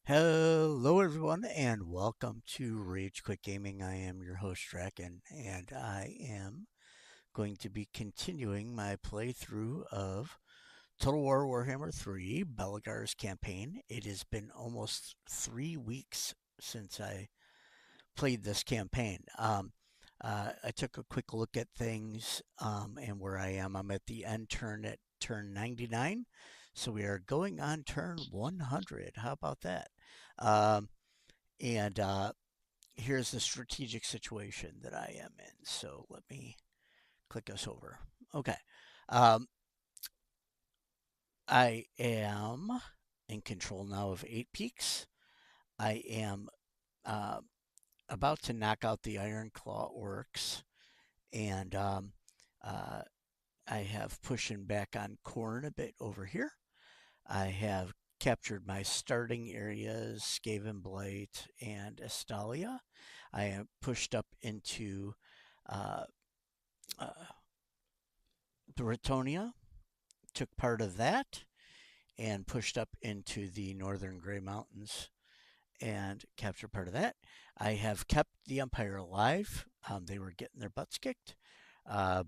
Hello, everyone, and welcome to Rage Quit Gaming. I am your host, Stricken, and I am going to be continuing my playthrough of Total War Warhammer 3 Belegar's campaign. It has been almost 3 weeks since I played this campaign. I took a quick look at things and where I am. I'm at the end turn at turn 99. So we are going on turn 100. How about that? Um, and here's the strategic situation that I am in. So let me click us over. Okay. Um, I am in control now of 8 peaks. I am uh, about to knock out the Iron Claw orcs, and uh, I have pushing back on Corn a bit over here. I have captured my starting areas, Skaven Blight and Estalia. I am pushed up into uh, uh, Britonia, took part of that, and pushed up into the northern Grey Mountains and captured part of that. I have kept the Empire alive. They were getting their butts kicked. Uh,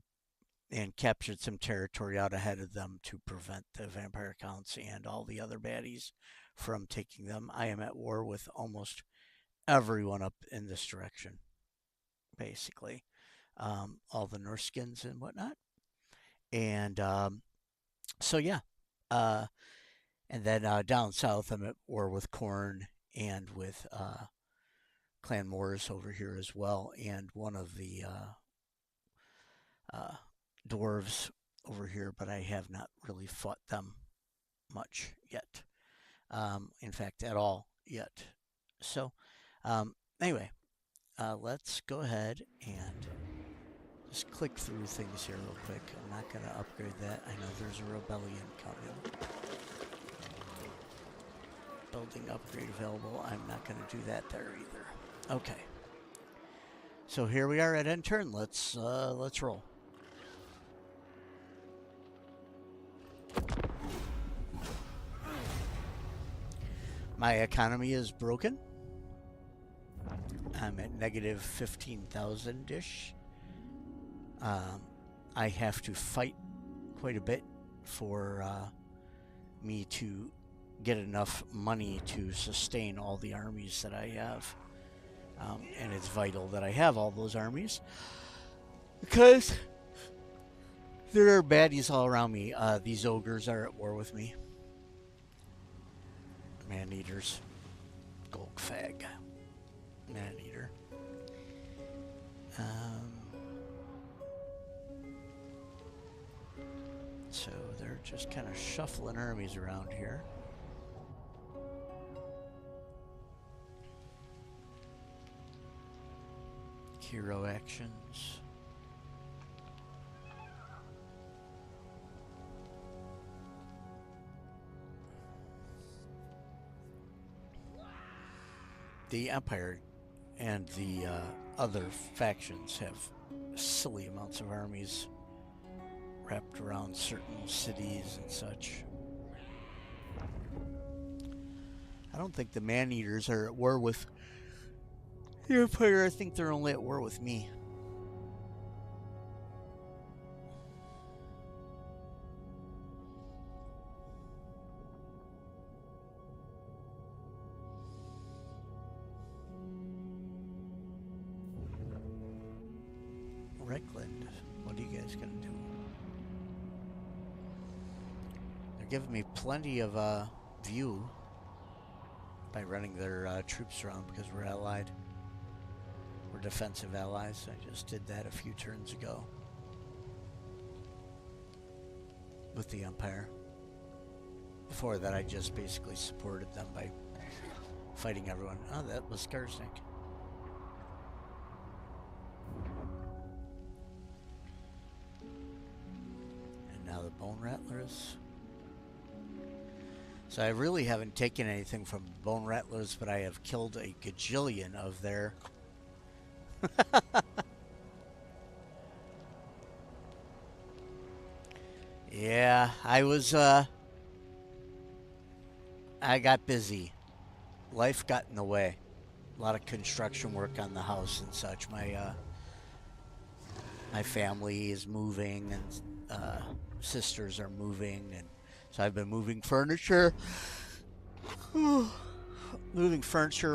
and captured some territory out ahead of them to prevent the vampire counts and all the other baddies from taking them. I am at war with almost everyone up in this direction, basically. All the Norskins and whatnot. And so, yeah. Uh, and then down south, I'm at war with Korn and with Clan Moors over here as well. And one of the uh, dwarves over here, but I have not really fought them much yet. In fact, at all yet. So, anyway, let's go ahead and just click through things here real quick. I'm not going to upgrade that. I know there's a rebellion coming. Building upgrade available. I'm not going to do that there either. Okay. So here we are at end turn. Let's roll. My economy is broken. I'm at negative 15,000 ish. I have to fight quite a bit for me to get enough money to sustain all the armies that I have. And it's vital that I have all those armies because there are baddies all around me. These ogres are at war with me. Man-eaters. Golgfag. Man-eater. So they're just kind of shuffling armies around here. Hero actions. The Empire and the other factions have silly amounts of armies wrapped around certain cities and such. I don't think the man-eaters are at war with the Empire. I think they're only at war with me. Reckland, what are you guys gonna do? They're giving me plenty of view by running their troops around because we're allied. We're defensive allies. I just did that a few turns ago with the Empire. Before that, I just basically supported them by fighting everyone. Oh, that was Skarsnik. And now the Bone Rattlers. So I really haven't taken anything from Bone Rattlers, but I have killed a gajillion of their... Yeah, I got busy. life got in the way. A lot of construction work on the house and such. My family is moving, and sisters are moving, and so I've been moving furniture,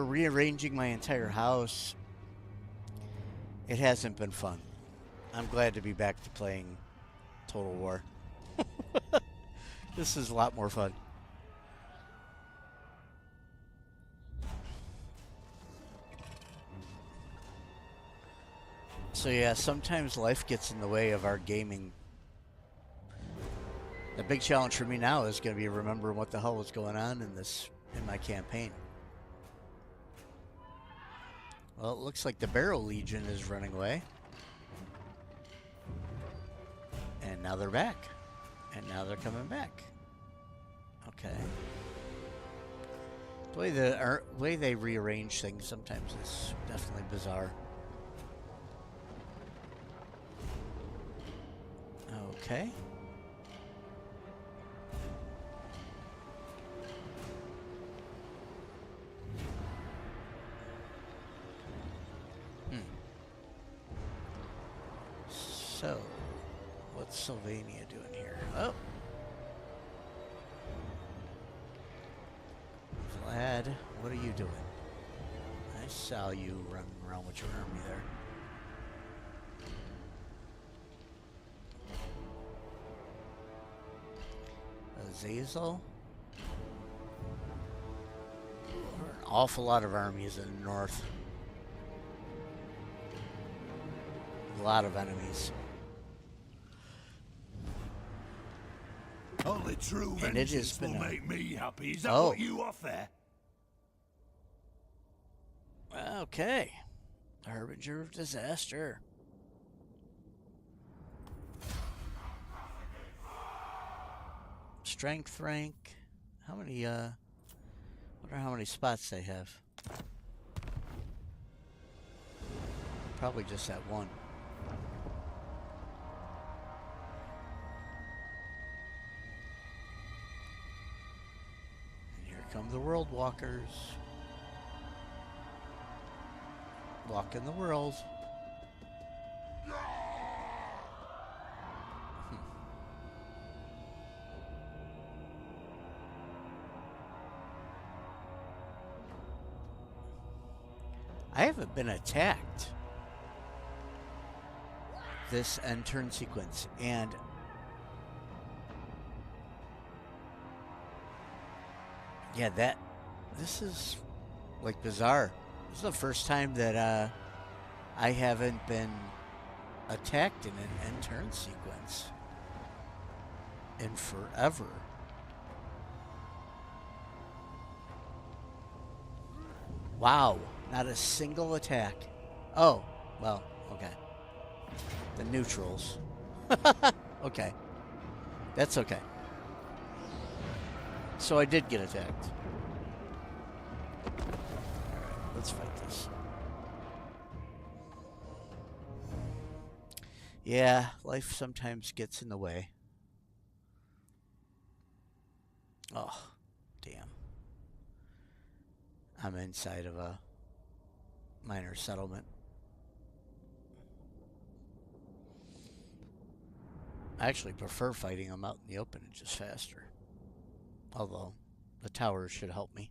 rearranging my entire house. It hasn't been fun. I'm glad to be back to playing Total War. This is a lot more fun. So yeah, sometimes life gets in the way of our gaming. The big challenge for me now is going to be remembering what the hell was going on in my campaign. Well, it looks like the Barrel Legion is running away. And now they're back. And now they're coming back. Okay. The way they rearrange things sometimes is definitely bizarre. Okay. So, what's Sylvania doing here? Oh. Vlad, what are you doing? I saw you running around with your army there. Azazel? There are an awful lot of armies in the north. A lot of enemies. Only true And it has vengeance been will make me happy. Is that Oh. what you offer? Okay. Harbinger of disaster. Strength rank. How many, wonder how many spots they have. Probably just that one. And here come the World Walkers. Walking the world. I haven't been attacked this end turn sequence, and yeah, this is like bizarre. This is the first time that I haven't been attacked in an end turn sequence in forever. Wow, not a single attack. Oh, well, okay. The neutrals. Okay. That's okay. So I did get attacked. Alright, let's fight this. Yeah, life sometimes gets in the way. Oh, damn. I'm inside of a minor settlement. I actually prefer fighting them out in the open. It's just faster. Although, the towers should help me.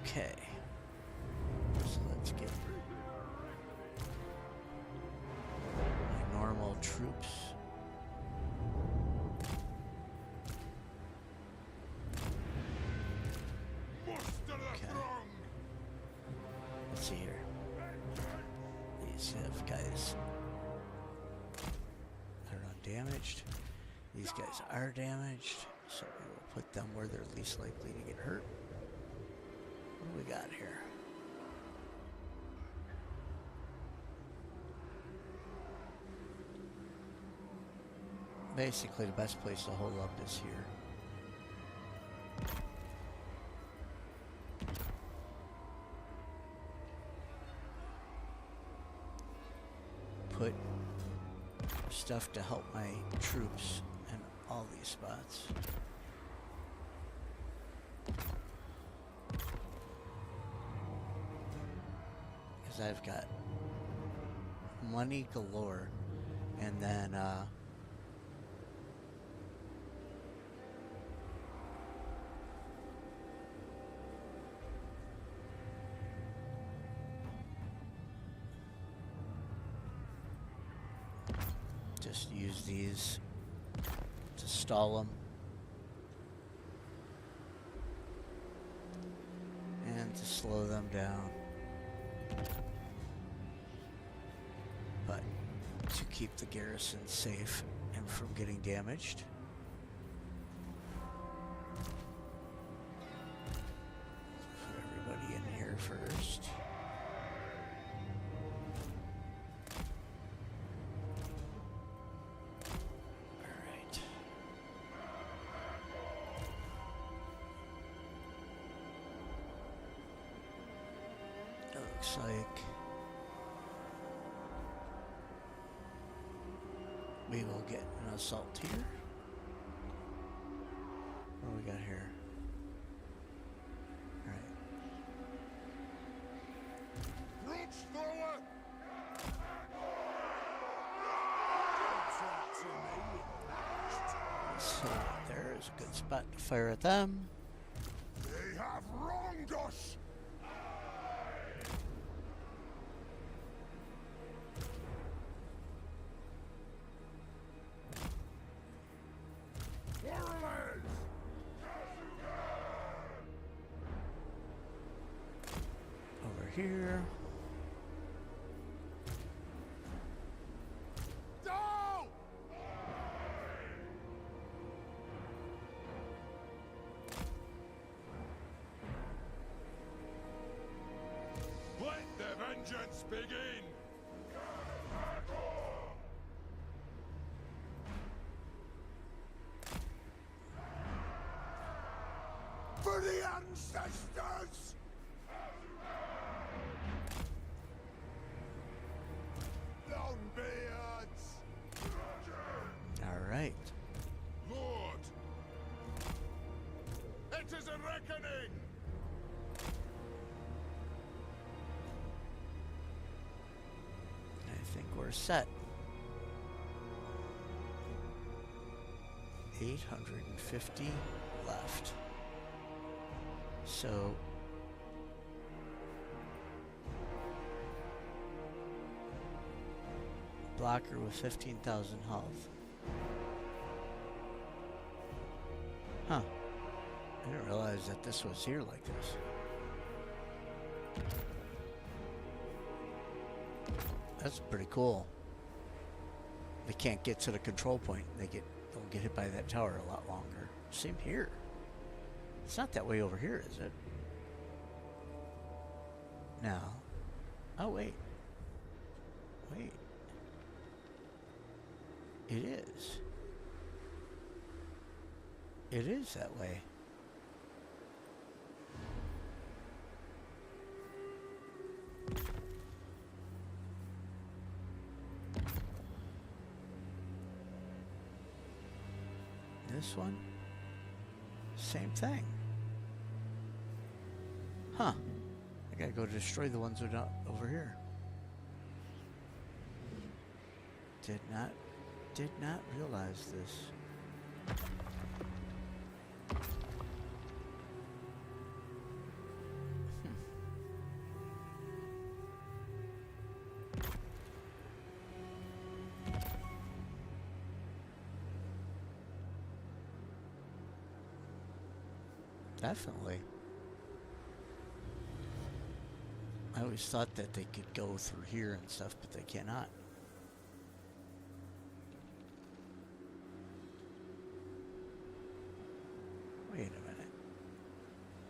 Okay. So let's get my normal troops. Okay. Let's see here. These guys are undamaged. These guys are damaged, so we will put them where they're least likely to get hurt. What do we got here? Basically, the best place to hold up is here. put stuff to help my troops in all these spots. Because I've got money galore, and then just use these to stall them and to slow them down, but to keep the garrison safe and from getting damaged. Put everybody in here first. Looks like we will get an assault here. What do we got here? Alright. So there is a good spot to fire at them. They have wronged us. Over here. No! Let the vengeance begin! For the ancestors! Longbeards! All right. Lord! It is a reckoning! I think we're set. 850 left. So blocker with 15,000 health. Huh. I didn't realize that this was here like this. That's pretty cool. They can't get to the control point. They'll get hit by that tower a lot longer. Same here. It's not that way over here, is it? No. Oh, wait. Wait. It is. It is that way. This one? Same thing. Huh. I gotta go destroy the ones that are over here. Did not realize this. Definitely. I always thought that they could go through here and stuff, but they cannot. Wait a minute.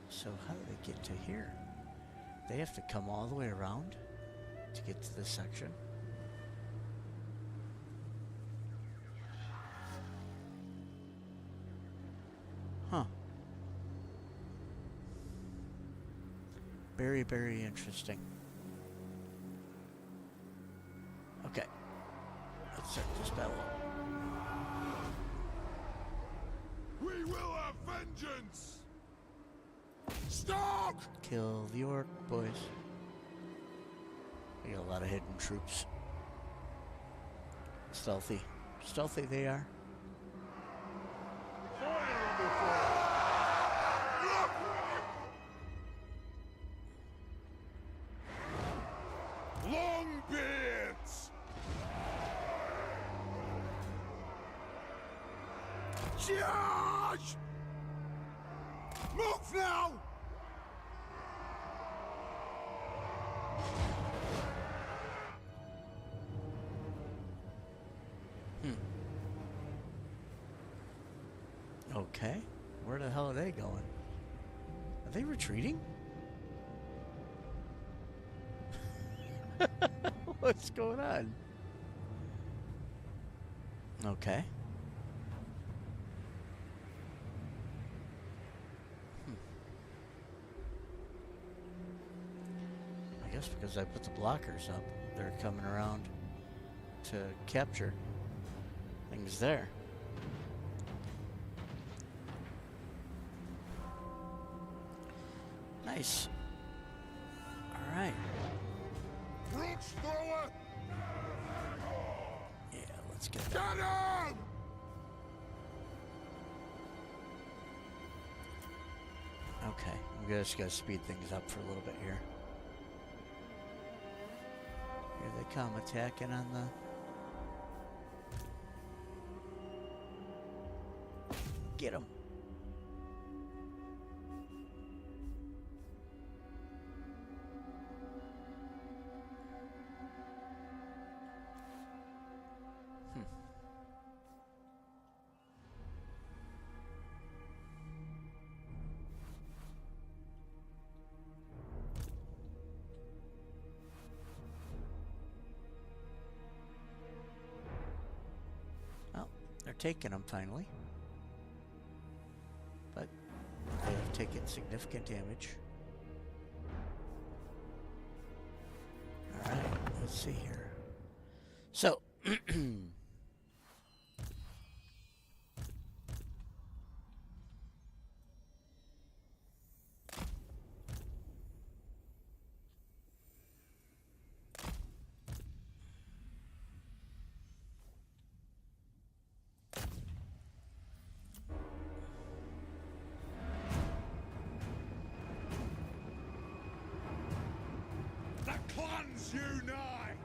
So how do they get to here? They have to come all the way around to get to this section? Huh. Very, very interesting. Okay. start this battle. We will have vengeance! Stop! Kill the orc, boys. We got a lot of hidden troops. Stealthy. Stealthy they are. Longbeards! Charge! Move now! Okay. Where the hell are they going? Are they retreating? What's going on? Okay. I guess because I put the blockers up, they're coming around to capture things there. Nice. All right. Brooch thrower! Yeah, let's get that. Get him! Okay, I'm just gonna speed things up for a little bit here. Here they come, attacking on the... Get them. They're taking them finally, but they have taken significant damage. All right, let's see here. So, The clans unite!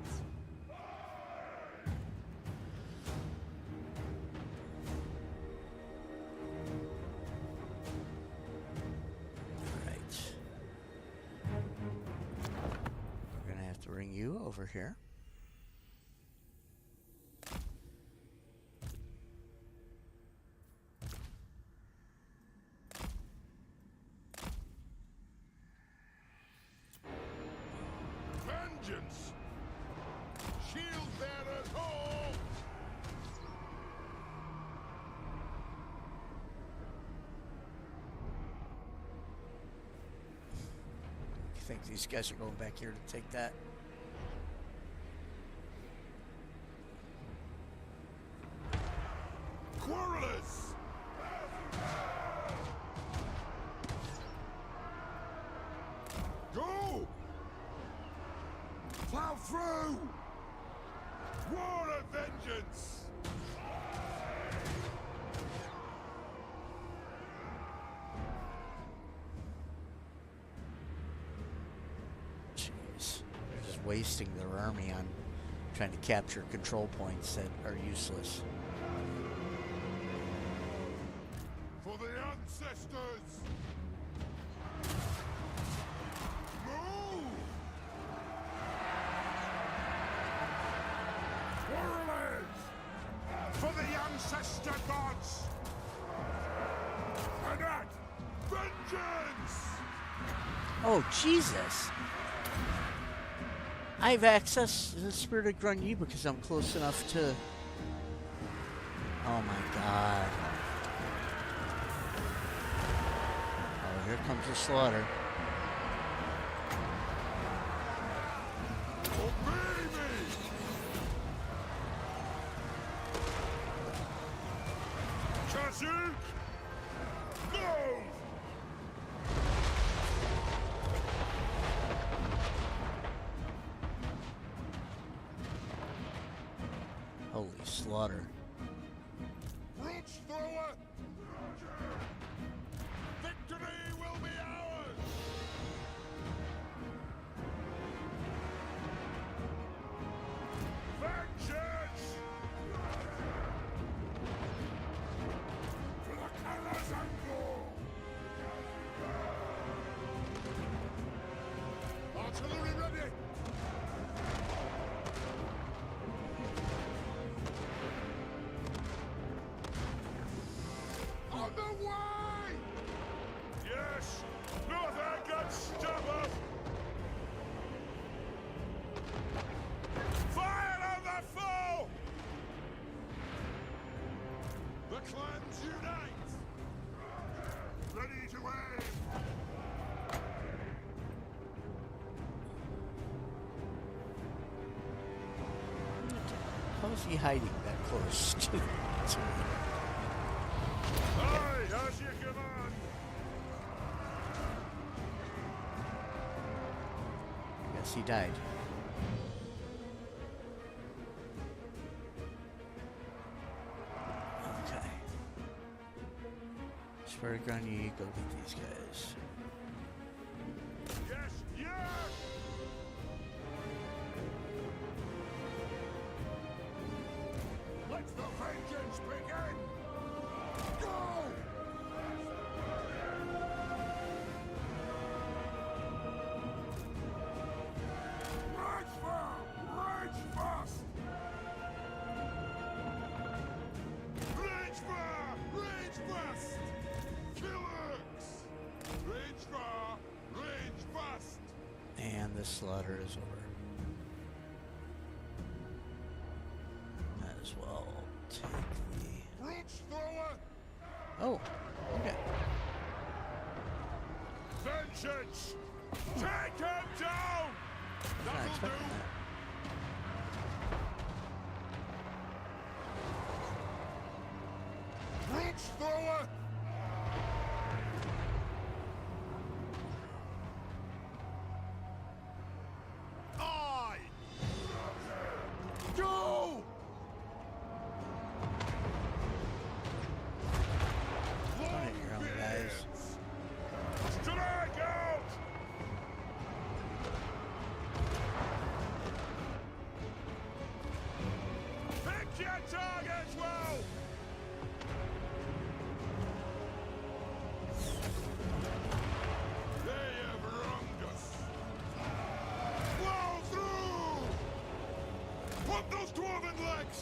we're gonna have to bring you over here. Vengeance! Shield bearers all! You think these guys are going back here to take that? Quarrelers! Go! Plow through! War of vengeance! Jeez, they're just wasting their army on trying to capture control points that are useless. For the ancestors! Move! Warriors! For the ancestor gods! Enact vengeance! Oh, Jesus! I have access to the Spirit of Grungy because I'm close enough to... Oh my god. Oh, here comes the slaughter. Obey me! Holy slaughter. Brooch thrower! Victory will be ours! Vengeance! To the colors and war! Artillery ready! On the way! Yes! Nothing can stop us! Fire on the foe! The clans unite! Ready to aim! How is he hiding that close to me? Aye, as you command! Yes, he died. Okay. Swear to God, you go get these guys. Yes, yes! Let the vengeance begin! Go! Rage fire! Rage fast! Rage fire! Rage fast! Killers! Rage fire! Rage fast! And the slaughter is over. Might as well take the... Brooch thrower! Oh, okay. Vengeance! Take him down! Not That'll do! expecting that. Brooch thrower! Aye! Go! Don't hit your own guys. Strike out! Pick your targets well! They have wronged us! Blow through! Put those dwarven legs!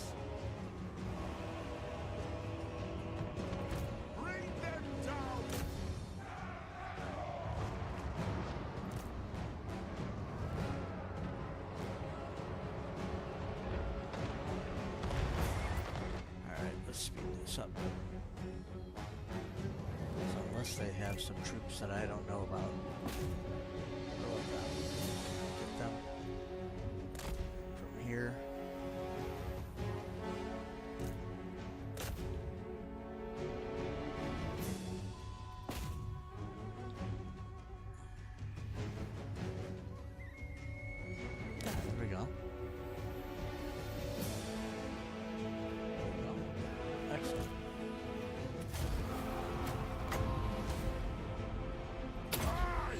Bring them down! Alright, let's speed this up. So unless they have some troops that I don't know about, we'll get them from here. Yeah, there we go. There we go. Excellent. Aye!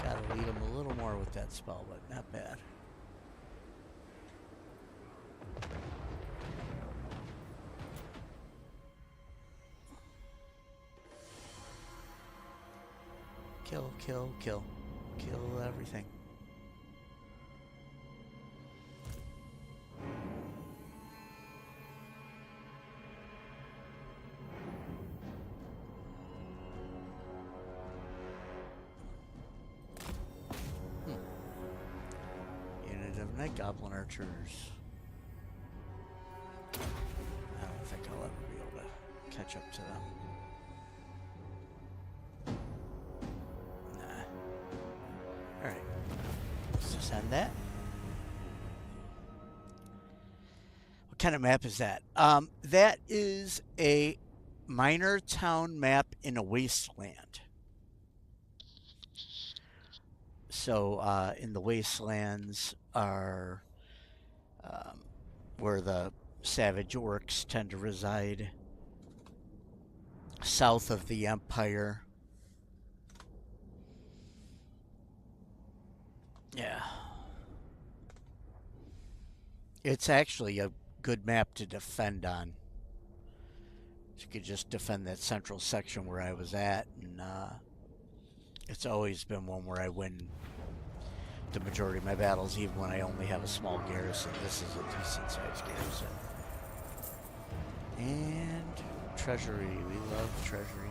Gotta lead them a little more with that spell, but not bad. Kill, kill, kill. Kill everything. Unit of Night Goblin Archers. I don't think I'll ever be able to catch up to them. Nah. Alright. Let's just end that. What kind of map is that? That is a minor town map in a wasteland. So in the wastelands are um, where the savage orcs tend to reside, south of the Empire. Yeah. It's actually a good map to defend on. You could just defend that central section where I was at, and it's always been one where I win the majority of my battles, even when I only have a small garrison. This is a decent sized garrison. And treasury. We love treasury.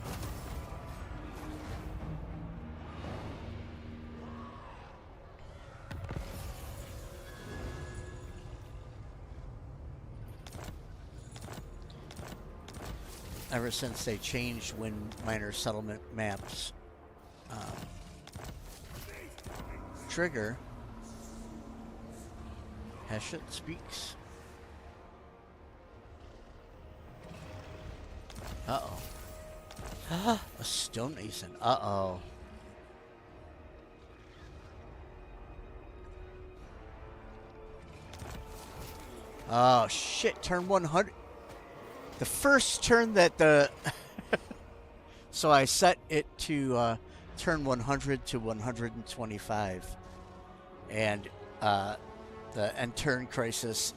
Ever since they changed when minor settlement maps trigger, Heshet speaks. Uh-oh. A stonemason. Uh-oh. Oh, shit. Turn 100. The first turn that the... So I set it to turn 100 to 125. And the end turn crisis.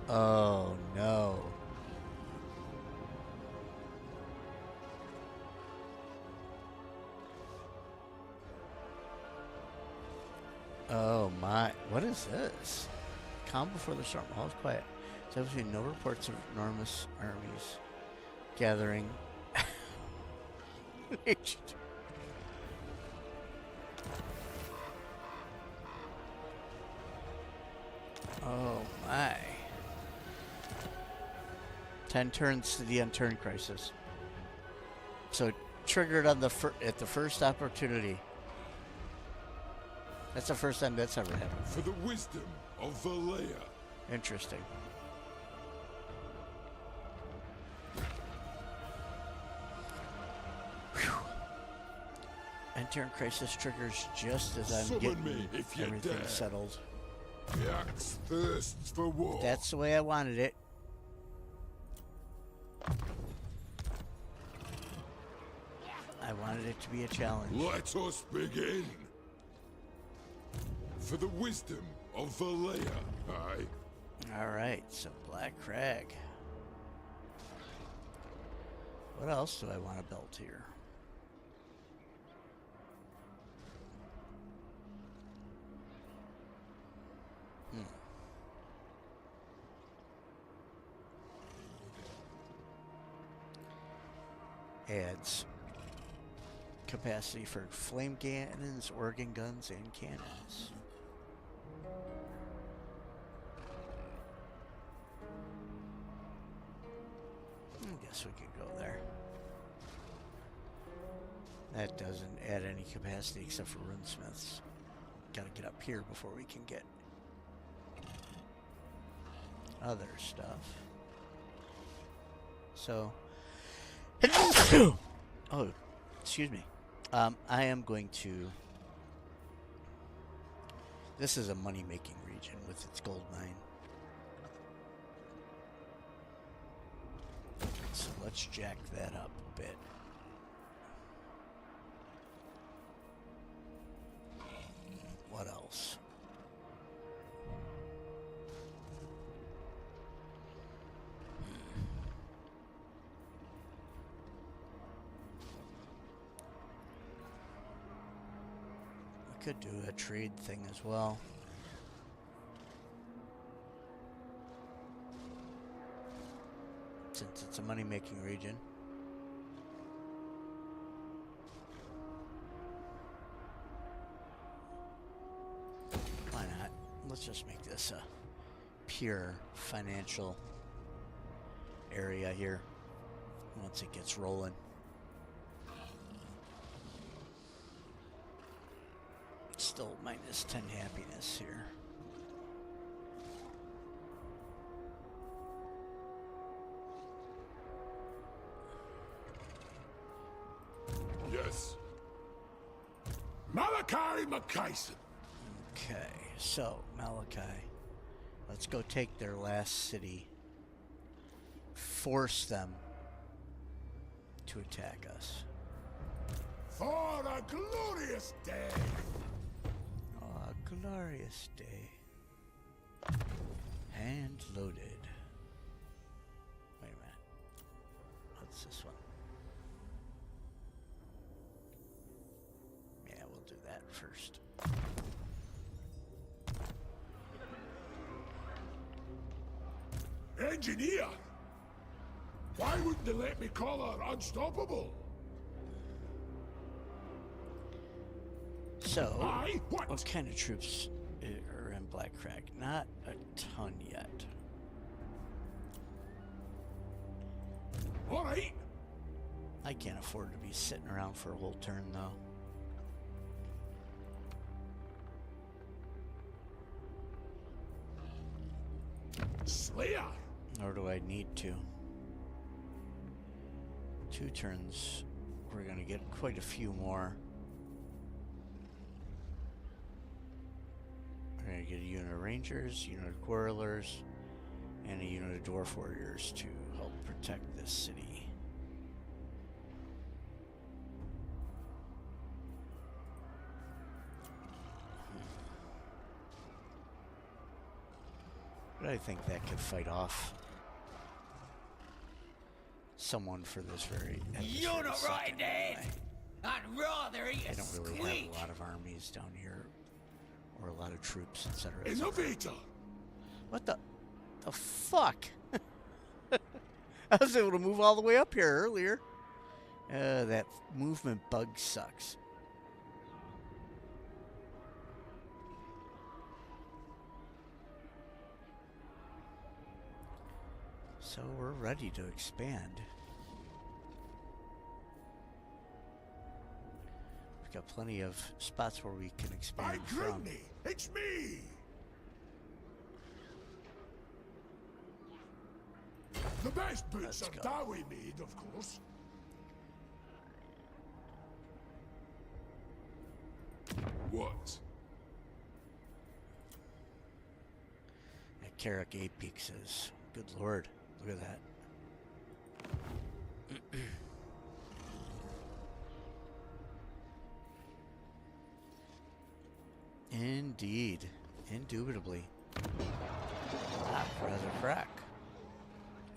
Oh, no. Oh, my. What is this? Calm before the storm. All is quiet. There's been no reports of enormous armies gathering. Oh my. 10 turns to the unturn crisis. So triggered on the at the first opportunity. That's the first time that's ever happened. For the wisdom of Valea. Interesting. End-turn crisis triggers just as I'm getting everything settled. The axe thirsts for war. That's the way I wanted it. I wanted it to be a challenge. Let us begin. For the wisdom of Valea. Aye. Alright, so Black Crag. What else do I want to build here? Adds capacity for flame cannons, organ guns, and cannons. I guess we could go there. That doesn't add any capacity except for runesmiths. Gotta get up here before we can get other stuff. So, oh, excuse me. I am going to. This is a money-making region with its gold mine. So let's jack that up a bit. What else? Could do a trade thing as well. Since it's a money-making region. Why not? Let's just make this a pure financial area here once it gets rolling. Still minus 10 happiness here. Yes. Malachi McKayson. Okay, so Malachi. Let's go take their last city. Force them to attack us. For a glorious day. Oh, a glorious day. Hand loaded. Wait a minute. What's this one? Yeah, we'll do that first. Engineer. Why wouldn't they let me call her unstoppable? So, Aye, what kind of troops are in Black Crag? Not a ton yet. All right. I can't afford to be sitting around for a whole turn, though. Slayer. Nor do I need to. 2 turns, we're going to get quite a few more. We're going to get a unit of rangers, unit of quarrelers, and a unit of dwarf warriors to help protect this city. But I think that could fight off someone for this very. You're not right, Dad. I'd rather eat I a don't really squeak. have a lot of armies down here, or a lot of troops, etc. Innovator. What the fuck? I was able to move all the way up here earlier. That movement bug sucks. So we're ready to expand. We've got plenty of spots where we can By expand from. Grimney, it's me. The best boots Let's are go. Dawi made, of course. What? That Carrick Apex is. Good lord. Look at that. Indeed. Indubitably. Ah, Khazukan.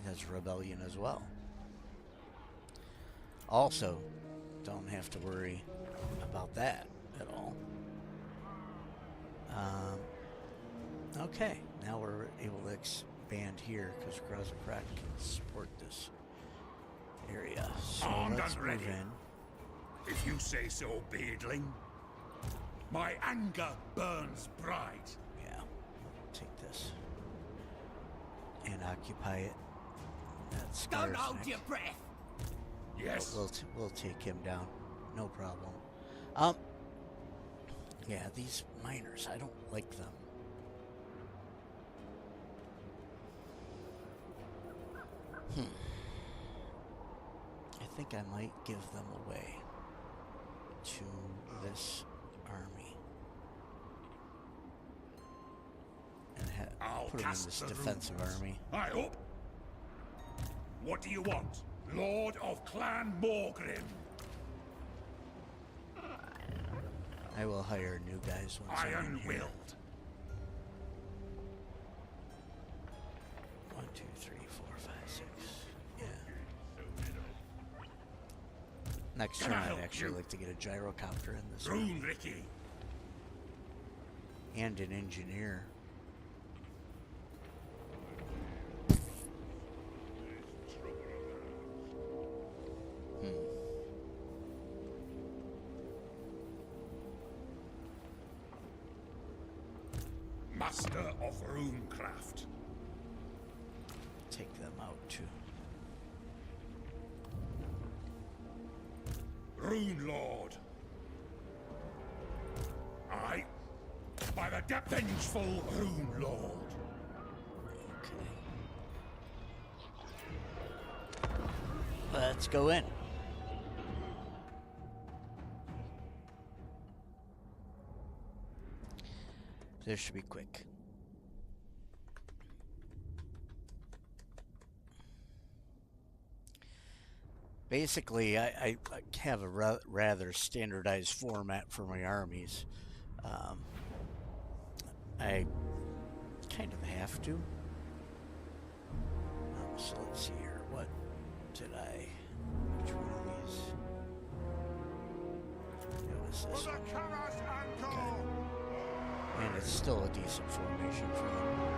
That's rebellion as well. Also, don't have to worry about that at all. Okay, now we're able to expand here because Khazukan can support this area. So Armed let's and move ready. in. If you say so, Beardling. My anger burns bright. Yeah, we'll take this and occupy it. That's Don't hold Scarsnick. your breath. Yes. We'll take him down, no problem. Yeah, these miners, I don't like them. I think I might give them away to this army and I'll put them in cast this the defensive runes. army. I hope. What do you want? Lord of Clan Morgrim. I will hire new guys once I'm in Iron here. willed. 1, 2, 3, 4, 5, 6. Yeah. Next Can turn, I I'd help actually you? like to get a gyrocopter in this Rune Ricky. and an engineer. Master of Runecraft. Take them out too. Rune Lord. Aye. By the vengeful Rune Lord. Okay. Let's go in. This should be quick. Basically, I have a rather standardized format for my armies. Um, I kind of have to. So let's see here. What did I? Which one of these? It was this one. Okay. And it's still a decent formation for them.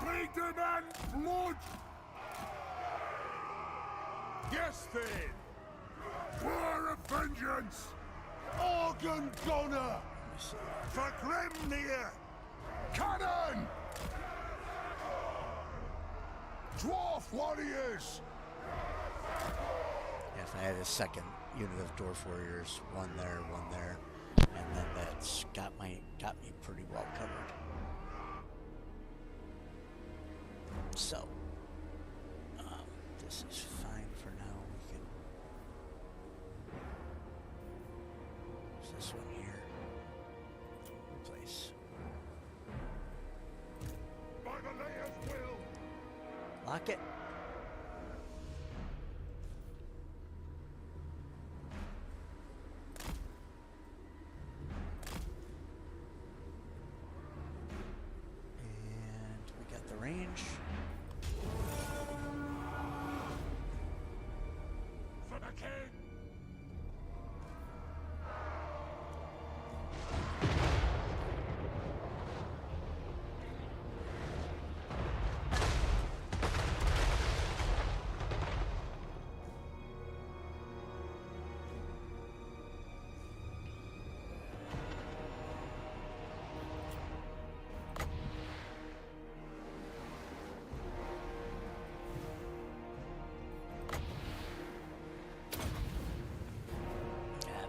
Bleed them and blood! Yes then! War of vengeance! Organ gunner! For Grimnir! Cannon! Dwarf warriors! If I had a second unit of dwarf warriors, one there, and then that's got me pretty well covered. So, this is fine for now. We can use this one here. Replace. By the layer's will! Lock it. And we got the range. For the king!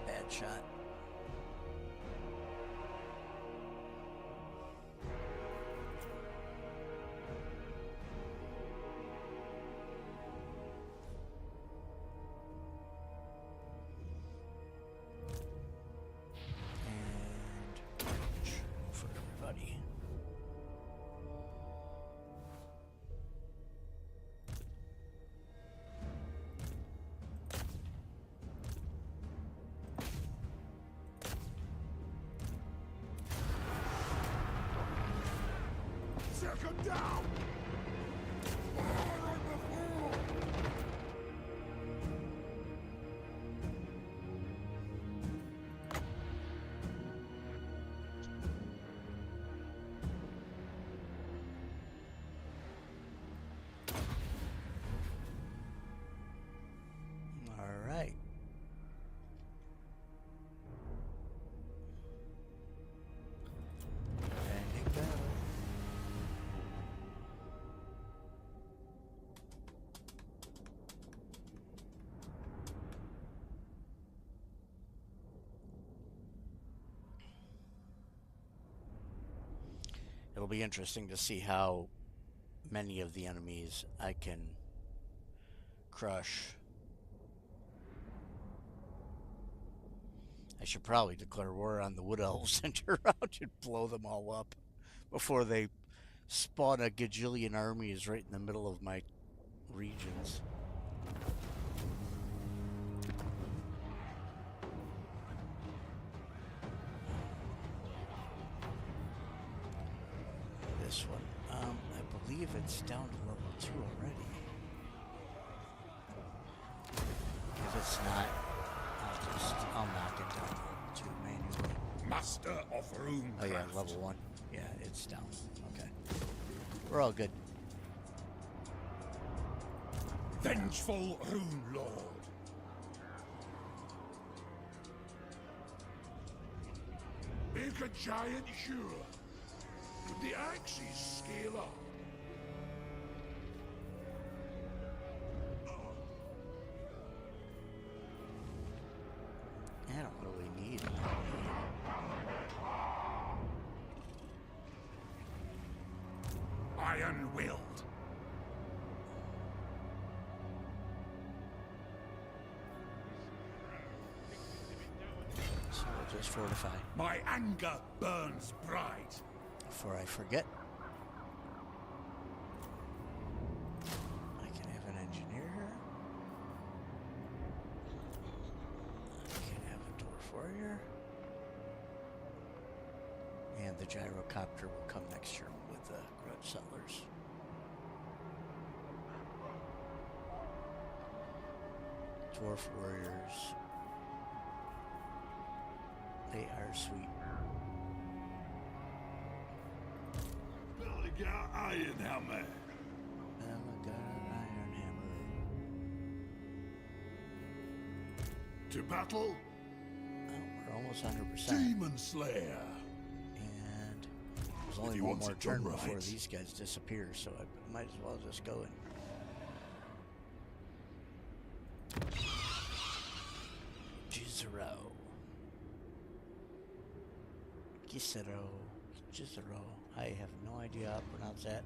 Bad shot. And range for everybody. Take him down! Fire on the fool! All right. Ending battle. It'll be interesting to see how many of the enemies I can crush. I should probably declare war on the wood elves and turn around and blow them all up before they spawn a gajillion armies right in the middle of my regions. This one, I believe it's down to level 2 already. If it's not, I'll knock it down to manually. Master of Rune. Oh yeah, level 1. Yeah, it's down. Okay. We're all good. Vengeful Rune Lord. Make a giant sure. Could the axes scale up? I don't really need Iron-willed. Just fortify. My anger burns bright. Before I forget. I can have an engineer here. I can have a dwarf warrior. And the gyrocopter will come next year with the grudge settlers. Dwarf warriors. They are sweet. Belegar iron hammer. Belegar iron hammer. To battle. Oh, we're almost 100%. Demon Slayer. And there's only he one wants more it done turn right. before these guys disappear, so I might as well just go and Gizero. I have no idea how to pronounce that.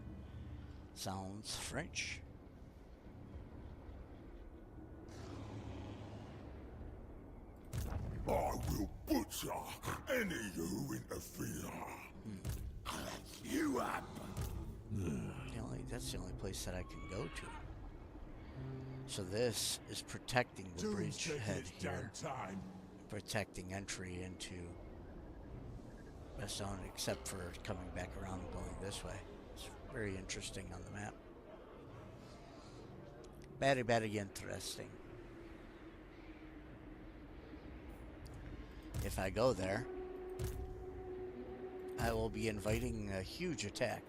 Sounds French. I will butcher any who interfere. You up. That's the only place that I can go to. So this is protecting the bridgehead here. Protecting entry into West Zone, except for coming back around and going this way. It's very interesting on the map. Very interesting. If I go there, I will be inviting a huge attack.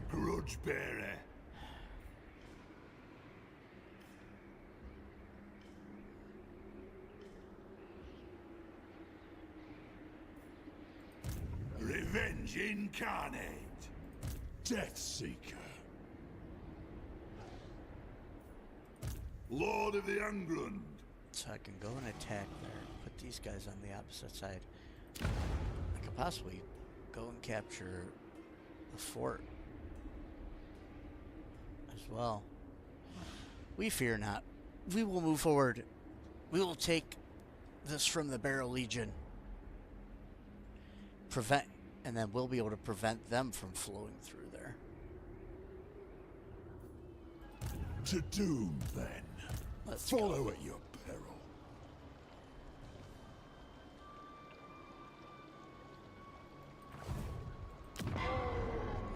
Grudge bearer. Revenge incarnate. Death Seeker. Lord of the England. So I can go and attack there. Put these guys on the opposite side. I could possibly go and capture the fort as well. We fear not. We will move forward. We will take this from the Barrow Legion. And then we'll be able to prevent them from flowing through there. To doom, then. Let's Follow go. at your peril.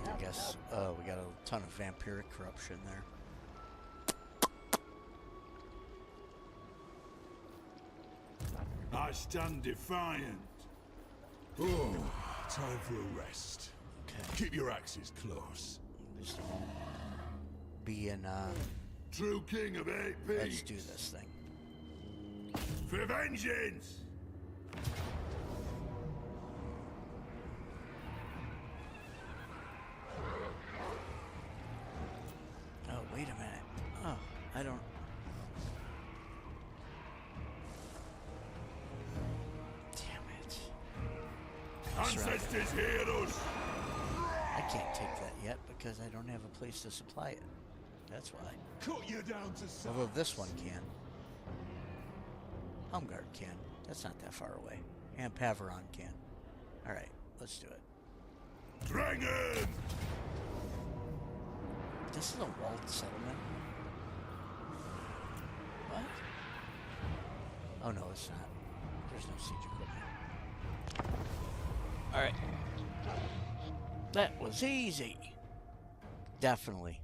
I guess we got a ton of vampiric corruption there. I stand defiant. Oh, time for a rest. Okay. Keep your axes close. Just be in, True king of 8 let's peaks. do this thing. For vengeance! Oh, wait a minute. Oh, I don't... Damn it. That's right. Ancestors hear us! I can't take that yet because I don't have a place to supply it. That's why. Cut you down to size. Although this one can. Humgard can. That's not that far away. And Paveron can. Alright, let's do it. Dragon! This is a walled settlement. What? Oh no, it's not. There's no siege equipment. Alright. That was easy. Definitely.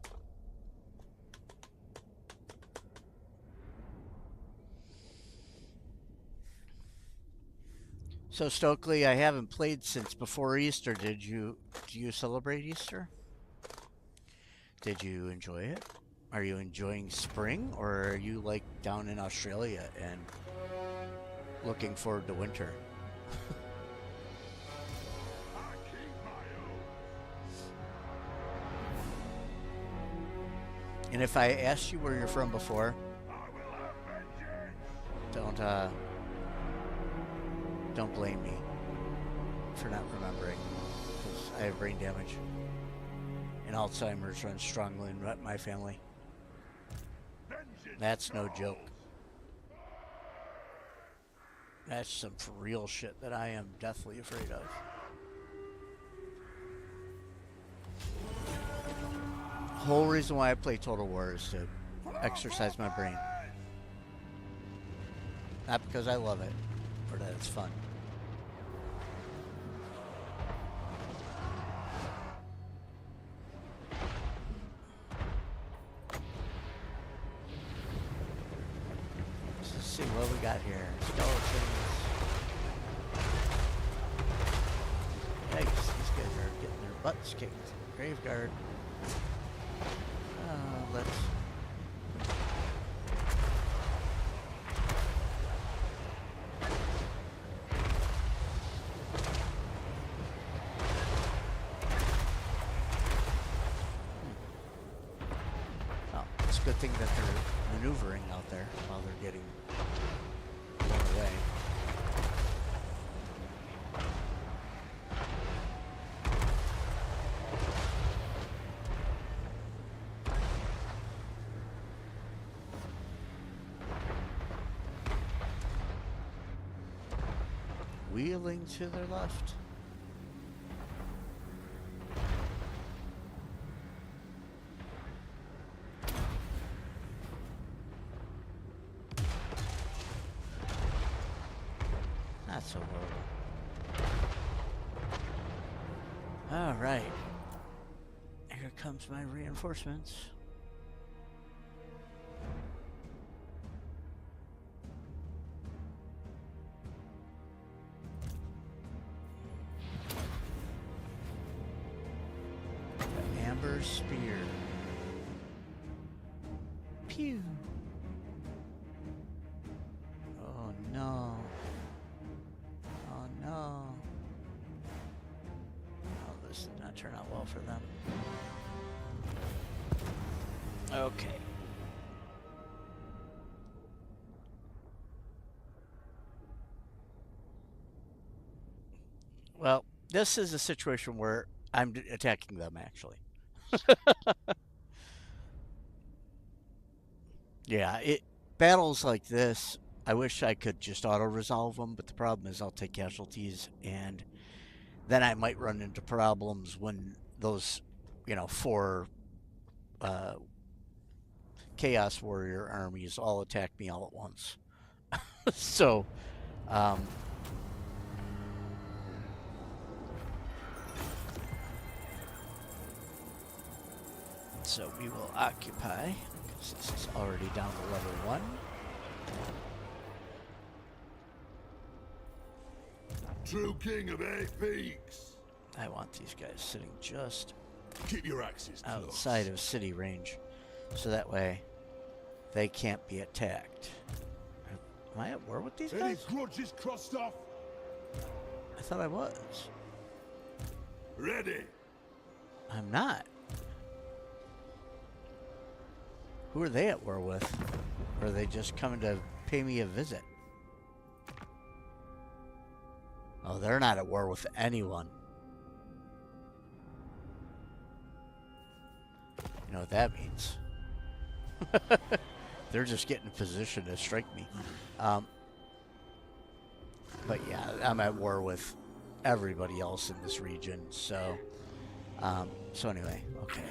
So Stokely, I haven't played since before Easter. Do you celebrate Easter? Did you enjoy it? Are you enjoying spring, or are you like down in Australia and looking forward to winter? I keep my oath. And if I asked you where you're from before, I will have vengeance! don't blame me for not remembering, because I have brain damage. And Alzheimer's runs strongly in my family. Vengeance! That's no joke. That's some for real shit that I am deathly afraid of. Whole reason why I play Total War is to exercise my brain. Not because I love it or that it's fun. Let's see what we got here. Skeletons. Yikes, these guys are getting their butts kicked. Graveguard. Let's... Oh, it's a good thing that they're maneuvering out there while they're getting blown away. Wheeling to their left. Not so horrible. All right. Here comes my reinforcements. Spear. Pew. Oh no. Oh no. Oh, this did not turn out well for them. Okay. Well, this is a situation where I'm attacking them actually. Yeah, battles like this, I wish I could just auto-resolve them, but the problem is I'll take casualties, and then I might run into problems when those, 4 Chaos Warrior armies all attack me all at once. So, so we will occupy, because this is already down to level 1. True king of 8 peaks. I want these guys sitting just Keep your axes outside close. of city range, so that way they can't be attacked. Am I at war with these Any guys? grudges crossed off? I thought I was. Ready. I'm not. Who are they at war with? Or are they just coming to pay me a visit? Oh, they're not at war with anyone. You know what that means? They're just getting in position to strike me. But yeah, I'm at war with everybody else in this region, so anyway, okay.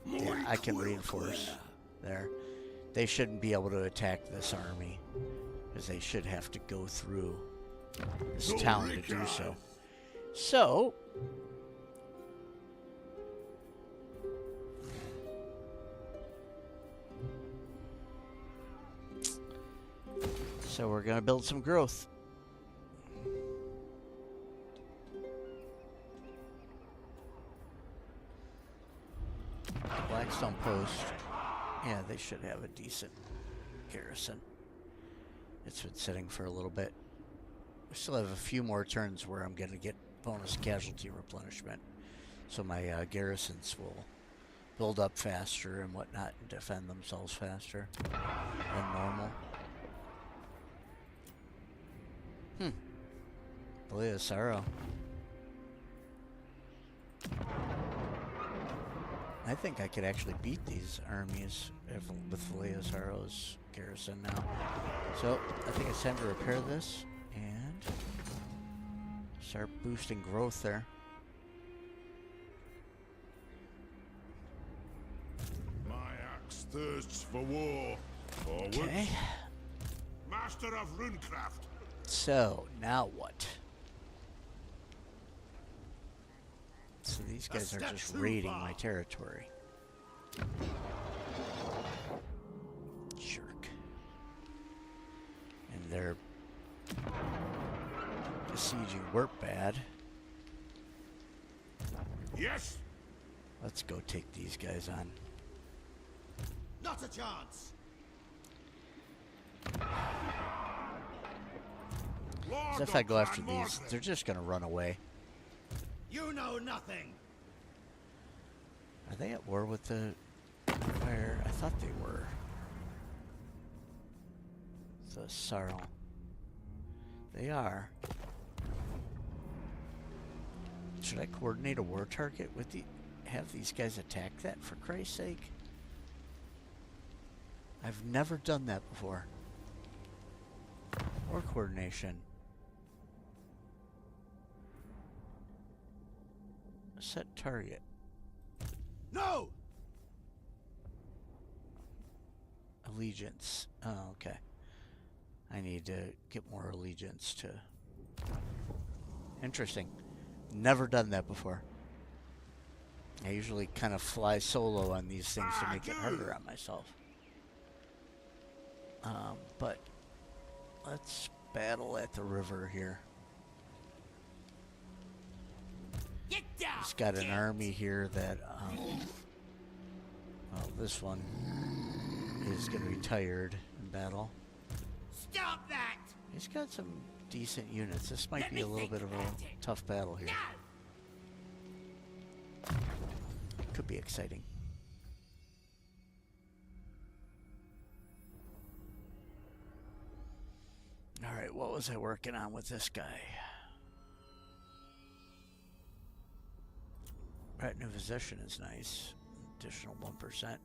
Yeah, I can reinforce there. They shouldn't be able to attack this army, because they should have to go through this town to do so. So, we're going to build some growth. Blackstone Post. Yeah, they should have a decent garrison. It's been sitting for a little bit. We still have a few more turns where I'm going to get bonus casualty replenishment. So my garrisons will build up faster and whatnot and defend themselves faster than normal. Belegar Sorrow. I think I could actually beat these armies with Belegar Sorrow's garrison now. So I think it's time to repair this, and Start boosting growth there. My axe thirsts for war. Forwards. Okay. Master of runecraft. So, now what? So these guys are just raiding my territory. Jerk. And they're besieging work bad. Yes. Let's go take these guys on. Not a chance. Because if I go after these, they're just going to run away. You know nothing. Are they at war with the Empire? I thought they were. The Sarl. They are. Should I coordinate a war target with the... have these guys attack that, for Christ's sake? I've never done that before. War coordination. Set target. No. Allegiance. Oh, okay. I need to get more allegiance to... Interesting. Never done that before. I usually kind of fly solo on these things to make it harder on myself. But let's battle at the river here. Get down. He's got an army here that, well, this one is going to be tired in battle. Stop that. He's got some decent units. This might be a little bit of a tough battle here. Could be exciting. Alright, what was I working on with this guy? Retinue position is nice. Additional 1%.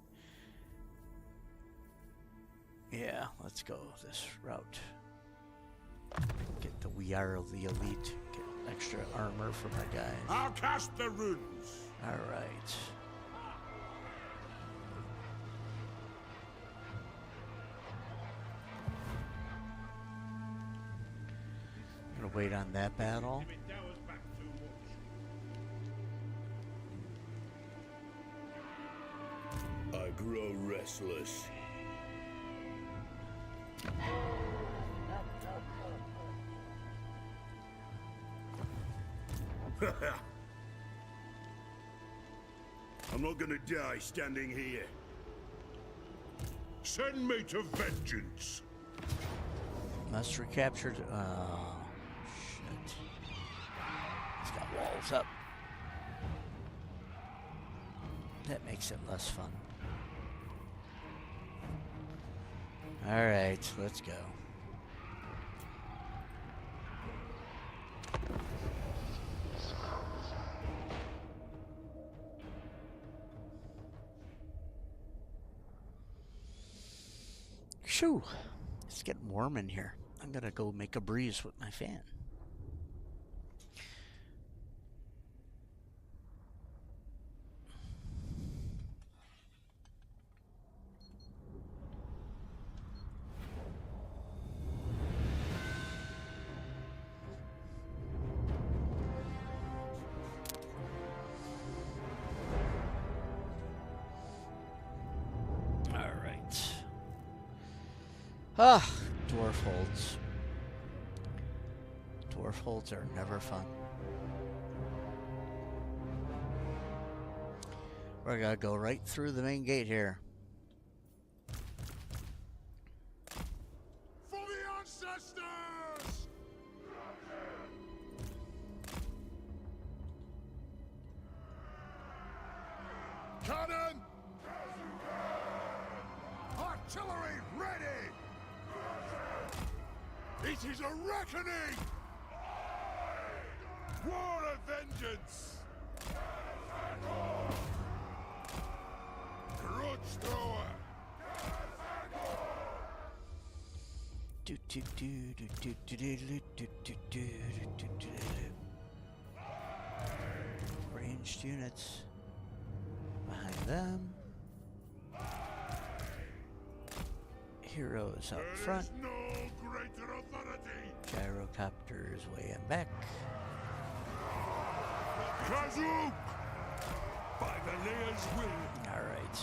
Yeah, let's go this route. Get the We Are the Elite. Get extra armor for my guys. I'll cast the runes. Alright. I'm gonna wait on that battle. I grow restless. I'm not gonna die standing here. Send me to vengeance. Must recapture. Oh, shit. He's got walls up. That makes it less fun. Alright, let's go. Shoo! It's getting warm in here. I'm gonna go make a breeze with my fan. Ah, dwarf holds. Dwarf holds are never fun. We're gonna go right through the main gate here. For the ancestors! Cannon! Artillery ready! It is a reckoning! War of vengeance! Grudge thrower! ranged units behind them. Heroes out front. No greater authority. Gyrocopters way in back. Kazuk! By Belegar's will. All right.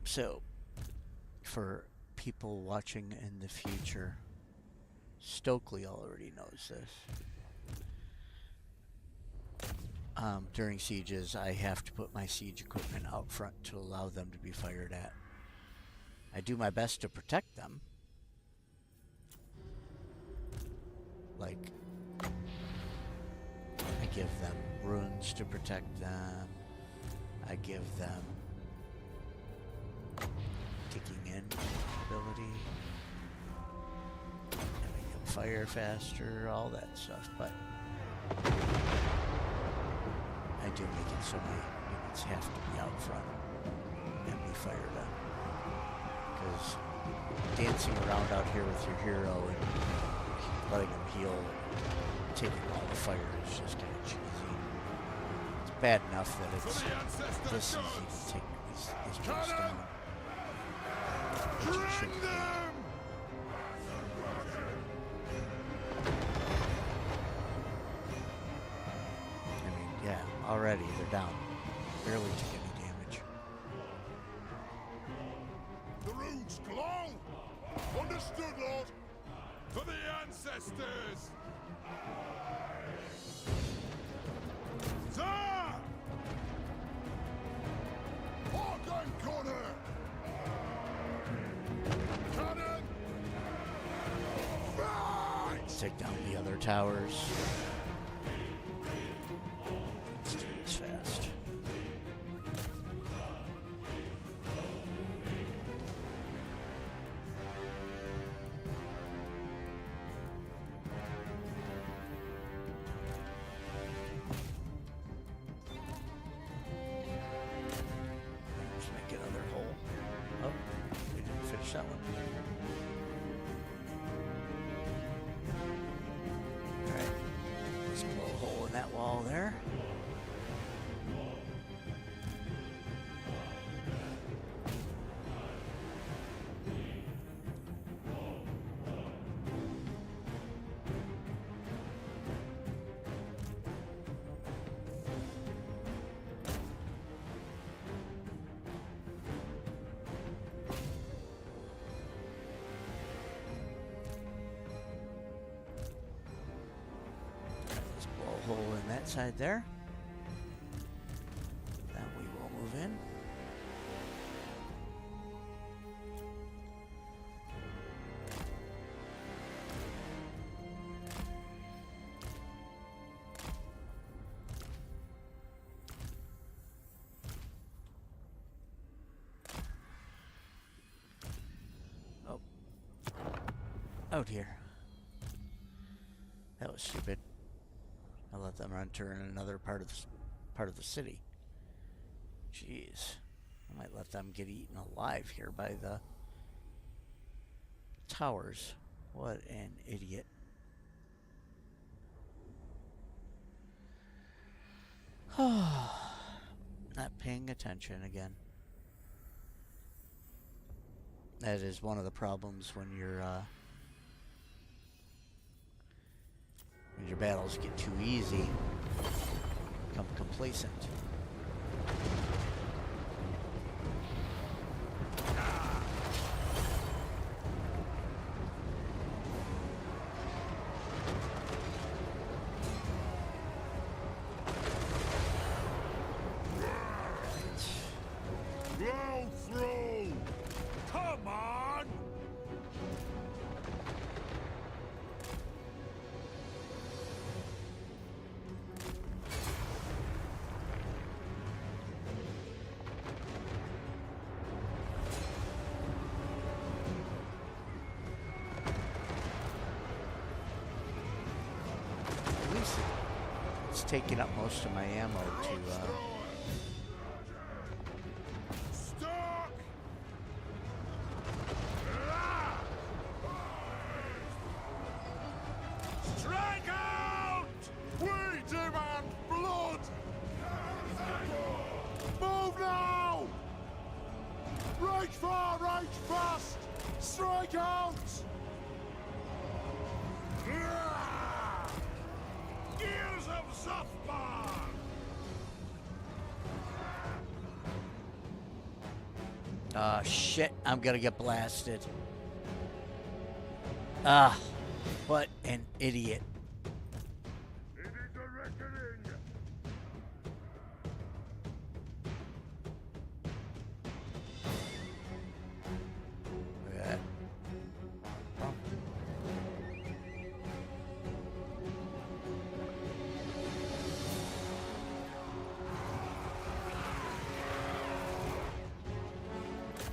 So, for people watching in the future, Stokely already knows this. During sieges, I have to put my siege equipment out front to allow them to be fired at. I do my best to protect them. Like, I give them runes to protect them. I give them kicking in ability. I make them fire faster, all that stuff, but I do make it so my units have to be out front and be fired on. Because dancing around out here with your hero and letting him heal and taking all the fire is just kind of cheesy. It's bad enough that it's this easy to take these troops down. Bring them! I mean, yeah, already they're down. Barely took any damage. The runes glow! Understood, Lord! For the ancestors! Sir! Organ corner! Cannon! Fight! Take down the other towers. Let's do this fast. Let's make another hole. Oh, we didn't finish that one. Alright. Let's blow a hole in that wall there. Let's blow a hole in that side there. Then we will move in. Oh. Oh dear. That was stupid. I let them enter in another part of the city. Jeez. I might let them get eaten alive here by the towers. What an idiot. Not paying attention again. That is one of the problems when you're when your battles get too easy, become complacent. Blow through! Come on! At least it's taking up most of my ammo to Stock! Strike out! Gears of Zuthbar! Oh shit, I'm gonna get blasted. Ah, what an idiot. It is a reckoning! Yeah.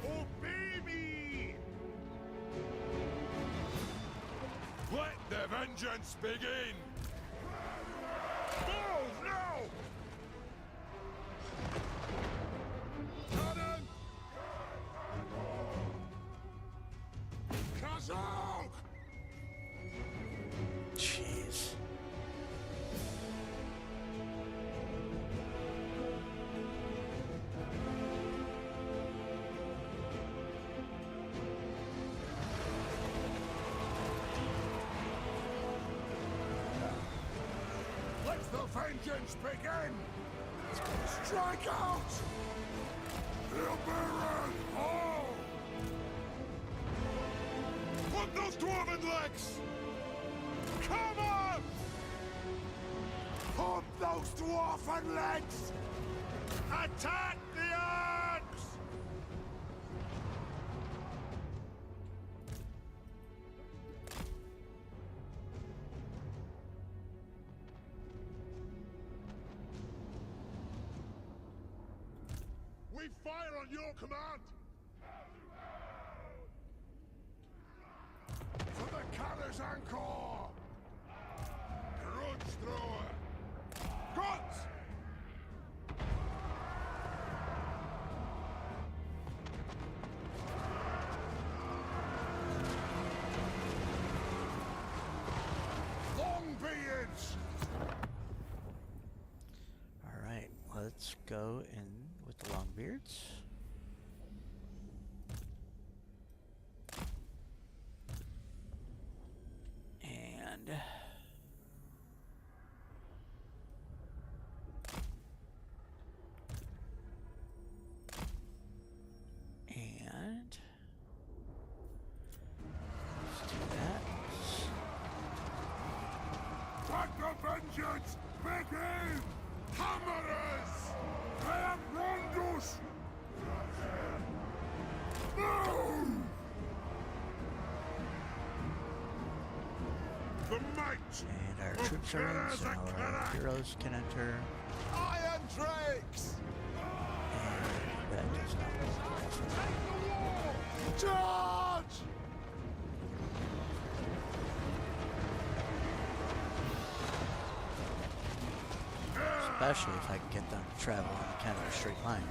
Oh, baby! Let the vengeance begin! Oh, no! Cannon! Kazak! Jeez. Let the vengeance begin! Strike out! He'll burn all! Put those dwarven legs! Come on! Put those dwarven legs! Attack the axe! We fire on your command! For the Khazukan Kazakit-ha! Grudge thrower! Guns! Long beards! Alright, let's go in with the Longbeards. And let's do that. Let the vengeance begin! Hammerers! I am Rondus! Move! The might! And our troops are in, so our heroes can enter. Iron Drakes! And that does not work. Take the wall! Charge! Especially if I can get them to travel in kind of a straight line.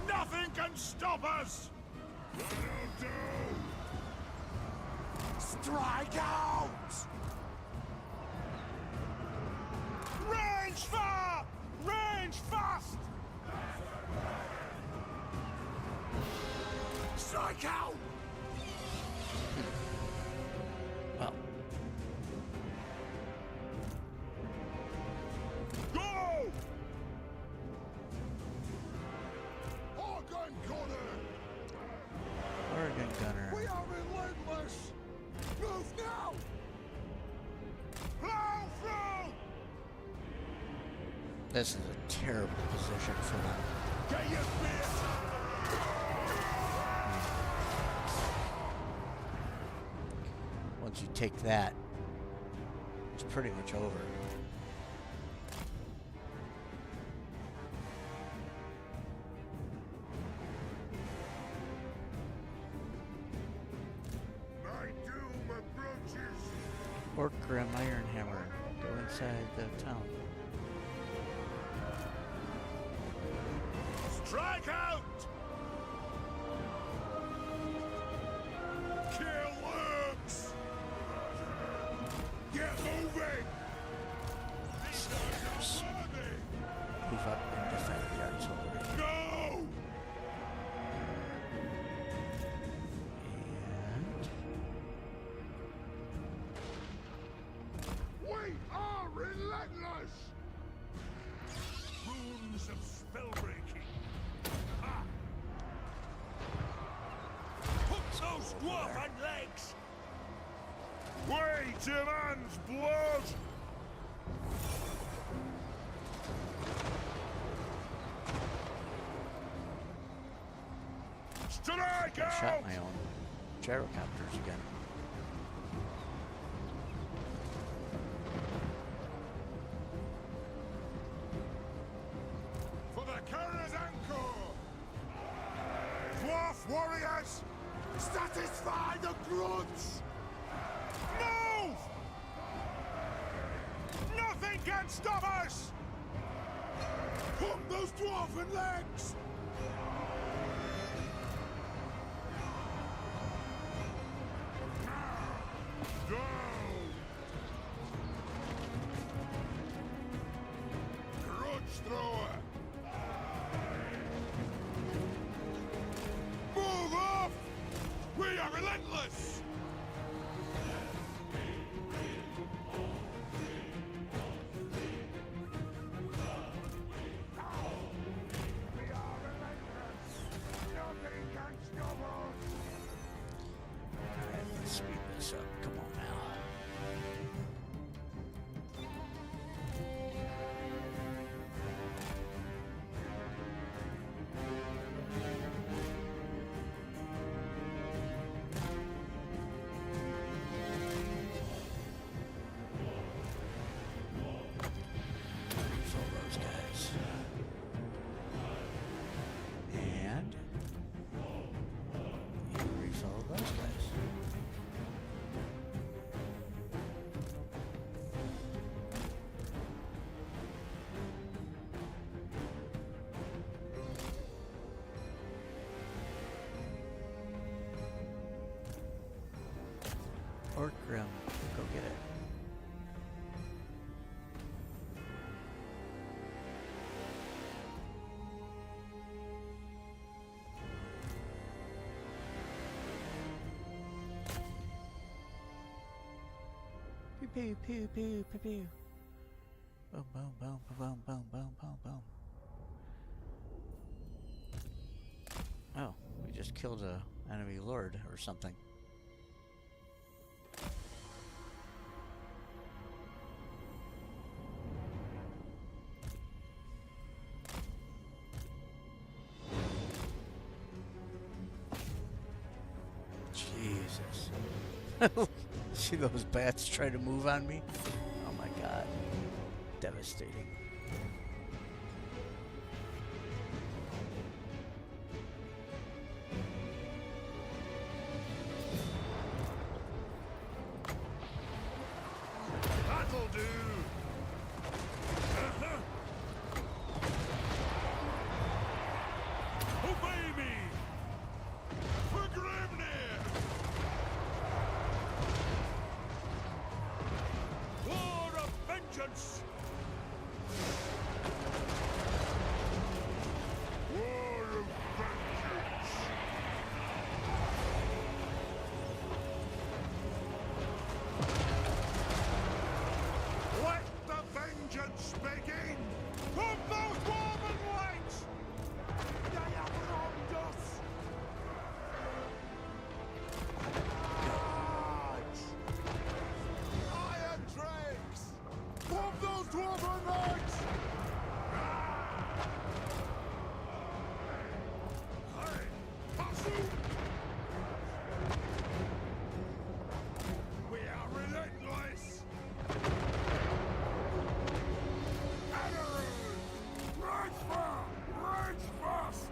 Nothing can stop us! That'll do! Strike out! Range fire! Range fast! Strike out! Well, Go! Organ Gunner! Oregon Gunner. We are relentless! Move now! Plow through! This is a terrible position for them. Get your bit! Once you take that, it's pretty much over. My doom approaches! Orc Grim Iron Hammer. Go inside the town. Strike out! Kill lurks! Get moving! These guys are worthy! Move up and defend the artillery. Go! dwarfen legs! Wait a man's blood! Strike I shot out! my own gyrocopters again. For the carrier's anchor! Dwarf warriors! Satisfy the grudge! Move! Nothing can stop us! Pump those dwarfen legs! Go! Grudge thrower! Move off! We are relentless! We are relentless! Nothing can stop us! Alright, let's speed this up. Come on now. Refill those guys. And you refill those guys. Orc Grim, go get it. Pew pew pew pew pew pew. Boom boom boom boom boom boom boom boom. Oh, we just killed a enemy lord or something. Jesus. See those bats try to move on me? Oh my god. Devastating. That'll do! Obey me! For Grimnir! War of vengeance! War of vengeance! Let the vengeance begin! From those dwarven legs! They have wronged us! Charge! Iron drakes! From those dwarven legs! Hey! Pursue! We are relentless! Rage first!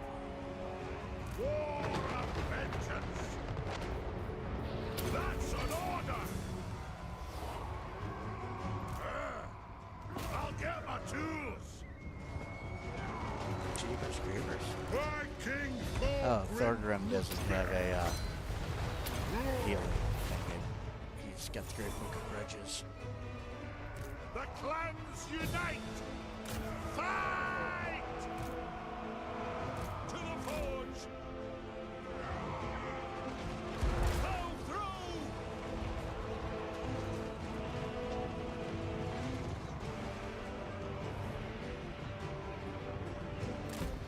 War of vengeance! That's an order! I'll get my tools! Jeepers creepers. Fighting Oh, for Thorgrim doesn't have a healing thing. He's got the Great Book of Grudges. The clans unite! Fight! To the forge! Go through!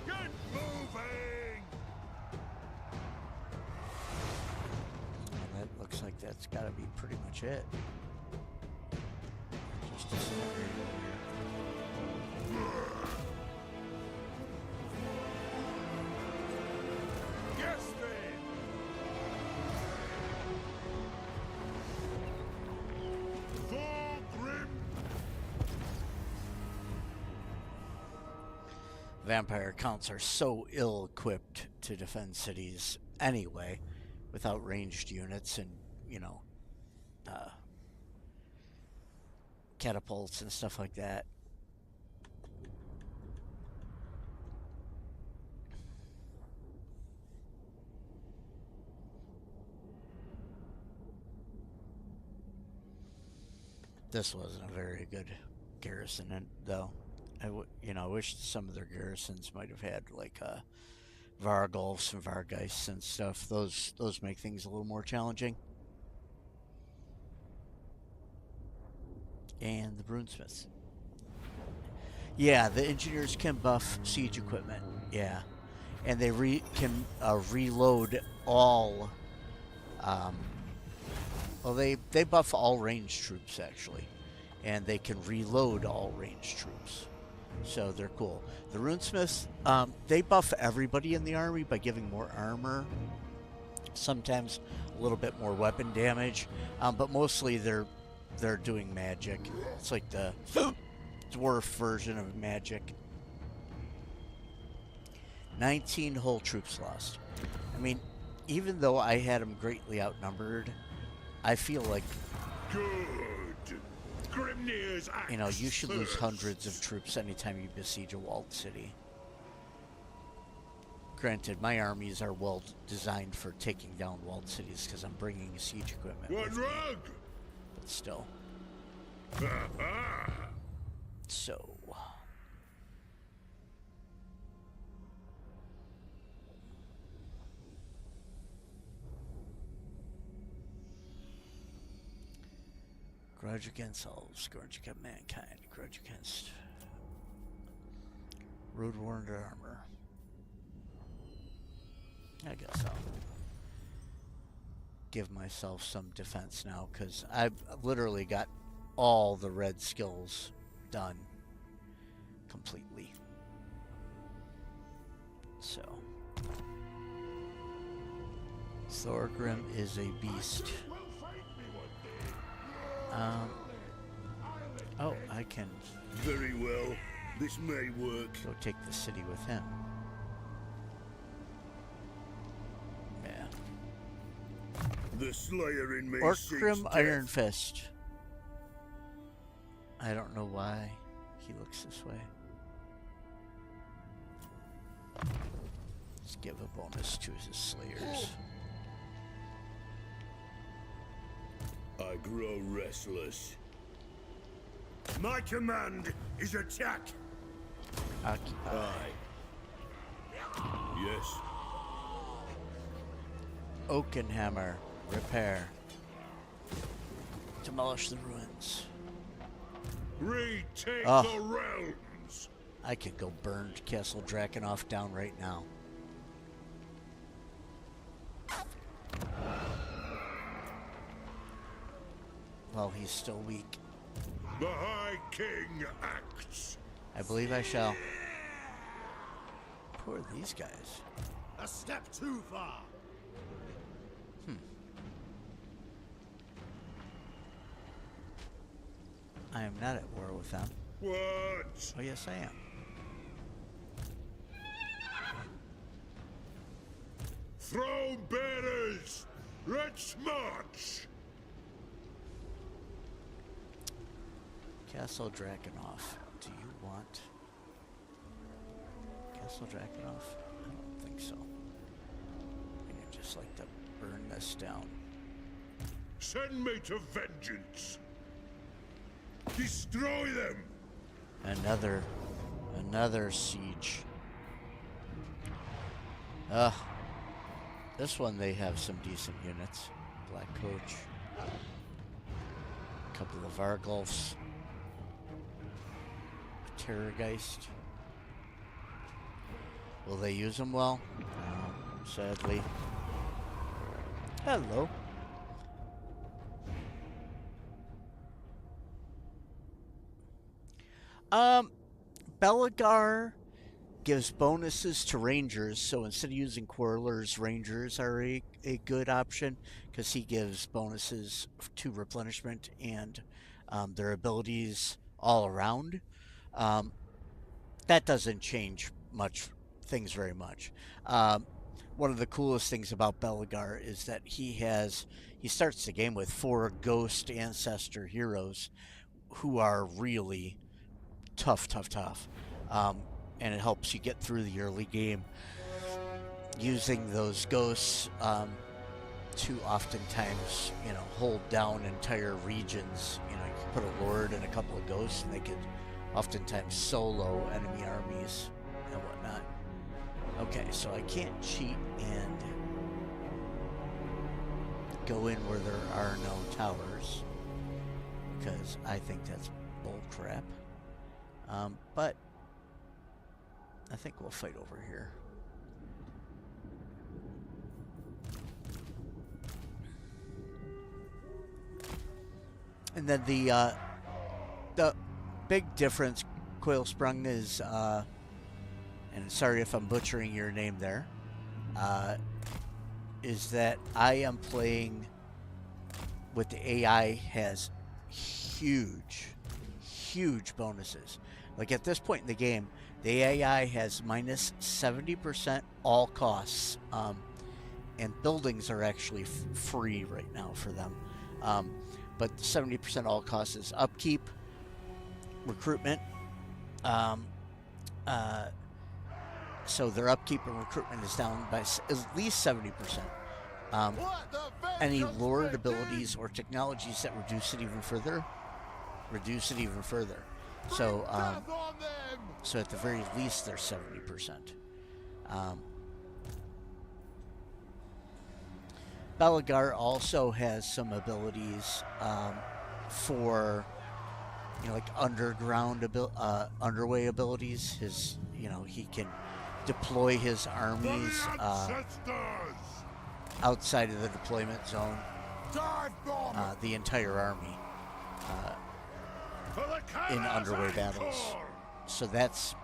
Get moving! that's got to be pretty much it. Just disintegrate over here. Yes, then. Thor Grim. Vampire counts are so ill-equipped to defend cities anyway, without ranged units and, you know, catapults and stuff like that. This wasn't a very good garrison, though. I wish some of their garrisons might have had like Vargolfs and Vargeists and stuff. Those make things a little more challenging. And the runesmiths. Yeah, the engineers can buff siege equipment. Yeah, and they can reload all. Well, they buff all ranged troops actually, and they can reload all ranged troops. So they're cool. The runesmiths, they buff everybody in the army by giving more armor, sometimes a little bit more weapon damage, but mostly they're doing magic. It's like the dwarf version of magic. 19 whole troops lost. I mean, even though I had them greatly outnumbered, I feel like, Good. Grimnir's axe you know, you should lose first. hundreds of troops anytime you besiege a walled city. Granted, my armies are well designed for taking down walled cities because I'm bringing siege equipment One with me, rug. but still. So, grudge against elves, grudge against mankind, grudge against road worn armor. I guess I'll give myself some defense now because I've literally got all the red skills done completely. So, Thorgrim is a beast. Oh, I can Very well. This may work. go take the city with him. Yeah. The Slayer in me Orkrim seeks Iron death. Fist. I don't know why he looks this way. Let's give a bonus to his slayers. I grow restless. My command is attack. Occupy. Yes. Oakenhammer. Repair. Demolish the ruins. Retake Oh. the realms. I could go burn Castle Drakenhof down right now. Well, he's still weak. The High King acts. I believe I shall. Who are these guys? A step too far. I am not at war with them. What? Oh, yes, I am. Throne bearers, let's march. Castle Drakenhof. Do you want Castle Drakenhof? I don't think so. I'd just like to burn this down. Send me to vengeance. Destroy them. Another siege. This one they have some decent units. Black Coach. A couple of Vargolfs. Terrorgeist. Will they use them well? No, sadly. Hello. Um, Belegar gives bonuses to rangers, so instead of using quarrelers, rangers are a good option because he gives bonuses to replenishment and their abilities all around. Um, that doesn't change much things very much. Um, One of the coolest things about Belegar is that he starts the game with 4 ghost ancestor heroes who are really tough. Um, and it helps you get through the early game using those ghosts to oftentimes, hold down entire regions. You could put a lord and a couple of ghosts, and they could oftentimes solo enemy armies and whatnot. Okay, so I can't cheat and go in where there are no towers because I think that's bull crap. But I think we'll fight over here. And then the big difference, Coilsprung, is and sorry if I'm butchering your name there, is that I am playing with the AI has huge bonuses. Like at this point in the game, the AI has minus 70% all costs, and buildings are actually free right now for them. But 70% all costs is upkeep, recruitment. So their upkeep and recruitment is down by at least 70%. Any lured abilities or technologies that reduce it even further. So, so at the very least, they're 70%. Belegar also has some abilities for, like underway abilities. He can deploy his armies outside of the deployment zone, the entire army in underway battles. So that's,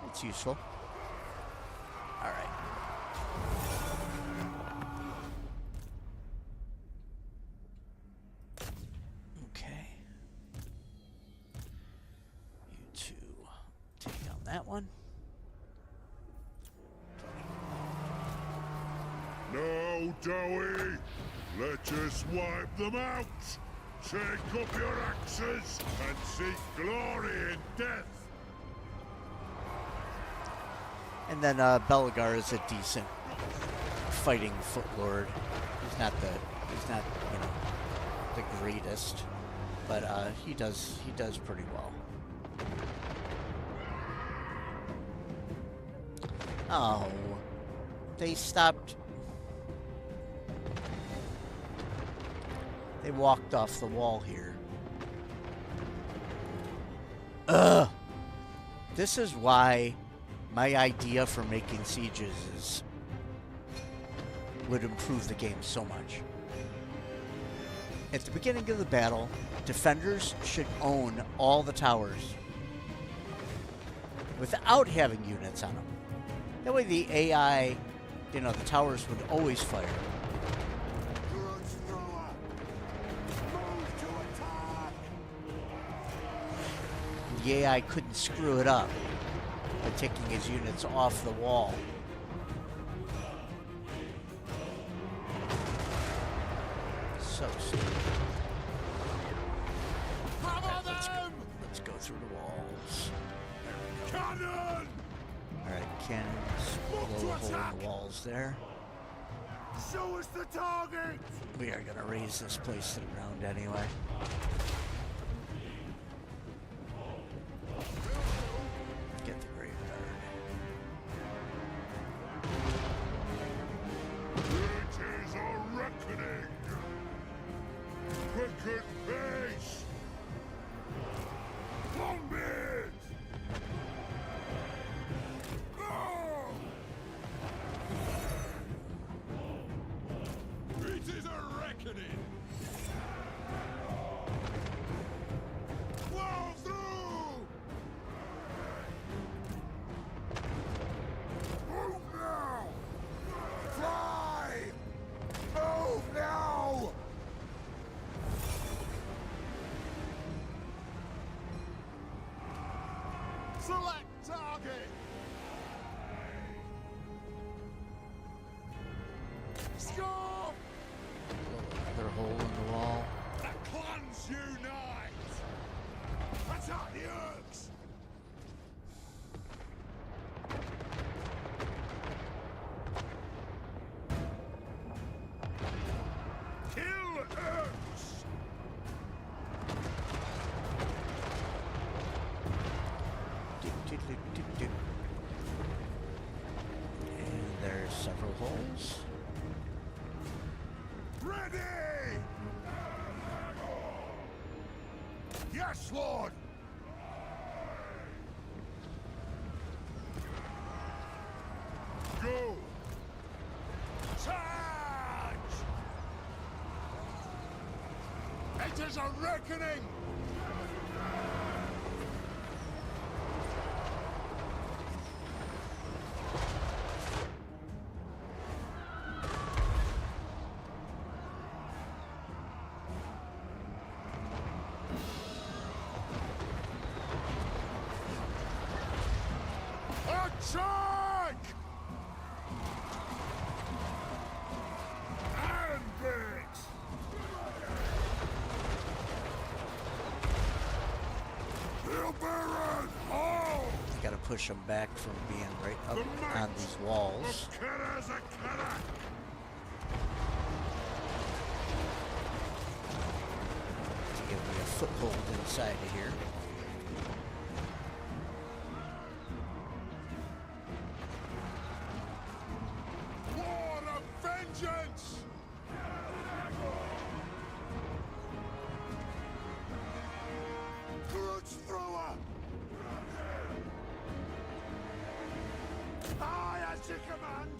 it's useful. All right. Okay. You two take down that one. No, Dowie! Let's just wipe them out! Take up your axes and seek glory in death! And then Belegar is a decent fighting footlord. He's not the greatest, but he does pretty well. Oh, they stopped. They walked off the wall here. Ugh. This is why my idea for making sieges would improve the game so much. At the beginning of the battle, defenders should own all the towers without having units on them. That way the AI, the towers would always fire. The AI couldn't screw it up by taking his units off the wall. So stupid. Right, let's go through the walls. Cannon! Alright, cannons blow a hole in the walls there. Show us the target! We are gonna raise this place to the ground anyway. Get the graveyard. It is a reckoning! Quicken pace! Longbeard! It is a reckoning! Select target! Score! Another hole in the wall. The clans unite! Attack the Urks! Kill Urks! And there's several holes. Ready! Yes, Lord! Go! Charge! It is a reckoning! Attack! And it! Hail Baron! Oh! You gotta push them back from being right up on these walls. Of Kazakit-ha! To give me a foothold inside of here. War of vengeance! Grudge thrower! I as your command!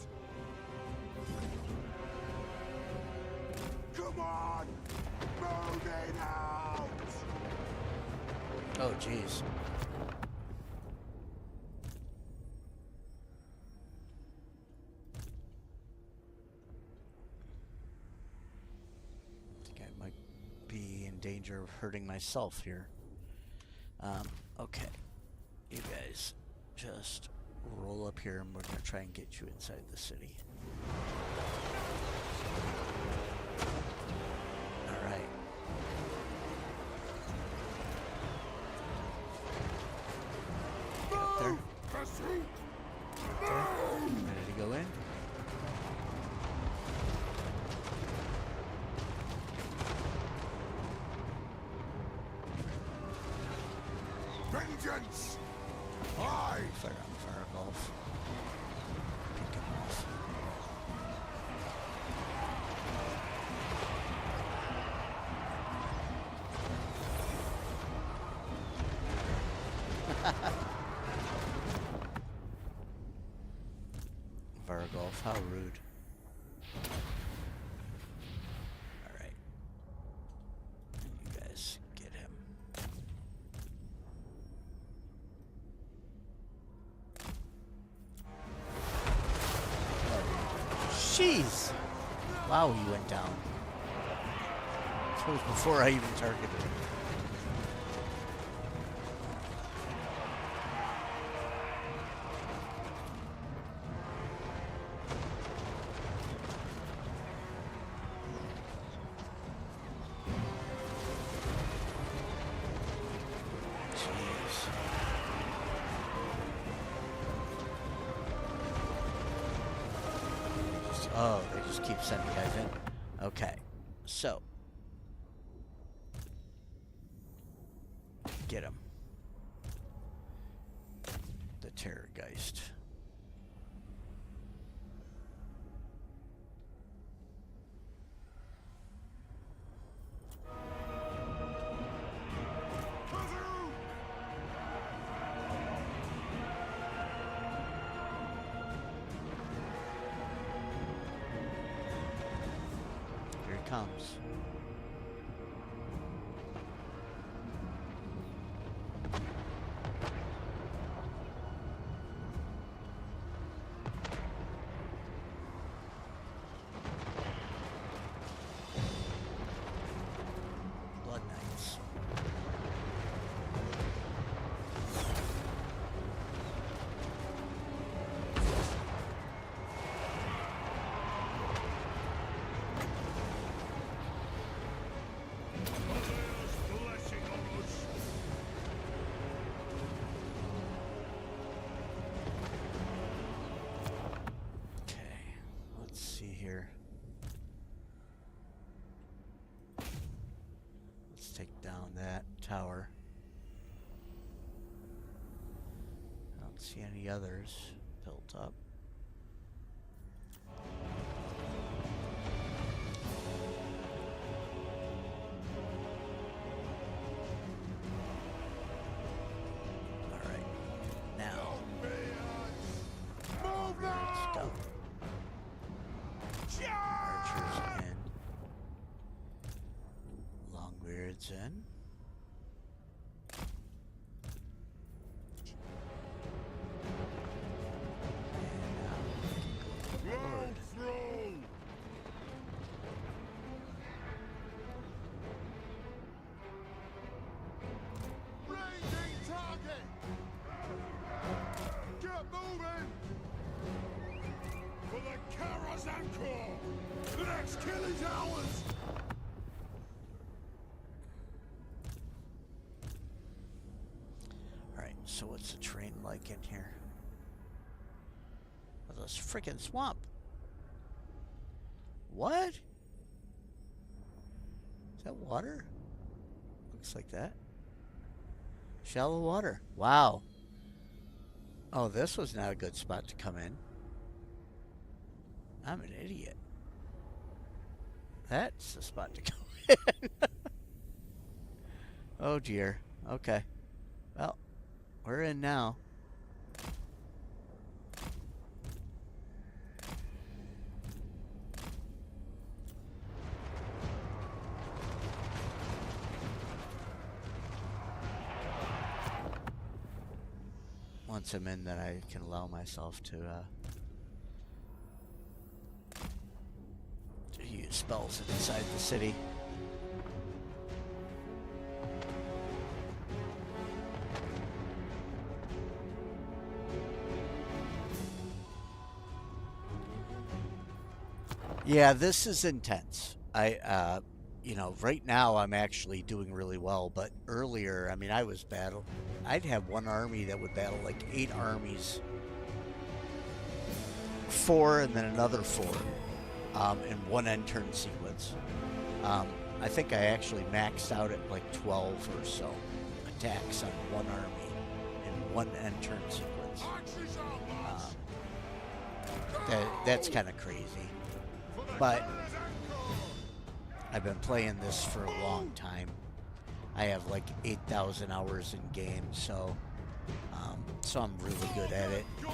Come on! Moving out! Oh, jeez. I think I might be in danger of hurting myself here. Okay. You guys just roll up here and we're going to try and get you inside the city. Alright. Up there. Pursuit! There. Ready to go in? Vengeance! I! Fire on fire golf. Pick him off. Vargolf, how rude. Alright. You guys get him. Jeez! Wow, he went down. This was before I even targeted him. Jeez. Oh, they just keep sending guys in. Okay, so get him. The Terrorgeist. Here he comes. Blood Knights. here. Let's take down that tower. I don't see any others built up. In. Load through! Raging target! Get moving! For the Kazakit-ha! The next kill is ours! So what's the terrain like in here? Oh, this freaking swamp. What? Is that water? Looks like that. Shallow water. Wow. Oh, this was not a good spot to come in. I'm an idiot. That's the spot to go in. Oh dear. Okay. Well. We're in now. Once I'm in, then I can allow myself to use spells inside the city. Yeah, this is intense. You know, right now I'm actually doing really well, but earlier, I mean, I'd have one army that would battle like 8 armies, 4 and then another 4, in one end turn sequence. I think I actually maxed out at like 12 or so attacks on one army in one end turn sequence. That's kind of crazy. But I've been playing this for a long time. I have like 8,000 hours in game, so I'm really good at it. Go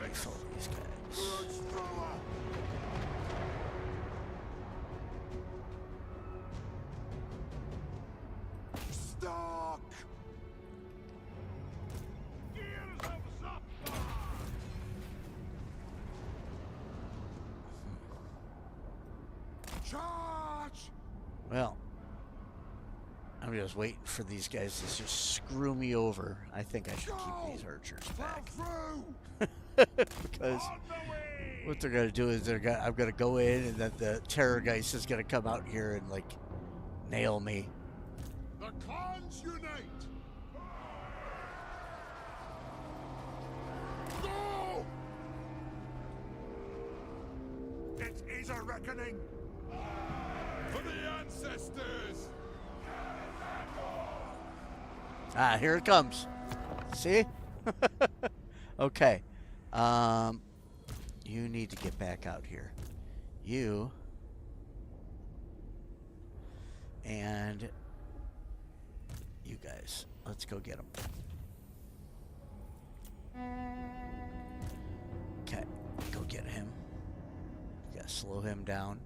refill these guys. Well, I'm just waiting for these guys to just screw me over. I think I should keep these archers back. Because what they're going to do is I'm going to go in and then the terrorgeist is going to come out here and like nail me. The clans unite! Go! It is a reckoning! For the ancestors! Ah, here it comes. See? Okay. You need to get back out here. You and you guys. Let's go get them. Okay, go get him. You gotta slow him down.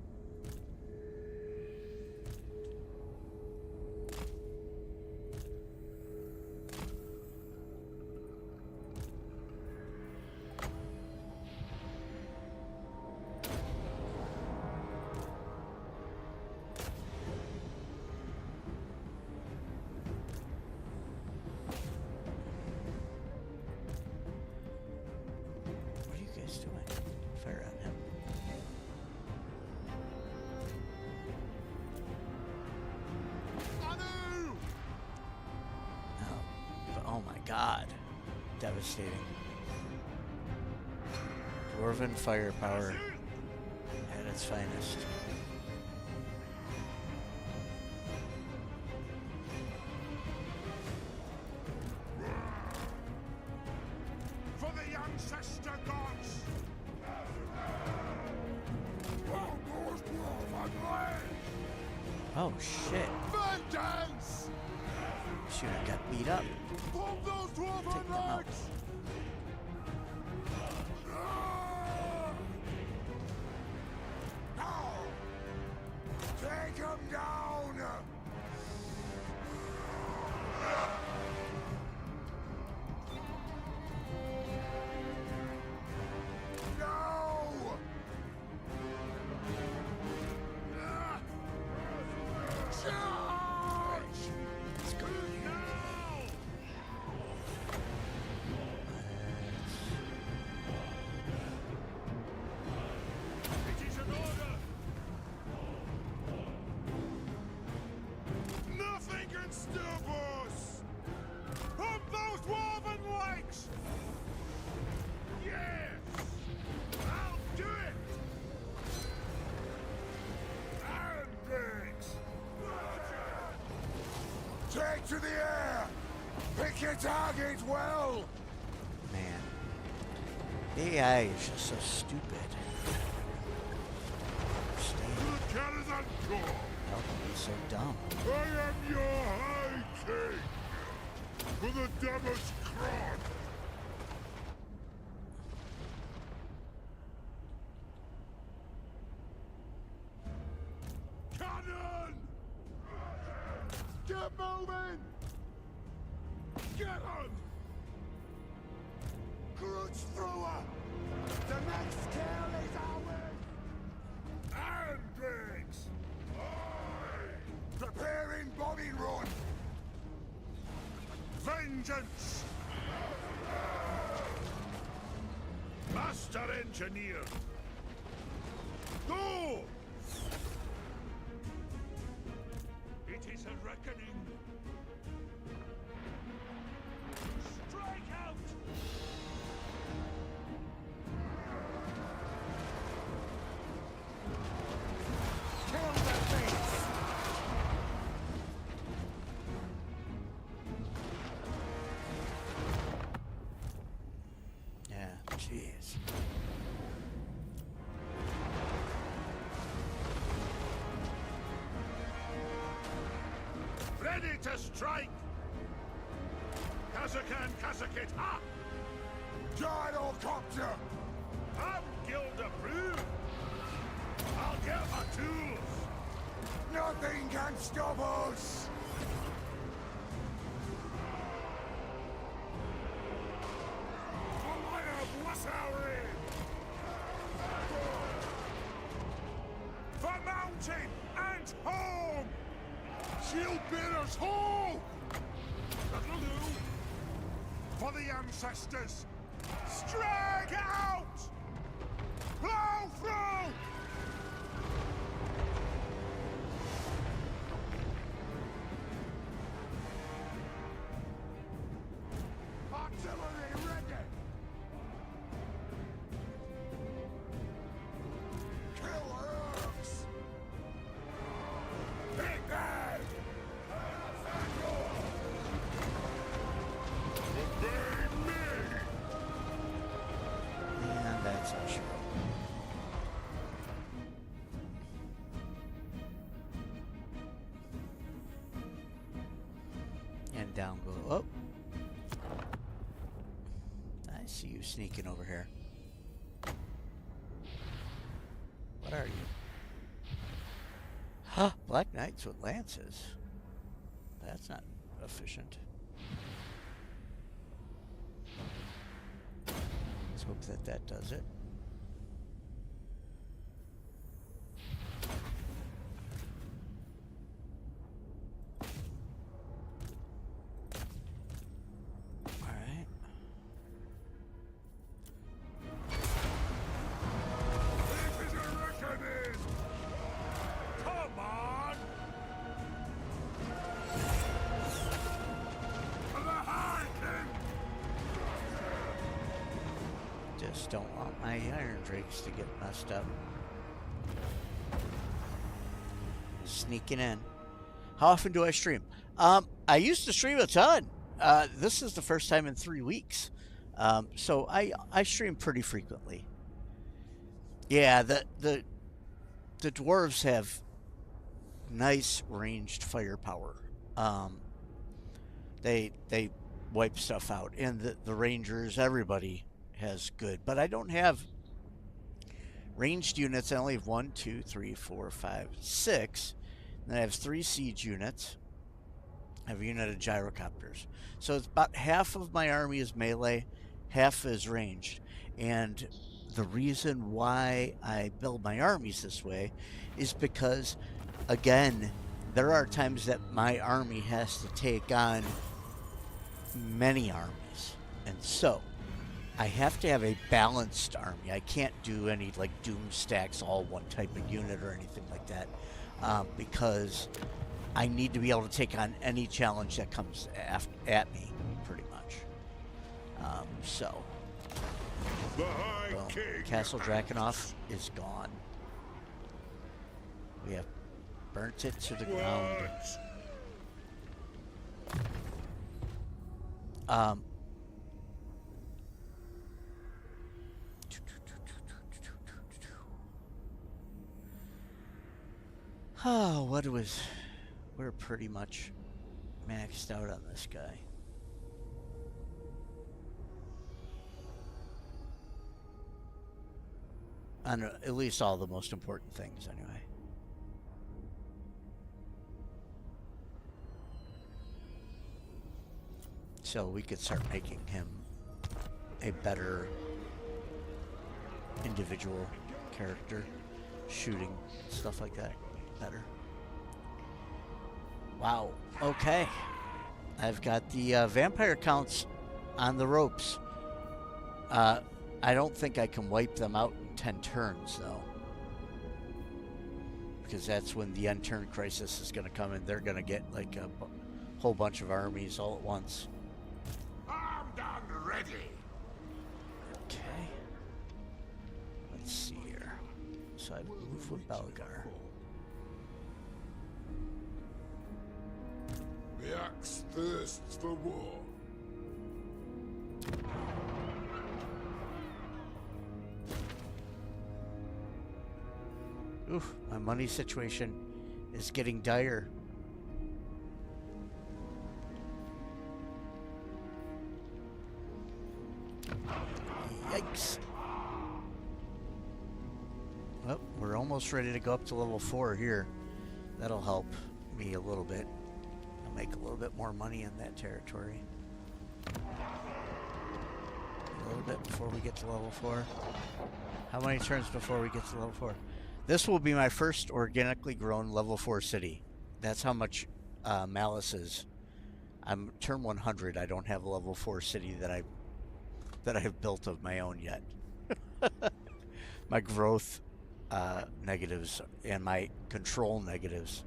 God. Devastating. Dwarven firepower at its finest. For the ancestor gods! Oh shit. Vengeance! Shoot, I got beat up. Pull those Take dwarven them out. legs! Now! Take him down! No! Charge! Let's go. It is an order! Nothing can stop us! Pump those dwarven legs! Yes! I'll do it! Iron Bricks! Take to the air! Pick your target well! Man. AI is just so stupid. The Khazukan Kazakit-ha! How can be so dumb? I am your high king! For the devil's crown! Cannon! Get moving! Get on! Grudge thrower! The next kill is ours! Iron Bricks! Preparing bombing run! Vengeance! Master Engineer! Go! It is a reckoning! Strike out! Kill the beast! Yeah, jeez. Ready to strike! Khazukan Kazakit-ha! Gyrocopter! I'm guild approved! I'll get my tools! Nothing can stop us! For mountain and home! Shield bearers, ho! That'll do! For the ancestors! Strike out! Plow through! Artillery ready! Kill herbs! Big bag! Obey me! And that's our show. And down goes. Oh! I see you sneaking over here. What are you? Huh, Black Knights with lances. That's not efficient. Let's hope that that does it. Alright. This is a reckoning! Come on! For the High King! just don't want my iron drakes to get messed up. Sneaking in. How often do I stream? I used to stream a ton. This is the first time in 3 weeks. So I stream pretty frequently. Yeah, the dwarves have nice ranged firepower. They wipe stuff out, and the rangers, everybody has good. But I don't have ranged units. I only have 1, 2, 3, 4, 5, 6. And I have 3 siege units. I have a unit of gyrocopters. So it's about half of my army is melee, half is ranged. And the reason why I build my armies this way is because, again, there are times that my army has to take on many armies. And so I have to have a balanced army. I can't do any like doom stacks, all one type of unit or anything like that, because I need to be able to take on any challenge that comes at me, pretty much. So, well, Castle Drakenhof is gone. We have burnt it to the ground. Oh, we're pretty much maxed out on this guy. On at least all the most important things, anyway. So we could start making him a better individual character, shooting, stuff like that better. Wow, okay. I've got the vampire counts on the ropes. I don't think I can wipe them out in 10 turns, though. Because that's when the end turn crisis is going to come, and they're going to get like a whole bunch of armies all at once. Armed and ready. Okay. Let's see here. So I move with Belegar. The axe thirsts for war. Oof, my money situation is getting dire. Yikes. Well, we're almost ready to go up to level 4 here. That'll help me a little bit. I'll make a little bit more money in that territory. A little bit before we get to level 4. How many turns before we get to level 4? This will be my first organically grown level 4 city. That's how much maluses. I'm turn 100. I don't have a level 4 city that I've built of my own yet. My growth negatives and my control negatives.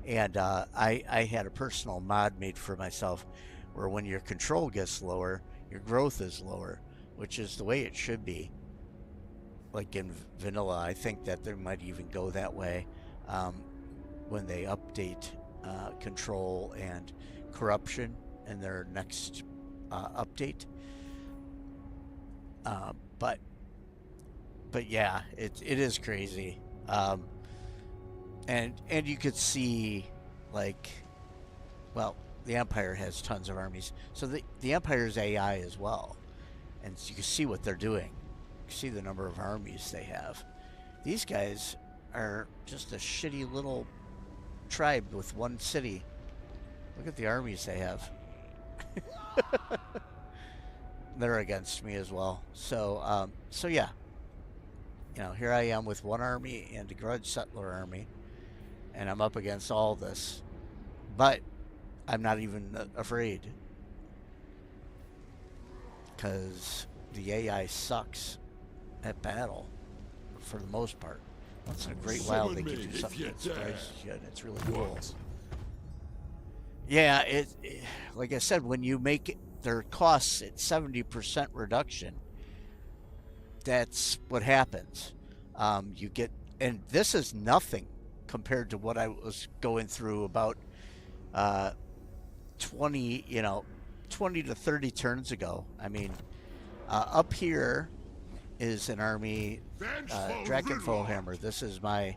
And I had a personal mod made for myself where when your control gets lower, your growth is lower, which is the way it should be. Like in vanilla, I think that they might even go that way when they update control and corruption in their next update. But yeah, it is crazy. And you could see, like, well, the Empire has tons of armies, so the Empire's AI as well, and you can see what they're doing. You see the number of armies they have. These guys are just a shitty little tribe with one city. Look at the armies they have. They're against me as well. So yeah. You know, here I am with one army and a grudge settler army, and I'm up against all this. But I'm not even afraid, because the AI sucks at battle for the most part. Once in a great while they can do something that surprises you, and it's really cool. Yeah, it like I said, when you make their costs at 70% reduction, that's what happens. You get, and this is nothing compared to what I was going through about uh, 20, 20 to 30 turns ago. I mean, up here is an army, Vengeful Rudolph. Drakenfohammer. This is my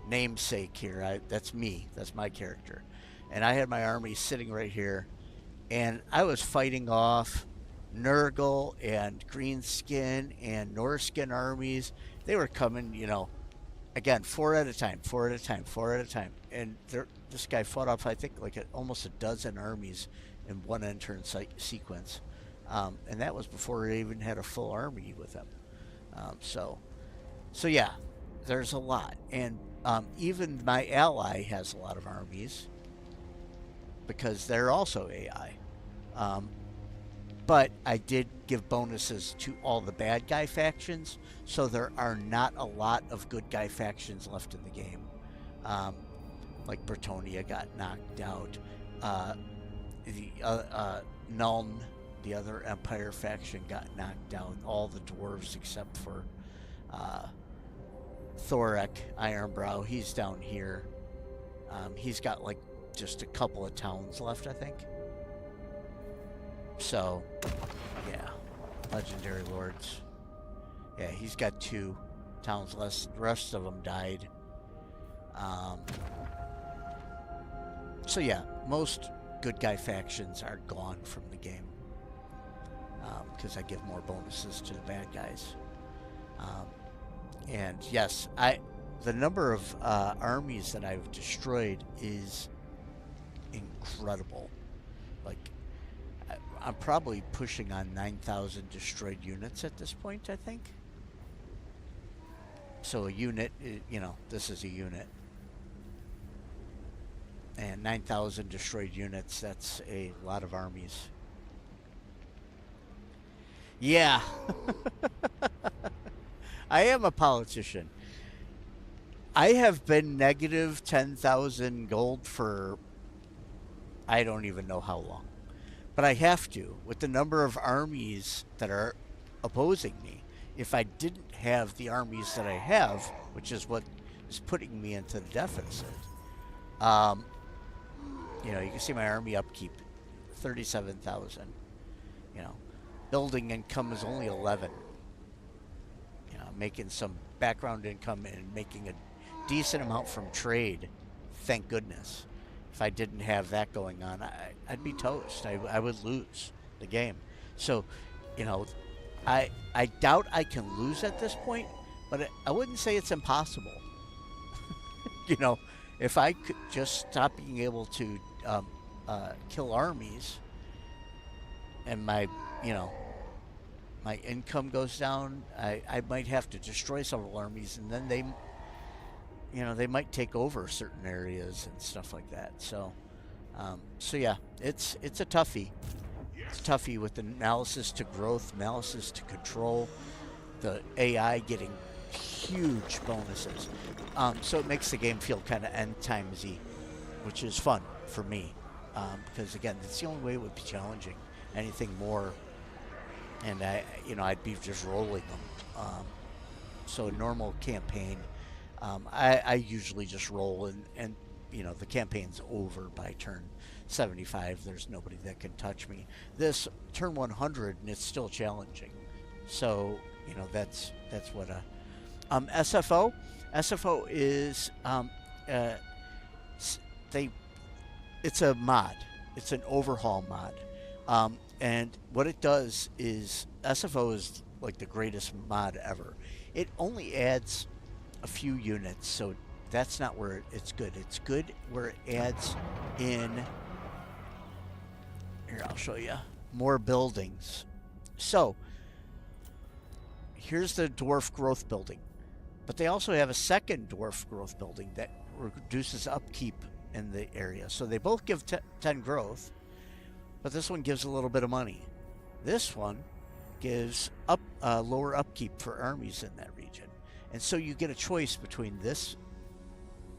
namesake here. That's me. That's my character. And I had my army sitting right here, and I was fighting off Nurgle and Greenskin and Norskin armies. They were coming, again, four at a time, four at a time, four at a time. And this guy fought off, I think, like almost a dozen armies in one end-turn sequence. And that was before he even had a full army with him. So yeah, there's a lot. And even my ally has a lot of armies because they're also AI. But I did give bonuses to all the bad guy factions, so there are not a lot of good guy factions left in the game. Like Bretonia got knocked out. Nuln, the other Empire faction, got knocked out. All the dwarves except for Thorek, Ironbrow, he's down here. He's got like just a couple of towns left, I think. So, yeah, legendary lords. Yeah, he's got 2 towns less. The rest of them died. So yeah, most good guy factions are gone from the game because I give more bonuses to the bad guys. And yes, the number of armies that I've destroyed is incredible. Like, I'm probably pushing on 9,000 destroyed units at this point, I think. So a unit, this is a unit. And 9,000 destroyed units, that's a lot of armies. Yeah. I am a politician. I have been negative 10,000 gold for I don't even know how long. But I have to, with the number of armies that are opposing me. If I didn't have the armies that I have, which is what is putting me into the deficit, you can see my army upkeep, 37,000. Building income is only 11. Making some background income and making a decent amount from trade, thank goodness. If I didn't have that going on, I'd be toast. I would lose the game. So, I doubt I can lose at this point, but I wouldn't say it's impossible. If I could just stop being able to kill armies, and my income goes down, I might have to destroy several armies, and then they might take over certain areas and stuff like that. So yeah, it's a toughie. It's a toughie with the maluses to growth, maluses to control, the AI getting huge bonuses. So it makes the game feel kind of end timesy, which is fun for me. Because again, it's the only way it would be challenging. Anything more, and I'd be just rolling them. So a normal campaign, I usually just roll and the campaign's over by turn 75. There's nobody that can touch me. This turn 100 and it's still challenging. So that's what SFO. SFO is it's a mod. It's an overhaul mod. And what it does is SFO is like the greatest mod ever. It only adds a few units, so that's not where it's good. It's good where it adds in. Here, I'll show you more buildings. So here's the dwarf growth building, but they also have a second dwarf growth building that reduces upkeep in the area. So they both give 10 growth, but this one gives a little bit of money. This one gives lower upkeep for armies in that region. And so you get a choice between this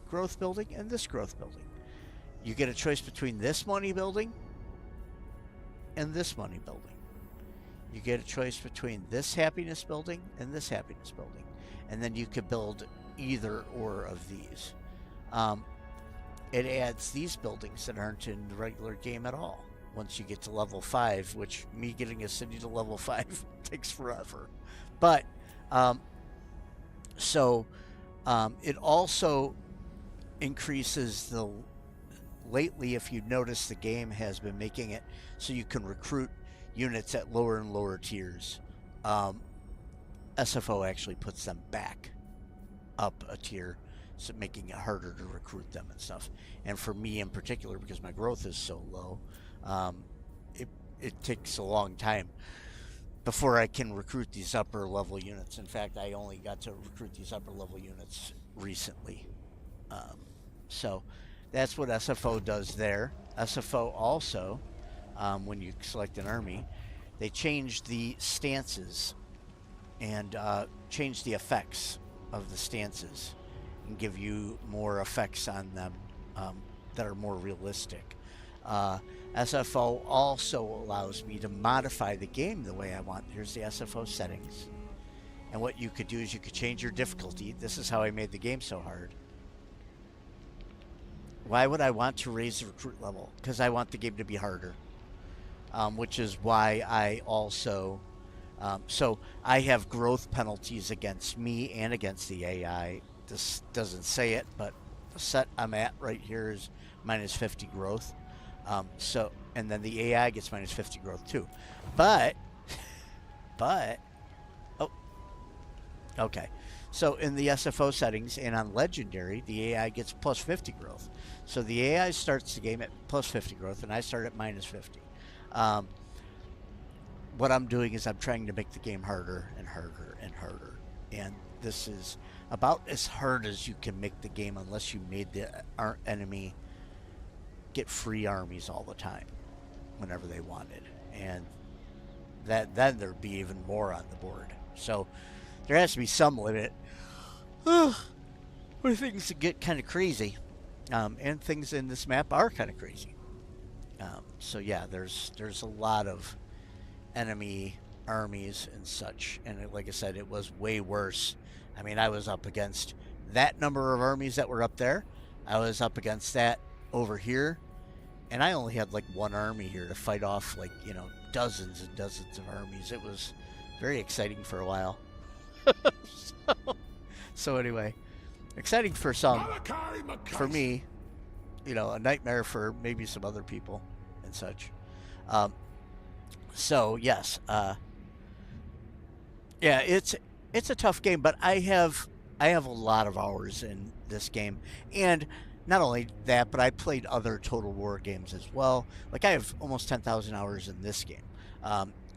growth building and this growth building. You get a choice between this money building and this money building. You get a choice between this happiness building and this happiness building. And then you could build either or of these. It adds these buildings that aren't in the regular game at all once you get to level 5, which me getting a city to level 5 takes forever. But it also increases the... Lately, if you notice, the game has been making it so you can recruit units at lower and lower tiers. SFO actually puts them back up a tier, so making it harder to recruit them and stuff. And for me in particular, because my growth is so low, it takes a long time before I can recruit these upper level units. In fact, I only got to recruit these upper level units recently. So that's what SFO does there. SFO also, when you select an army, they change the stances and change the effects of the stances and give you more effects on them that are more realistic. SFO also allows me to modify the game the way I want. Here's the SFO settings. And what you could do is you could change your difficulty. This is how I made the game so hard. Why would I want to raise the recruit level? Because I want the game to be harder. Which is why I also... so I have growth penalties against me and against the AI. This doesn't say it, but the set I'm at right here is minus 50 growth. And then the AI gets minus 50 growth too. But, oh, okay. So in the SFO settings and on Legendary, the AI gets plus 50 growth. So the AI starts the game at plus 50 growth, and I start at minus 50. What I'm doing is I'm trying to make the game harder and harder and harder. And this is about as hard as you can make the game unless you made the enemy get free armies all the time whenever they wanted. And then there'd be even more on the board. So there has to be some limit where things get kind of crazy. And things in this map are kind of crazy. So yeah, there's a lot of enemy armies and such, and like I said, it was way worse. I mean, I was up against that number of armies that were up there. I was up against that over here, and I only had like one army here to fight off like, you know, dozens and dozens of armies. It was very exciting for a while. So anyway, exciting for some. For me, you know, a nightmare for maybe some other people and such. So yes, yeah, it's a tough game, but I have a lot of hours in this game, and not only that, but I played other Total War games as well. Like I have almost 10,000 hours in this game.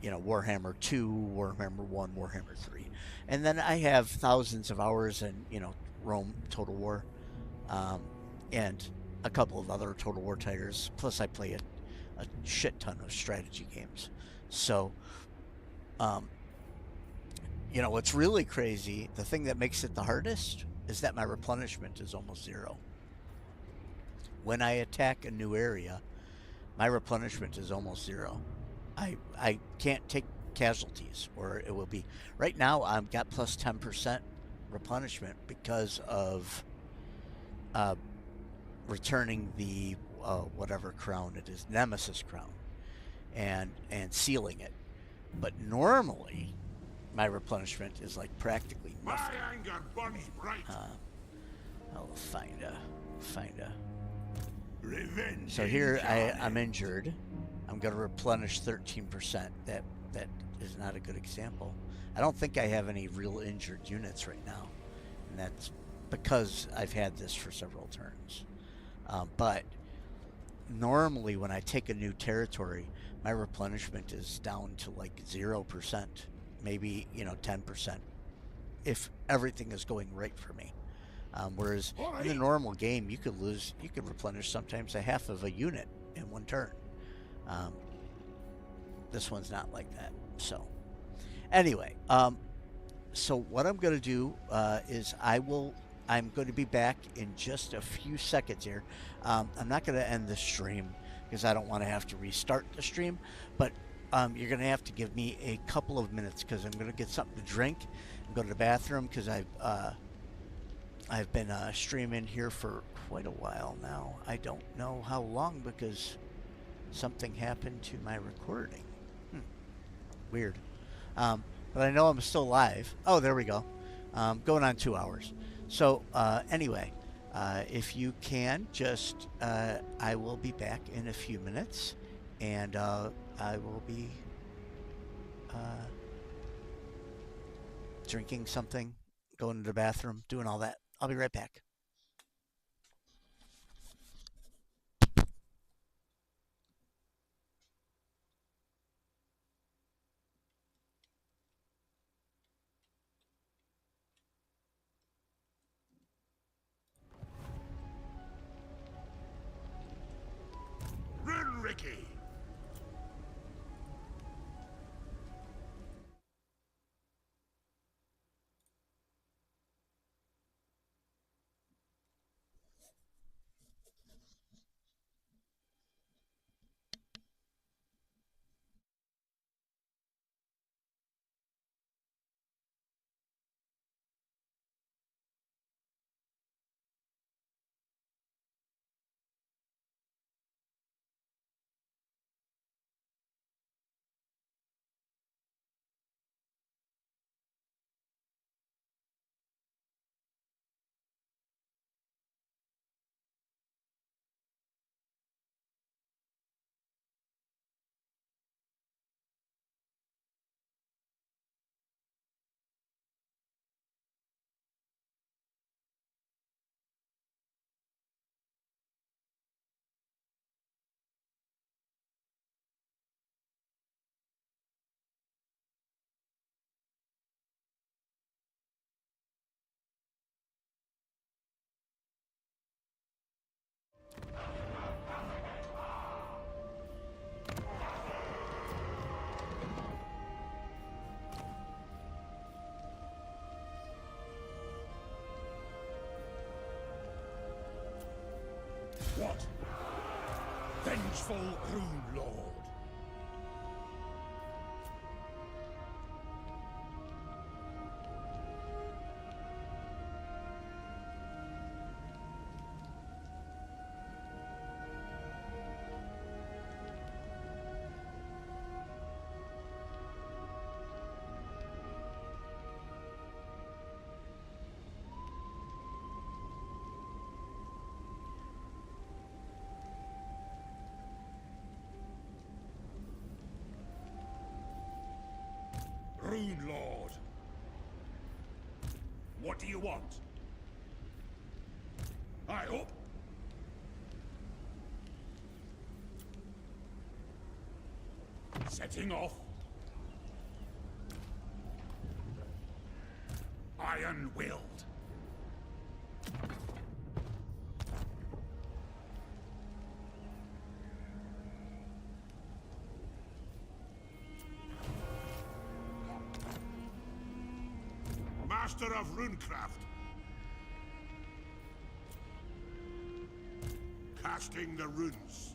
You know, Warhammer 2, Warhammer 1, Warhammer 3, and then I have thousands of hours in, you know, Rome Total War, and a couple of other Total War titles. Plus, I play a shit ton of strategy games. So, you know, what's really crazy, the thing that makes it the hardest, is that my replenishment is almost zero. When I attack a new area, my replenishment is almost zero. I can't take casualties, or it will be... Right now, I've got plus 10% replenishment because of returning the whatever crown it is, Nemesis crown, and sealing it. But normally, my replenishment is like practically nothing. My anger burns bright. I'll find a. Revenge. So here I'm injured. I'm going to replenish 13%. That is not a good example. I don't think I have any real injured units right now, and that's because I've had this for several turns. But normally when I take a new territory, my replenishment is down to like 0%, maybe, you know, 10%, if everything is going right for me. Whereas in the normal game, you could replenish sometimes a half of a unit in one turn. This one's not like that. So anyway, so what I'm going to do is I'm going to be back in just a few seconds here. I'm not going to end the stream because I don't want to have to restart the stream, but you're going to have to give me a couple of minutes because I'm going to get something to drink and go to the bathroom because I've been streaming here for quite a while now. I don't know how long because something happened to my recording. Hmm, weird. But I know I'm still live. Oh, there we go. Going on 2 hours. So anyway, if you can, just I will be back in a few minutes, and I will be uh, drinking something, going to the bathroom, doing all that. I'll be right back. Ricky! What? Vengeful Rune Lord. Rune Lord. What do you want? I hope. Setting off. Iron-willed. Master of runecraft. Casting the runes.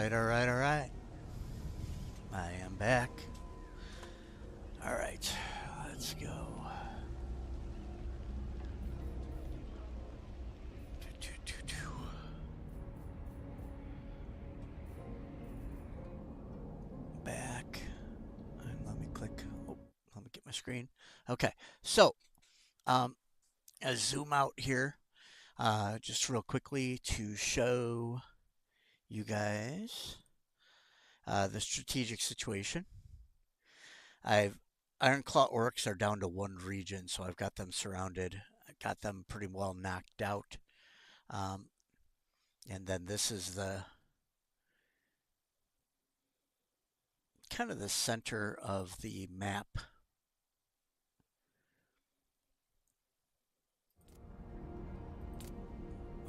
Alright, alright, alright. I am back. Alright, let's go. Back. And let me click. Oh, let me get my screen. Okay, so I'll zoom out here just real quickly to show you guys the strategic situation. Ironclaw orcs are down to one region, so I've got them surrounded. I got them pretty well knocked out. And then this is the kind of the center of the map.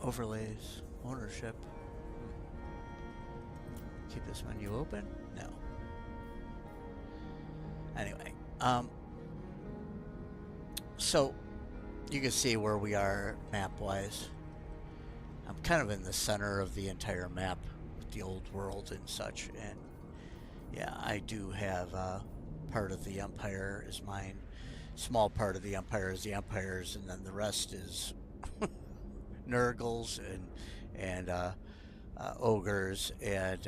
Overlays, ownership. Keep this menu open? No. Anyway, so you can see where we are map-wise. I'm kind of in the center of the entire map with the old world and such, and yeah, I do have part of the Empire is mine. Small part of the Empire is the Empire's, and then the rest is Nurgles and ogres and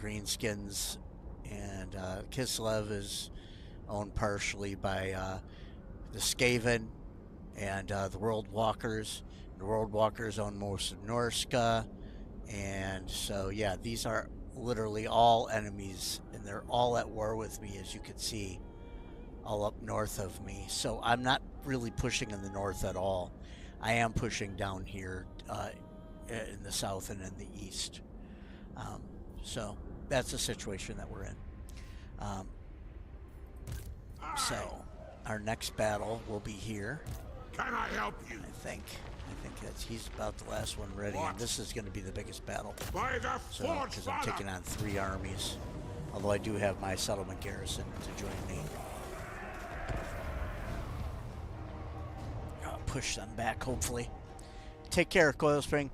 greenskins, and Kislev is owned partially by the Skaven and the World Walkers. The World Walkers own most of Norska, and so yeah, these are literally all enemies, and they're all at war with me, as you can see, all up north of me. So I'm not really pushing in the north at all. I am pushing down here in the south and in the east. So that's the situation that we're in. So our next battle will be here. Can I help you? I think he's about the last one ready, and this is going to be the biggest battle. By the So, Forge because I'm Father! taking on 3 armies, although I do have my settlement garrison to join me. I'll push them back, hopefully. Take care, Coil Spring.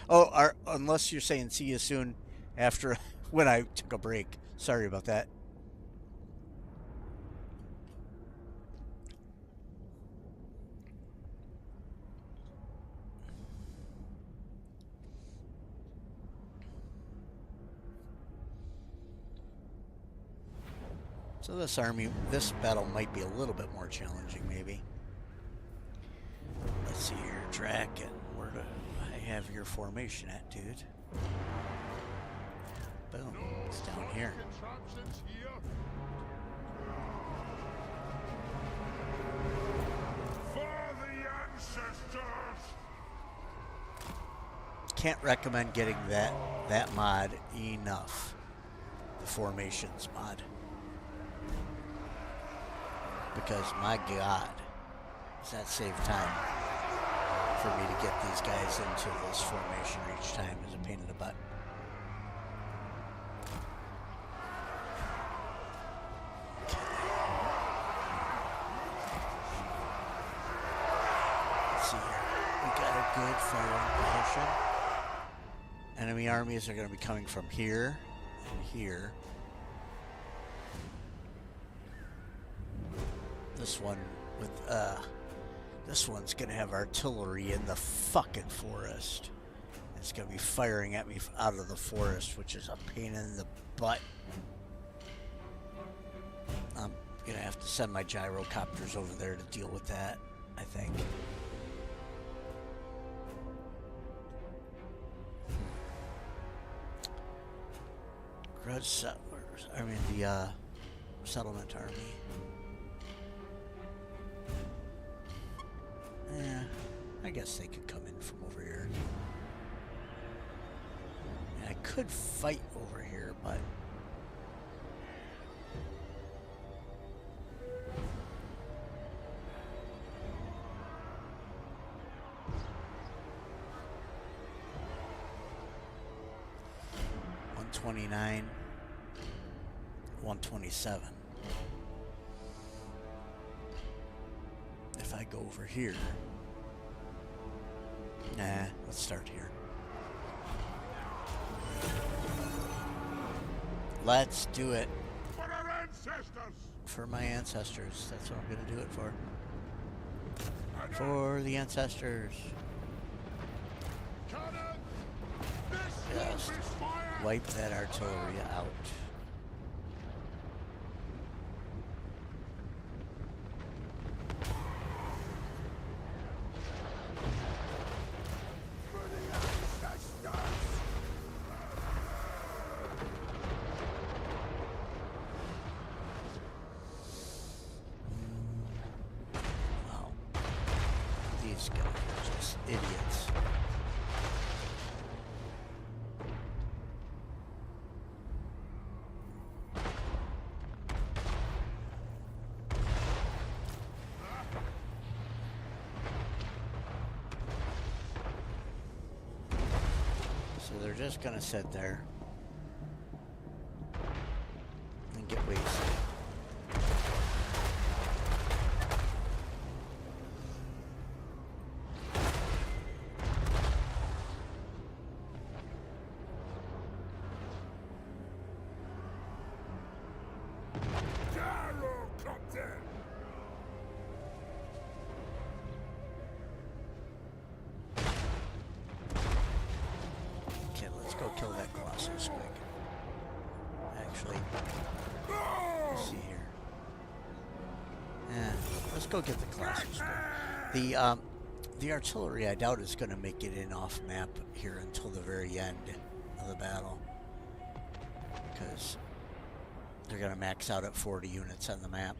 Oh, unless you're saying see you soon after when I took a break. Sorry about that. So this battle might be a little bit more challenging, maybe. Let's see here, Drac, and where do I have your formation at, dude? Boom, it's down here. Contraptions here. For the ancestors! Can't recommend getting that mod enough. The formations mod. Because my god, does that save time for me to get these guys into this formation each time is a pain in the butt. Okay. Let's see here. We got a good firing position. Enemy armies are going to be coming from here and here. This one with this one's gonna have artillery in the fucking forest. It's gonna be firing at me out of the forest, which is a pain in the butt. I'm gonna have to send my gyrocopters over there to deal with that, I think. Grudge settlers, I mean the settlement army. Yeah, I guess they could come in from over here. And I could fight over here, but $129, $127. If I go over here, nah, let's start here. Let's do it. For our ancestors! For my ancestors. That's what I'm going to do it for. For the ancestors. Cannon! This Just wolf is fire! wipe that artillery out. For the ancestors! Wow. These guys are just idiots. So they're just gonna sit there and get wasted. Gyrocopter! Okay, let's go kill that colossal squig. Actually, let's see here. Yeah, let's go get the colossal squig. The artillery, I doubt, is going to make it in off map here until the very end of the battle, because they're going to max out at 40 units on the map.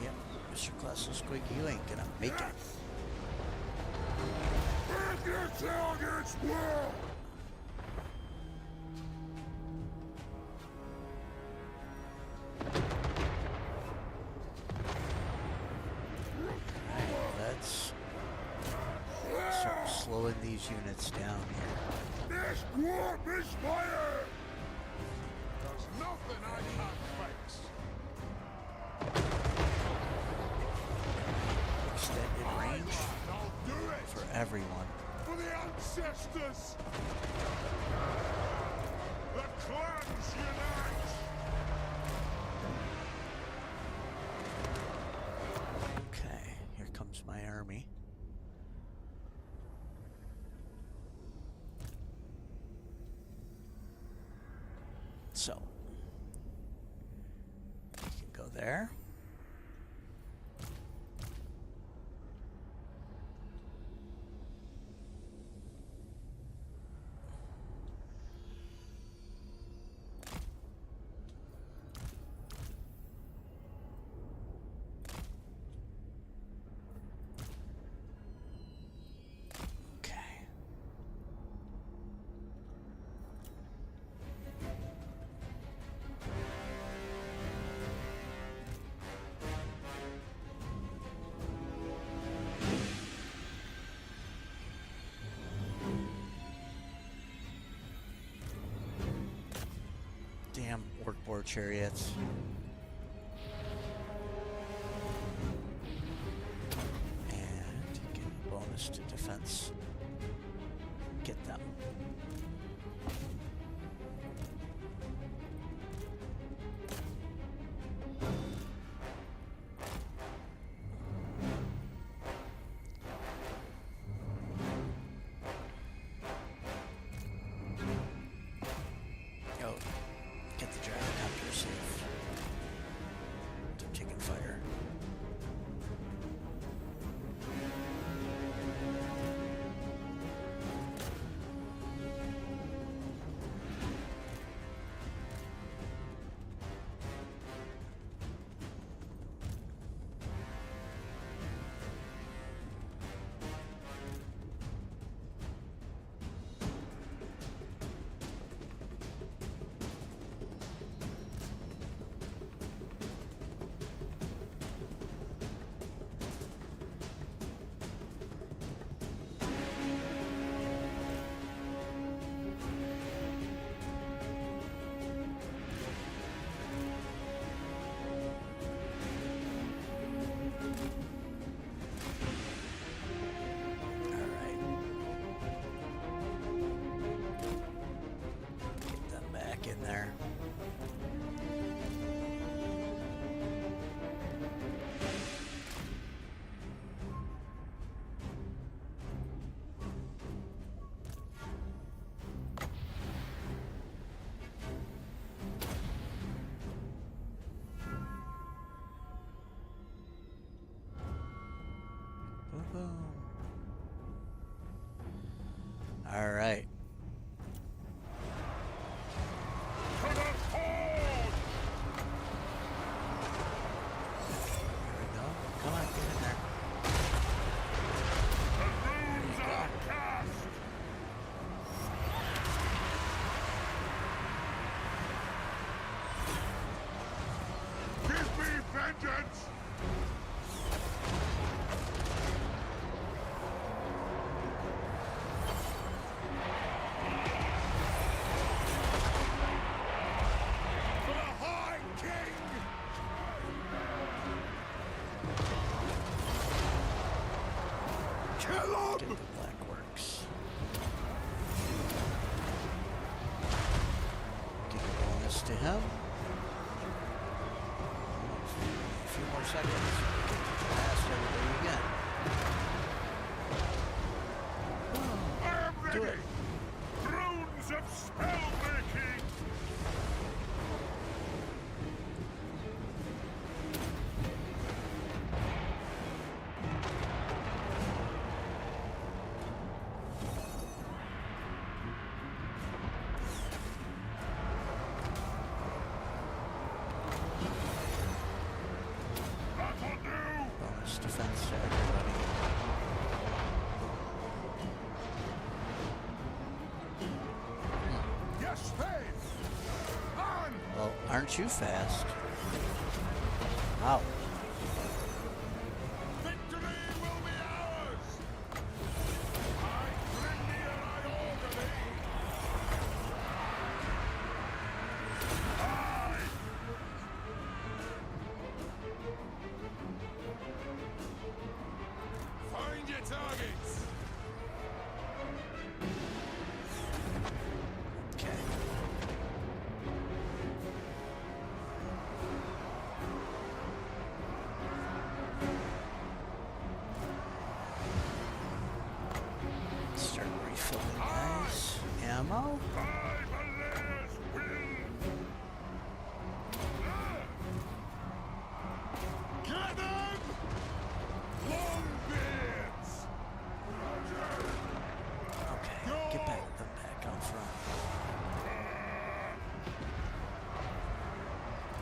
Yep, Mr. Colossal Squig, you ain't going to make it. Hit your targets, world! Let's start slowing these units down here. This warp is fire! There's nothing I can't fix. Extended range I'll do it! for everyone. For the ancestors! The clans unite! Okay, here comes my army. So, you can go there. Okay. Damn orc boar chariots. And get a bonus to defense. Get them. Oh, get the gyrocopter safe. Boom. All right. To the forge! There we go. Come on, get in there. The runes are cast! Give me vengeance! For the High King! Kill Get him! the black works. Give a bonus to him. A few more seconds. Get past everybody again. I am Do ready! it. Runes of spellmaking! That'll do! Bonus defense to everybody. Yes, faith! On! Well, aren't you fast? Wow. Victory will be ours! I bring thee and I order thee! Aye! Find your targets! Okay. Start refilling guys. Ammo. By Belegar's will! Get them! Longbeards! Okay. Get back. Them back out front.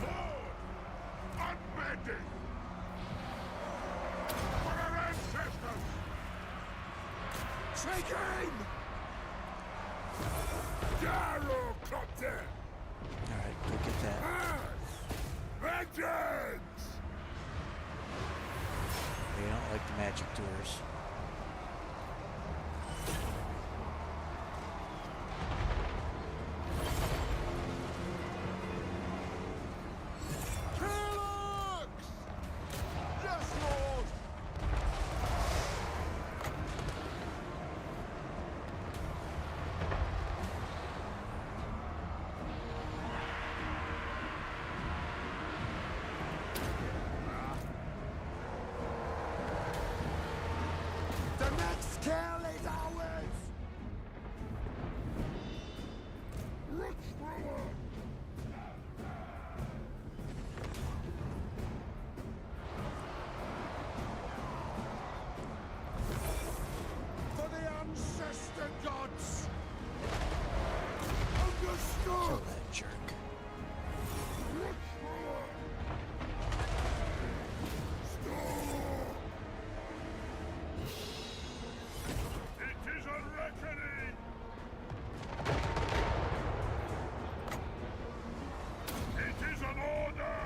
Forward! Unbending! For our ancestors! Take aim! Gyrocopter! All right. Go get that. Vengeance! They don't like the magic doors. Killux! Yes, Lord! The next kill is ours! Root thrower! For the ancestor gods! Kill Understood! that jerk. Root thrower! Stop! It is a reckoning! It is an order!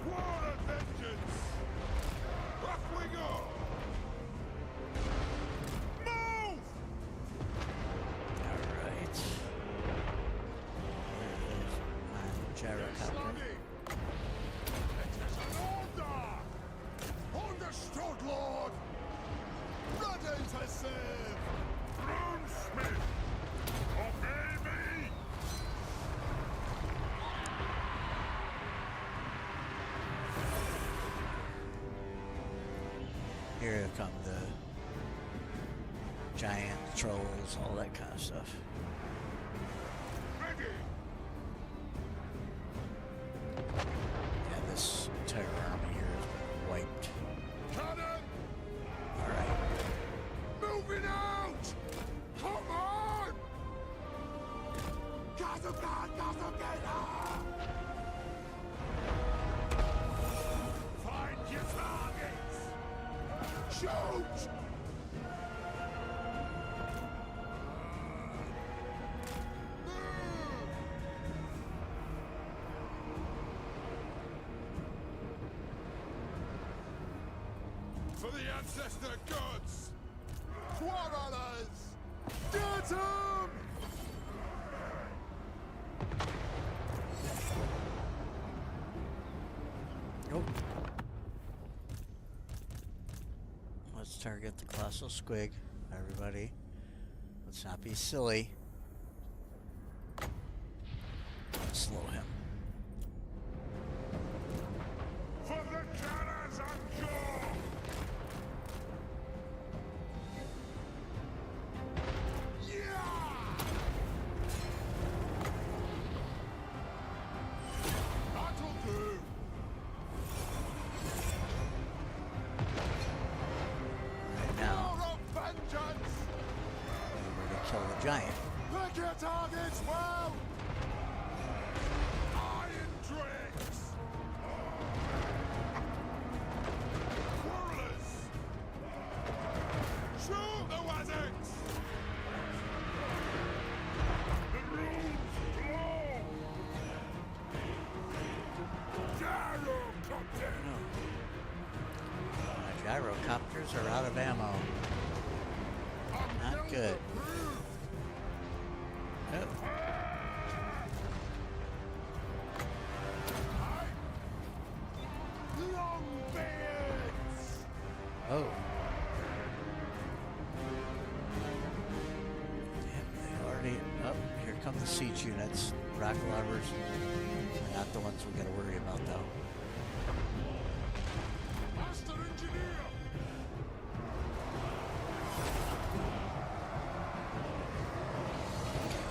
War of vengeance! Off we go! Move! All right. There it is. My gyrocopter. It is an order! Understood, Lord! Ready to serve! Runesmith! Obey me! Here come the giant trolls, all that kind of stuff. Ready! ancestor gods! Quarrelers! Get 'em! Nope. Let's target the colossal squig, everybody. Let's not be silly. Slow him. For the cannons and jaw! Yeah! That'll do! Right now, War of vengeance! we're gonna kill the giant. Pick your targets well! Iron drakes! Quarrelers! Shoot the wazards! The runes blow! Gyrocopters! Gyrocopters are out of ammo. Not good. Oh, Long beards! oh. Damn, they already. Oh, here come the siege units. Rock lovers. They're not the ones we gotta worry about, though. Master engineer!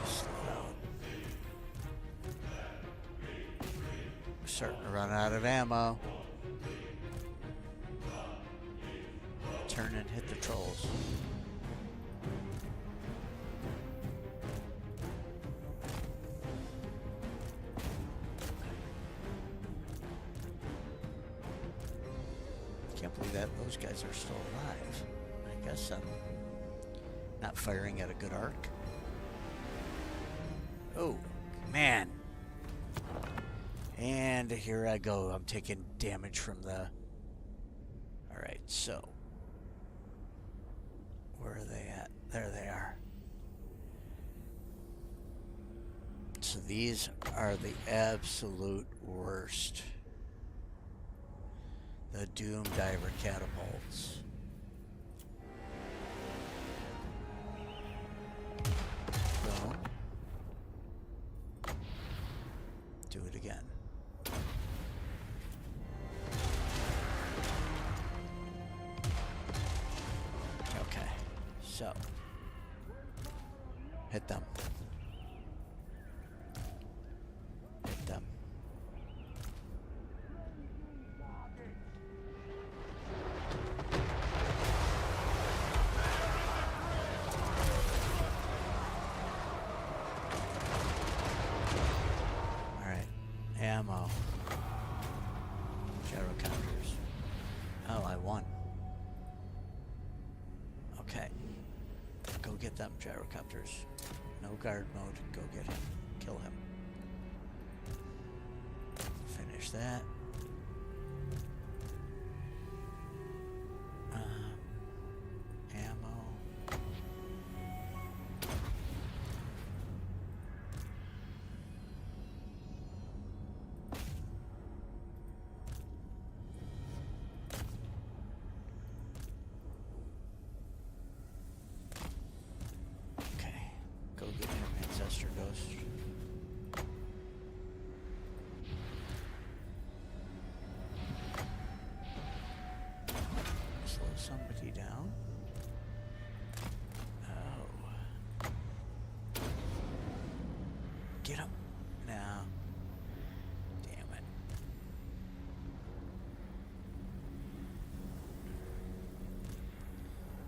Slow down. We're starting to run out of ammo. Turn and hit the trolls. Can't believe that those guys are still alive. I guess I'm not firing at a good arc. Oh, man. And here I go. I'm taking damage from the... Alright, so... Where are they at? There they are. So these are the absolute worst. The Doom Diver catapults. Boom. Do it again. Okay, so hit them. Hit them. All right, ammo. Gyrocopters. Oh, I won. Okay. Go get them, gyrocopters. No guard mode. Go get him. Kill him. Finish that. Ammo. Okay. Go get him, Ancestor Ghost. Slow somebody down. Oh. Get him. Now. Damn it.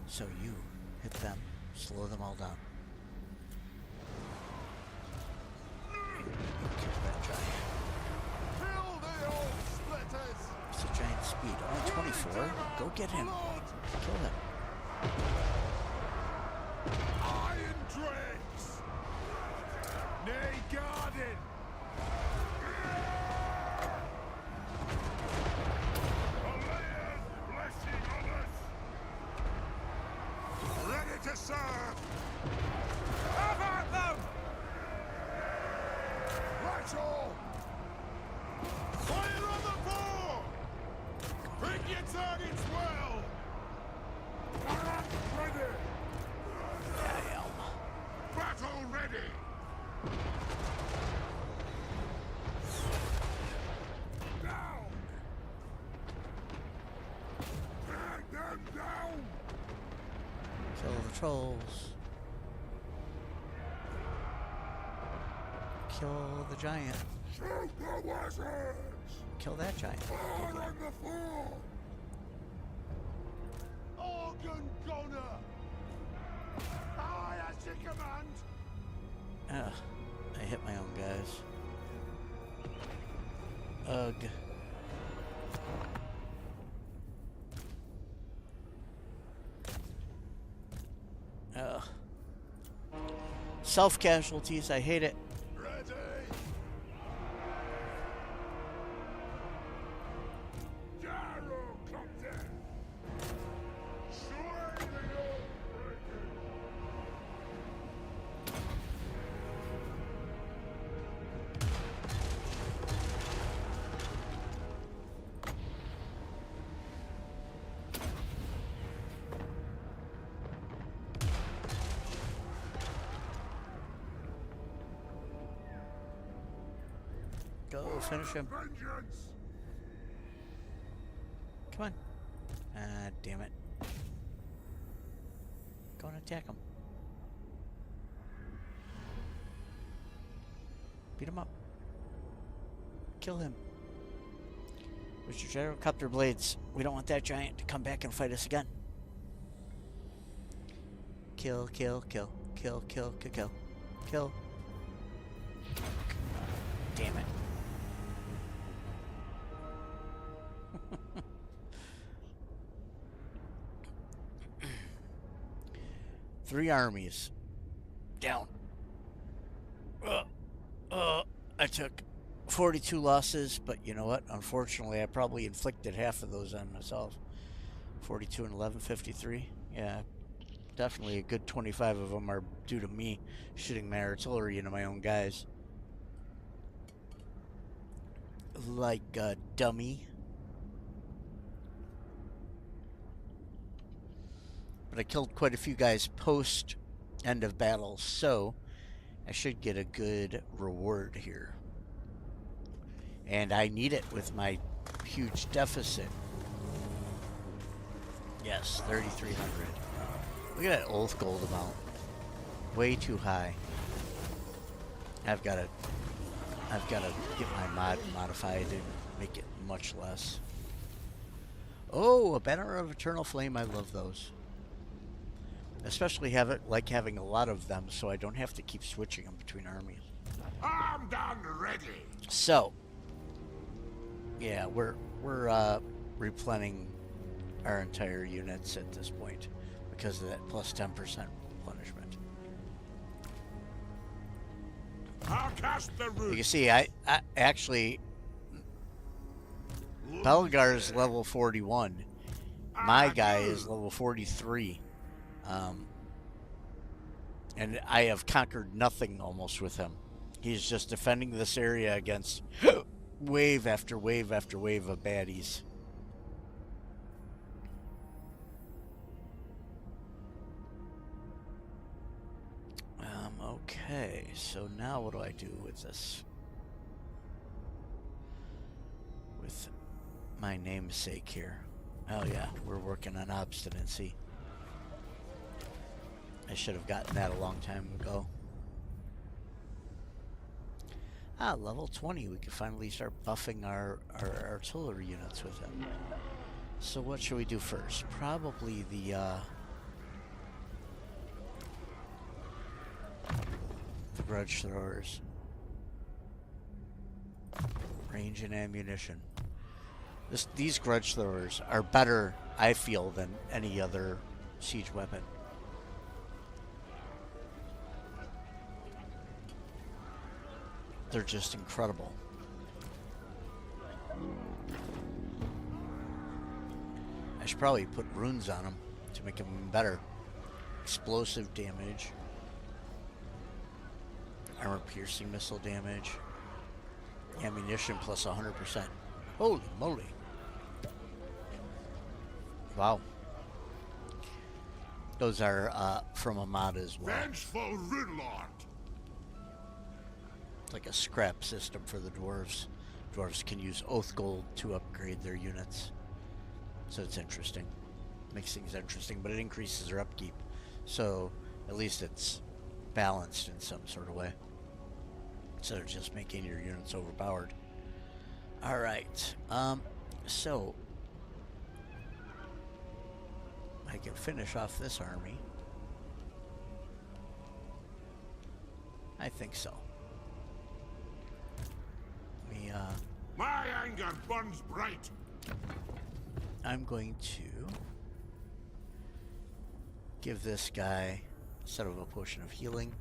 So you hit them. Slow them all down. You kill that giant. Kill the old splitters! It's a giant speed. Only 24. Go get him. Kill him. Iron drakes! Nay, garden! Alayer's blessing on us! Target's well! Barrack ready! I am. Battle ready! Down! Drag them down! Kill the trolls. Kill the giant. Shoot the wizards! Kill that giant. Fall on the floor! Organ gunner! Aye, as you command! Ugh, I hit my own guys. Ugh. Ugh. Self-casualties, I hate it. Ready! Gyrocopter! Swing the old breaker! Go, finish him. Vengeance! Come on. Ah, damn it. Go and attack him. Beat him up. Kill him. Where's your gyrocopter blades? We don't want that giant to come back and fight us again. Kill, kill, kill. Kill, kill, kill, kill. Kill. Damn it. 3 armies. Down. I took 42 losses, but you know what? Unfortunately, I probably inflicted half of those on myself. 42 and 11, 53. Yeah, definitely a good 25 of them are due to me shooting my artillery into my own guys. Like a dummy. But I killed quite a few guys post end of battle, so I should get a good reward here. And I need it with my huge deficit. Yes, 3,300. Look at that oath gold amount. Way too high. I've got to get my mod modified and make it much less. Oh, a banner of eternal flame. I love those. Especially having a lot of them, so I don't have to keep switching them between armies. Armed and ready! So, yeah, we're replenishing our entire units at this point because of that plus 10% replenishment. I'll cast the root. You can see, I actually Belegar is level 41. My guy is level 43. And I have conquered nothing almost with him. He's just defending this area against wave after wave after wave of baddies. Okay, so now what do I do with this? With my namesake here. Oh yeah, we're working on obstinacy. I should have gotten that a long time ago. Ah, level 20. We can finally start buffing our artillery units with it. So what should we do first? Probably the grudge throwers. Range and ammunition. These grudge throwers are better, I feel, than any other siege weapon. They're just incredible. I should probably put runes on them to make them even better. Explosive damage. Armor piercing missile damage. Ammunition plus 100%. Holy moly. Wow. Those are from a mod as well. Vengeful Ridlord! It's like a scrap system for the dwarves. Dwarves can use oath gold to upgrade their units. So it's interesting. Makes things interesting, but it increases their upkeep. So at least it's balanced in some sort of way. Instead of just making your units overpowered. Alright. So I can finish off this army. I think so. My anger burns bright. I'm going to give this guy, instead of a potion of healing,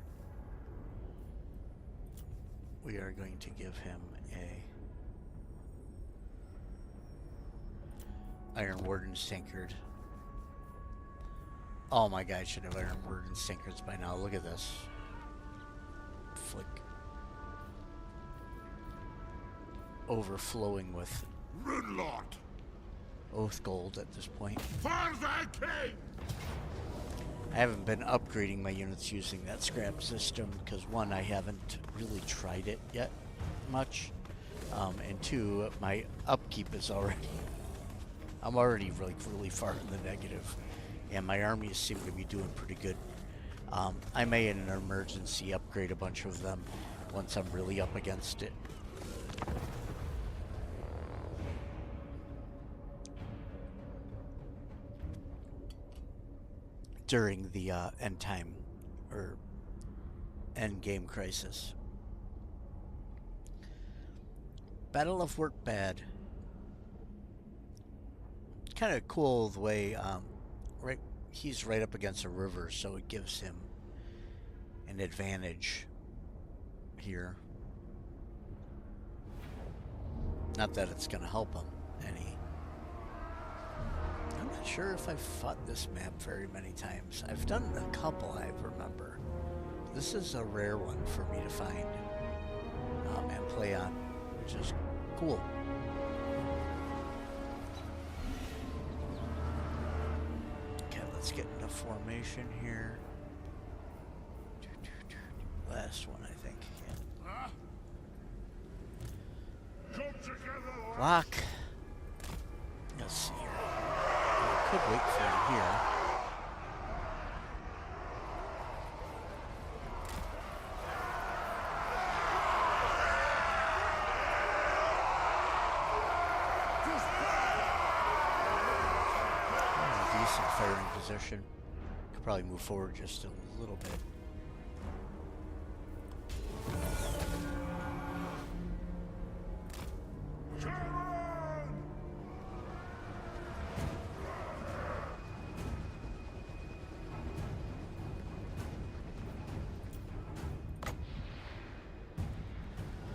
we are going to give him a Iron Warden's Tankard. Oh my god, I should have Iron Warden's Tankards by now. Look at this. Flick. Overflowing with Ridlord! oath gold at this point. For the king! I haven't been upgrading my units using that scrap system because one, I haven't really tried it yet much, and two, my upkeep is already, I'm already like really far in the negative, and my armies seem to be doing pretty good. I may in an emergency upgrade a bunch of them once I'm really up against it. During the end time or end game crisis. Battle of Workbad. Kind of cool the way right, he's right up against a river, so it gives him an advantage here. Not that it's going to help him any. I'm not sure if I've fought this map very many times. I've done a couple, I remember. This is a rare one for me to find and play on, which is cool. Okay, let's get into formation here. Last one, I think. Yeah. Come together, Lock. Let's see here. I could wait for him here. Decent firing position. Could probably move forward just a little bit.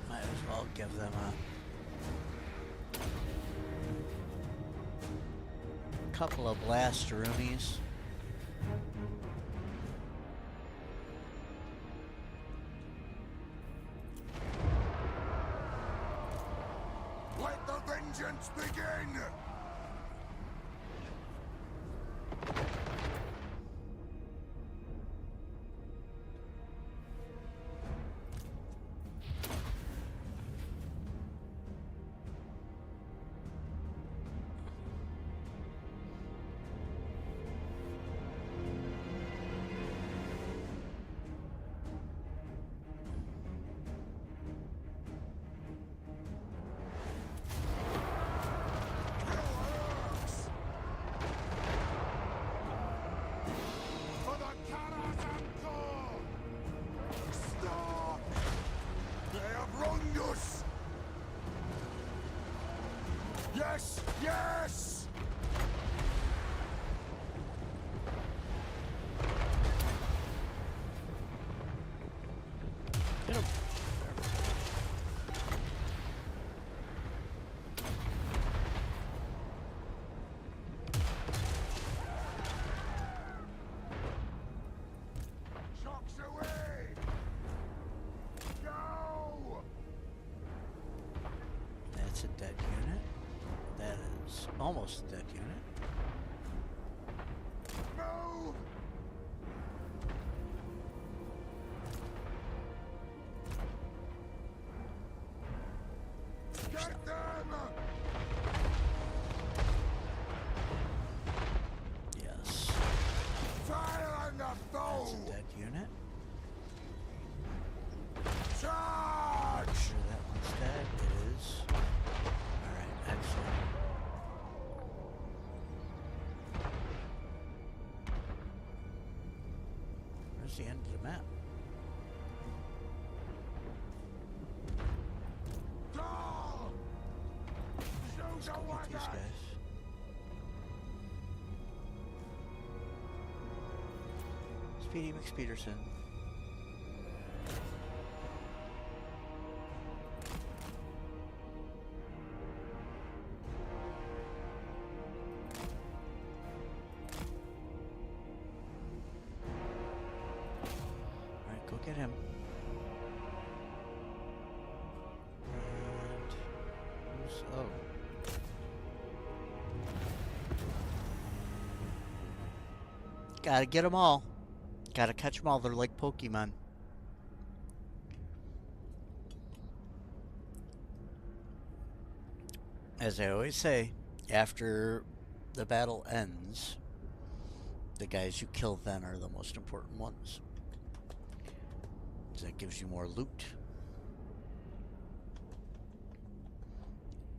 Might as well give them a couple of blast roomies. let the vengeance begin! Yes! Yes! Get him. Shocks away! Go! That's a dead unit. That is almost a dead unit. the end of the map. Let's go get these guys. Speedy McSpeederson. Alright, go get him. And who's gotta get them all. Gotta catch them all. They're like Pokemon. As I always say, after the battle ends, the guys you kill then are the most important ones. That gives you more loot.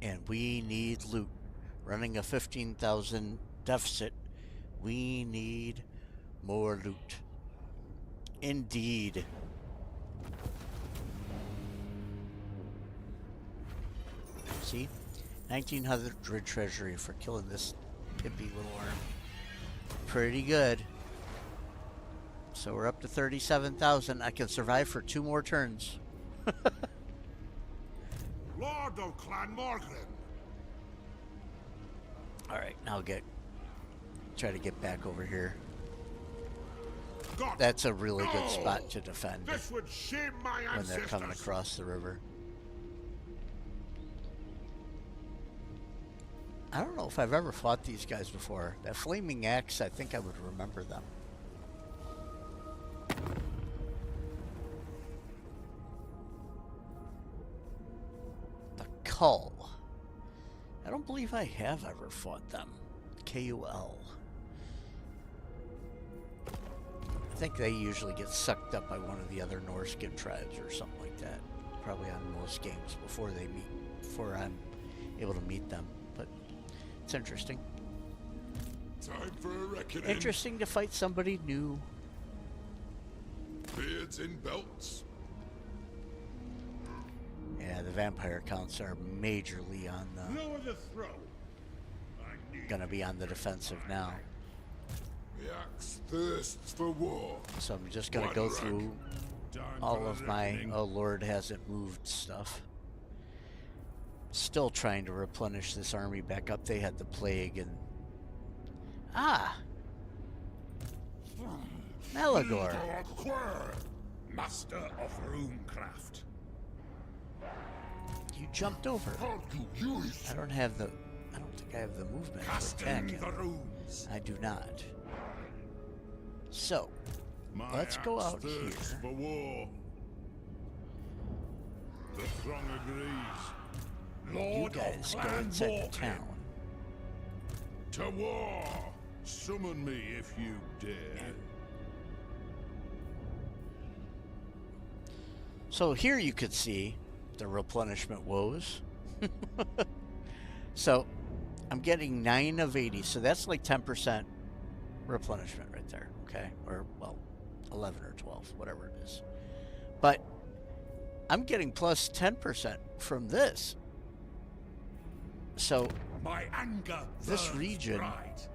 And we need loot. Running a 15,000 deficit, we need more loot. Indeed. See? 1900 treasury for killing this pimpy little arm. Pretty good. So we're up to 37,000. I can survive for 2 more turns. Lord of Clan Morgan. Alright, now try to get back over here. God, That's a really no! good spot to defend This would shame my when they're coming ancestors. across the river. I don't know if I've ever fought these guys before. That flaming axe, I think I would remember them. The Cull. I don't believe I have ever fought them. K-U-L. I think they usually get sucked up by one of the other Norskin tribes or something like that. Probably on most games before I'm able to meet them. But it's interesting. Time for a reckoning. Interesting to fight somebody new. Beards in belts. Yeah, the vampire counts are majorly on the Lower the throw. gonna be on the defensive now. The axe thirsts for war. So I'm just gonna go through all of my oh lord hasn't moved stuff. Still trying to replenish this army back up. They had the plague and Belegar. Master of runecraft. You jumped over. I don't think I have the movement to attack him. The runes. I do not. So let's go out here. For war. The throng agrees. You guys go inside the town. To war. Summon me if you dare. So here you could see the replenishment woes. So I'm getting 9 of 80, so that's like 10% replenishment right there, okay? Or, well, 11 or 12, whatever it is. But I'm getting plus 10% from this. So My anger this burns region bright.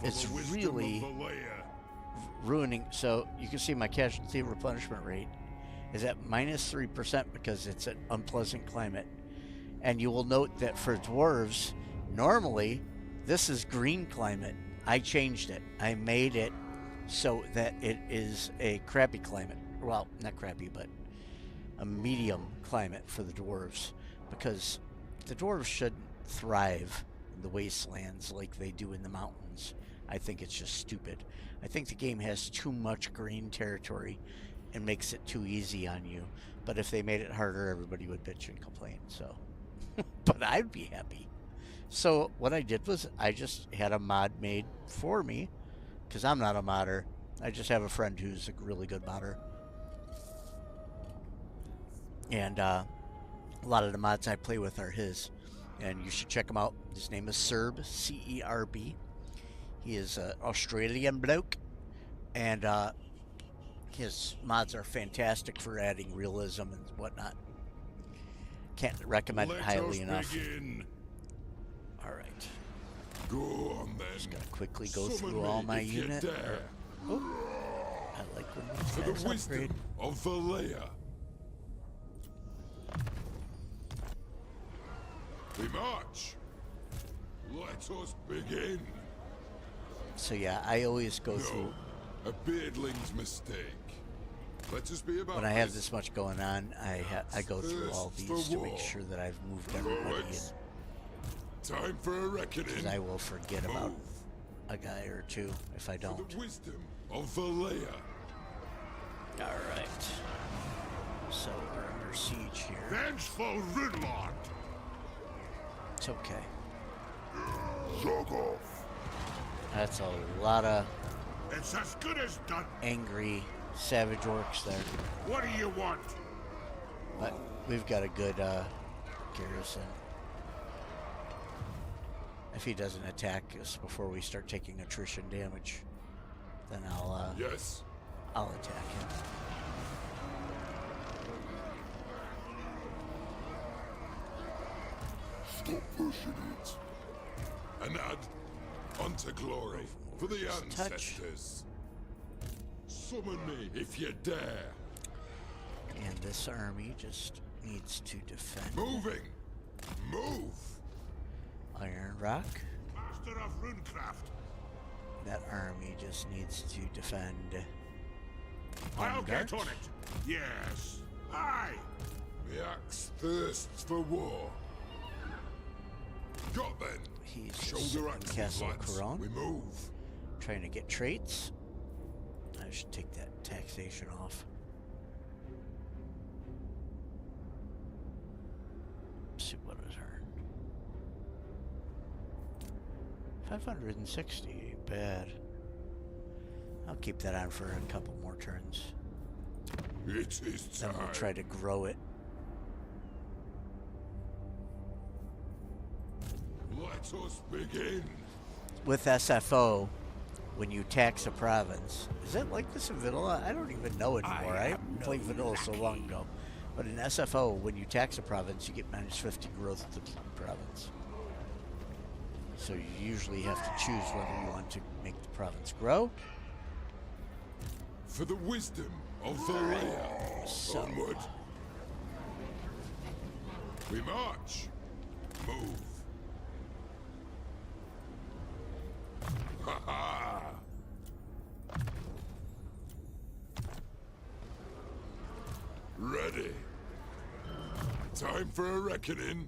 is For the wisdom really of the layer. ruining. So you can see my casualty replenishment rate is at minus 3% because it's an unpleasant climate. And you will note that for dwarves, normally this is green climate. I changed it. I made it so that it is a crappy climate. Well, not crappy, but a medium climate for the dwarves, because the dwarves shouldn't thrive in the wastelands like they do in the mountains. I think it's just stupid. I think the game has too much green territory and makes it too easy on you. But if they made it harder, everybody would bitch and complain. So, but I'd be happy. So what I did was I just had a mod made for me, because I'm not a modder. I just have a friend who's a really good modder. And a lot of the mods I play with are his. And you should check him out. His name is Cerb, C-E-R-B. He is an Australian bloke. And his mods are fantastic for adding realism and whatnot. Can't recommend it highly enough. Begin. All right. Go on then. Just gotta quickly go Summon through all me my if you unit. dare. Oh, I like when For these the guys wisdom upgrade. of Valea. We march. Let us begin. So yeah, I always go through No, a beardling's mistake. Let us be about when I have this much going on. I go through all Thirst for these to make war. sure that I've moved everybody in, Forwards. Time for a reckoning. because I will forget about Move. a guy or two if I For don't. the wisdom of Valea. All right. So we're under siege here. Vengeful Runelord. It's okay. Zogov. That's a lot of It's as good as done. angry savage orcs there, What do you want? but we've got a good garrison. If he doesn't attack us before we start taking attrition damage, then I'll Yes. attack him. Stop pushing it. And add unto glory for the Just touch. ancestors. Summon me if you dare. And this army just needs to defend. Moving. Move. Iron Rock. Master of Runecraft. That army just needs to defend. I'll get Darts. on it. Yes. Aye. The axe thirsts for war. Got then. He's just Shoulder sitting in axes, Castle lads. Couronne, We move. trying to get traits. I should take that taxation off. See what is earned. 560, ain't bad. I'll keep that on for a couple more turns. It is Then time. we'll try to grow it. Let us begin. With SFO, when you tax a province, is it like this in vanilla? I don't even know anymore. I haven't played vanilla so long ago. But in SFO, when you tax a province, you get minus 50 growth to the province. So you usually have to choose whether you want to make the province grow. For the wisdom of Valea. So- Onward. We march. Move. Ha ha. Ready. Time for a reckoning.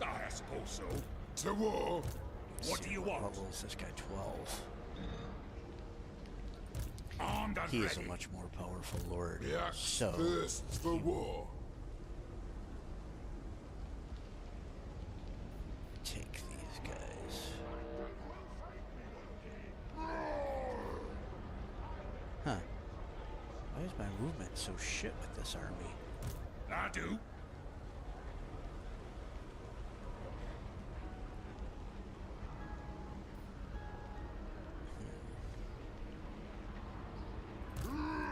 I suppose so. To war. What do you want? What was this guy? 12. Armed and He is a ready. much more powerful lord. The axe So thirsts for war. take these guys. Huh. Why is my movement so shit with this army? I do.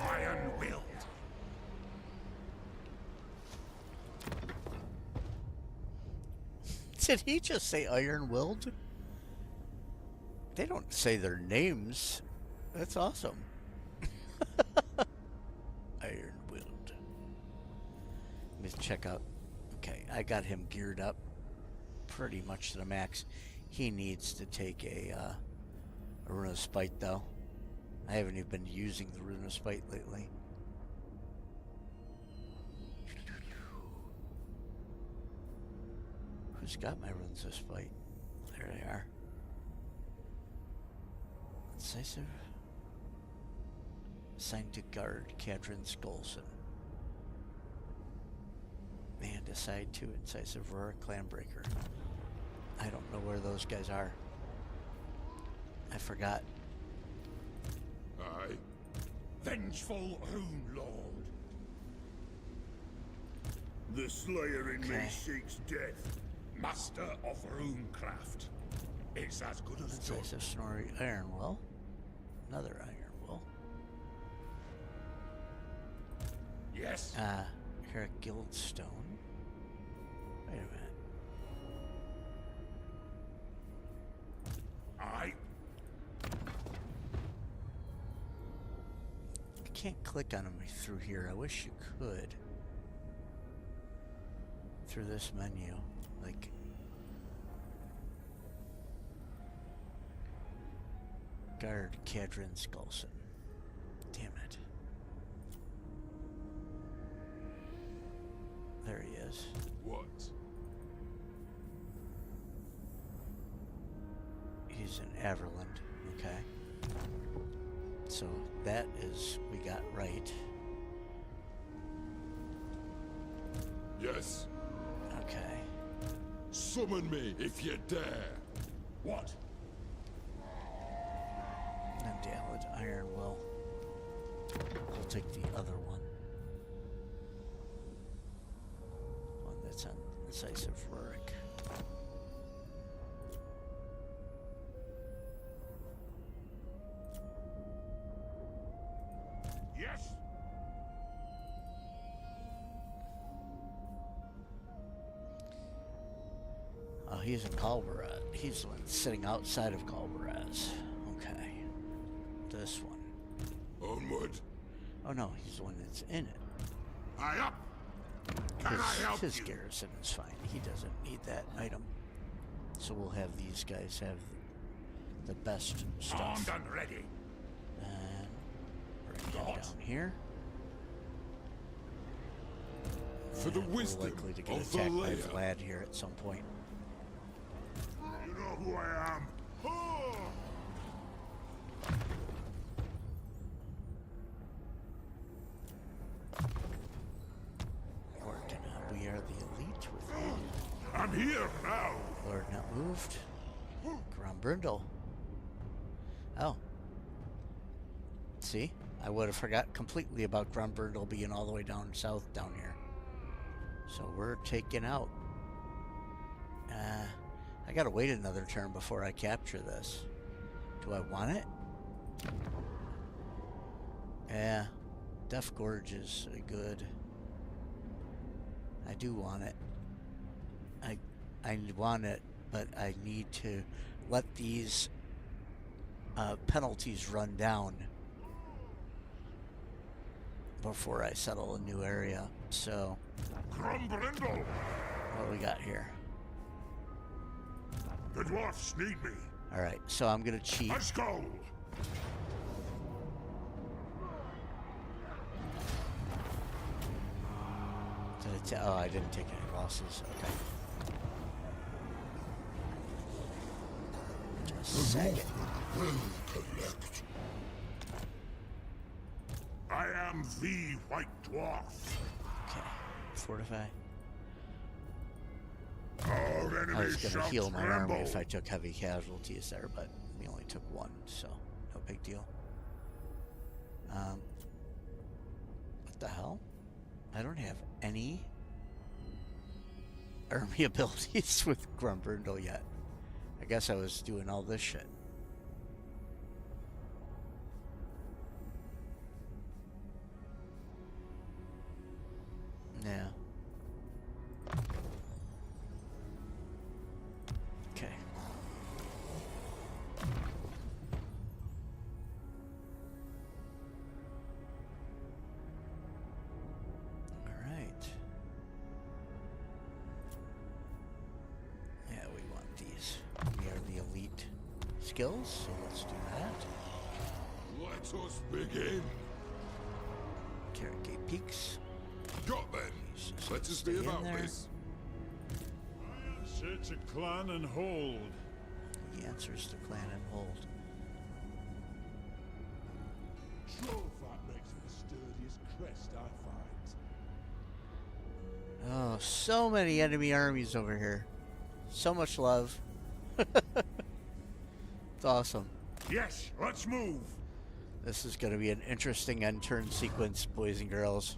Iron-willed. Did he just say iron-willed? They don't say their names. That's awesome. Iron-willed. Let me check out. Okay, I got him geared up pretty much to the max. He needs to take a Rune of Spite, though. I haven't even been using the Rune of Spite lately. Who's got my Runes of Spite? There they are. Incisive. Assigned to guard Kadrin Skolson. And decide to incisive Roar Clanbreaker. I don't know where those guys are. I forgot. Aye. vengeful rune lord. The slayer in me Okay. seeks death. Master of runecraft. It's as good as done. Incisive snory iron will. Another iron will. Yes. Here a guild stone. Wait a minute. I. I can't click on them through here. I wish you could. Through this menu. Like. Guard Cadrin Skulson. Damn it. There he is. What? He's in Averland. Okay. So that is, we got right. Yes. Okay. Summon me if you dare. What? Undaled iron will. We'll take the other one. One that's on incisive ruric. Yes. Oh, he's in Kalbaraz. He's the one sitting outside of Kalbaraz. Okay. This one. Onward. Oh no, he's the one that's in it. Aye up. Can I help His you? garrison is fine. He doesn't need that item. So we'll have these guys have the best stuff. Armed and ready. And bring him God. down here. For the And we're wisdom likely to get of the attacked by layer. Vlad here at some point. You know who I am. Oh! We are the elite with I'm here now. Lord not moved. Grombrindle. Oh. See? I would have forgot completely about Grombrindle being all the way down south down here. So we're taking out. I gotta wait another turn before I capture this. Do I want it? Yeah. Death Gorge is good. I do want it. I want it, but I need to let these penalties run down before I settle a new area. So, Grombrindle. what we got here? The dwarfs need me. All right, so I'm gonna cheat. A skull. Oh, I didn't take any losses. Okay. Just a second. Will collect. I am the White Dwarf. Okay. Fortify. Our I was enemies gonna shall heal my tremble. army if I took heavy casualties there, but we only took one, so no big deal. What the hell? I don't have any army abilities with Grombrindle yet. I guess I was doing all this shit. Yeah. Okay. All right. Yeah, we want these. We are the elite skills, so let's do that. Let us begin. Carrot Gate Peaks. Got then. Let us Stay be in about there. this. Set to clan and hold. The answers to clan and hold. Trollfight makes the sturdiest crest I find. Oh, so many enemy armies over here. So much love. It's awesome. Yes, let's move. This is going to be an interesting end turn sequence, boys and girls.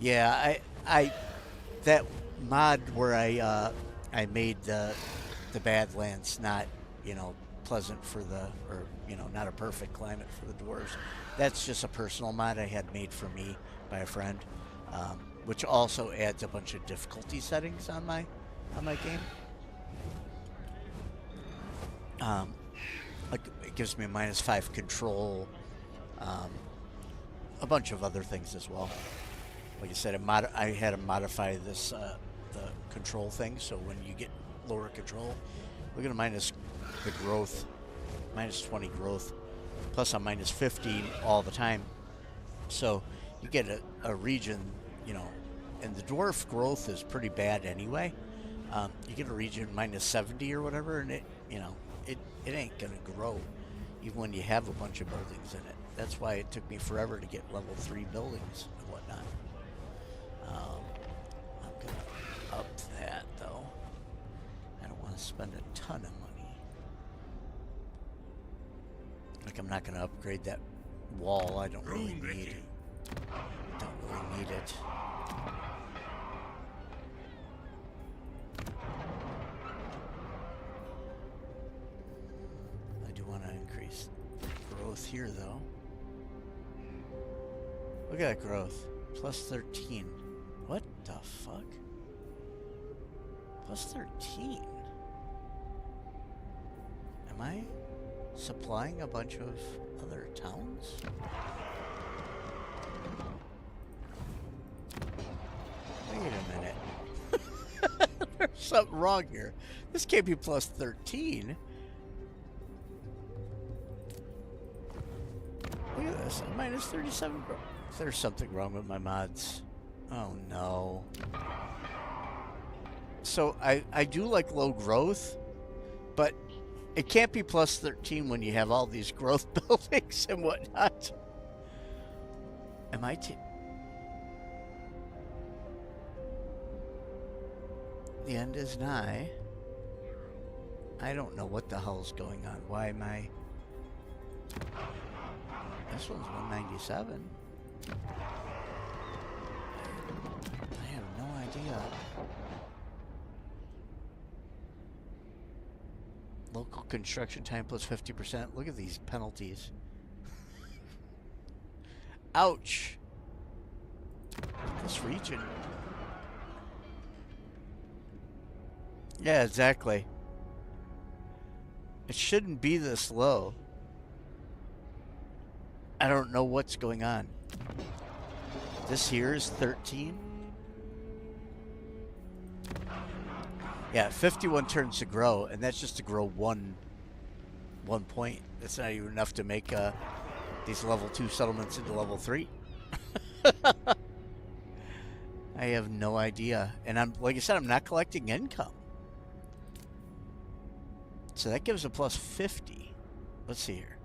Yeah, I that mod where I made the Badlands not, you know, pleasant for the, or, you know, not a perfect climate for the dwarves. That's just a personal mod I had made for me by a friend, which also adds a bunch of difficulty settings on my game. Like it gives me a -5 control, a bunch of other things as well. Like I said, I had to modify this the control thing, so when you get lower control, we're gonna minus the growth, -20 growth, plus I'm -15 all the time. So you get a region, you know, and the dwarf growth is pretty bad anyway. You get a region -70 or whatever, and it, you know, it ain't gonna grow, even when you have a bunch of buildings in it. That's why it took me forever to get level 3 buildings and whatnot. I'm gonna up that though. I don't want to spend a ton of money. Like I'm not gonna upgrade that wall. I don't really need it. Don't really need it. I do want to increase growth here though. Look at that growth. +13. What the fuck? +13? Am I supplying a bunch of other towns? Wait a minute. There's something wrong here. This can't be +13. Look at this. -37 growth. There's something wrong with my mods. Oh no. So I do like low growth, but it can't be +13 when you have all these growth buildings and whatnot. Am I the end is nigh. I don't know what the hell's going on. Why am I... This one's 197. I have no idea. Local construction time +50%. Look at these penalties. Ouch. This region. Yeah, exactly. It shouldn't be this low. I don't know what's going on. This here is 13. Yeah, 51 turns to grow, and that's just to grow one point. That's not even enough to make these level 2 settlements into level 3. I have no idea. And I'm, like I said, I'm not collecting income. So that gives a +50. Let's see here.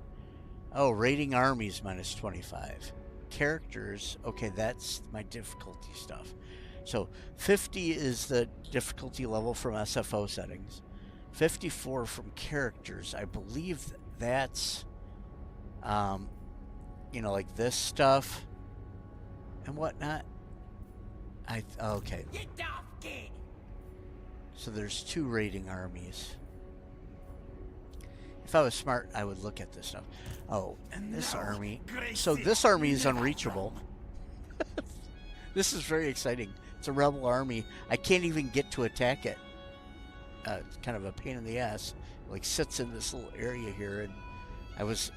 Oh, raiding armies -25. Characters, okay, that's my difficulty stuff. So 50 is the difficulty level from SFO settings. 54 from characters. I believe that's, you know, like this stuff and whatnot. Okay. Get off, kid! So there's 2 raiding armies. If I was smart, I would look at this stuff. Oh, and this army. So this army is unreachable. This is very exciting. It's a rebel army. I can't even get to attack it. It's kind of a pain in the ass. It, like, sits in this little area here, and I was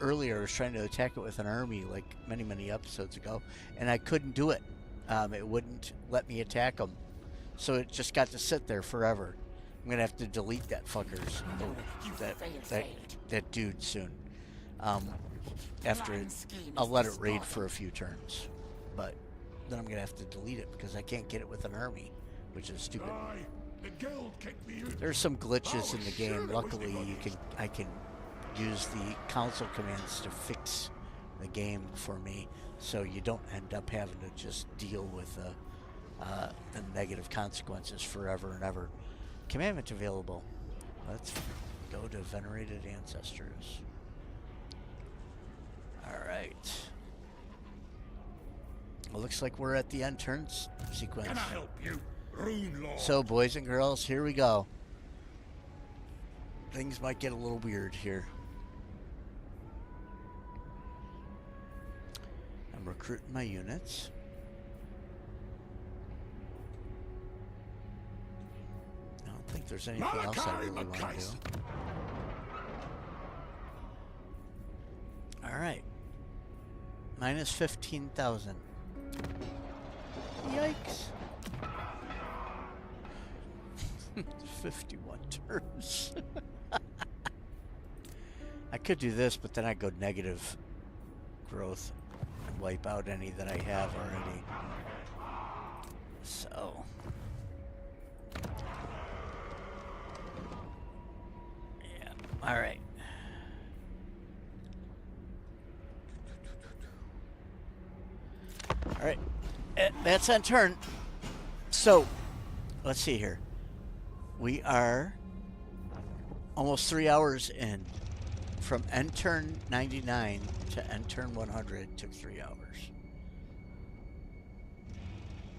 earlier I was trying to attack it with an army like many episodes ago, and I couldn't do it. It wouldn't let me attack them, so it just got to sit there forever. I'm gonna have to delete that fuckers, that dude soon. After I'll let it raid for a few turns, but then I'm gonna have to delete it because I can't get it with an army, which is stupid. There's some glitches in the game. Luckily, I can use the console commands to fix the game for me, so you don't end up having to just deal with the negative consequences forever and ever. commandment available. Let's go to venerated ancestors. Alright. Well, looks like we're at the end turn sequence. Can I help you, Rune Lord? So, boys and girls, here we go. Things might get a little weird here. I'm recruiting my units. I don't think there's anything else I really want to do. Alright. Minus 15,000. Yikes. 51 turns. I could do this, but then I'd go negative growth and wipe out any that I have already. So. Yeah. Alright. Alright. That's on turn. So, let's see here. We are almost 3 hours in. From end turn 99 to end turn 100 took 3 hours.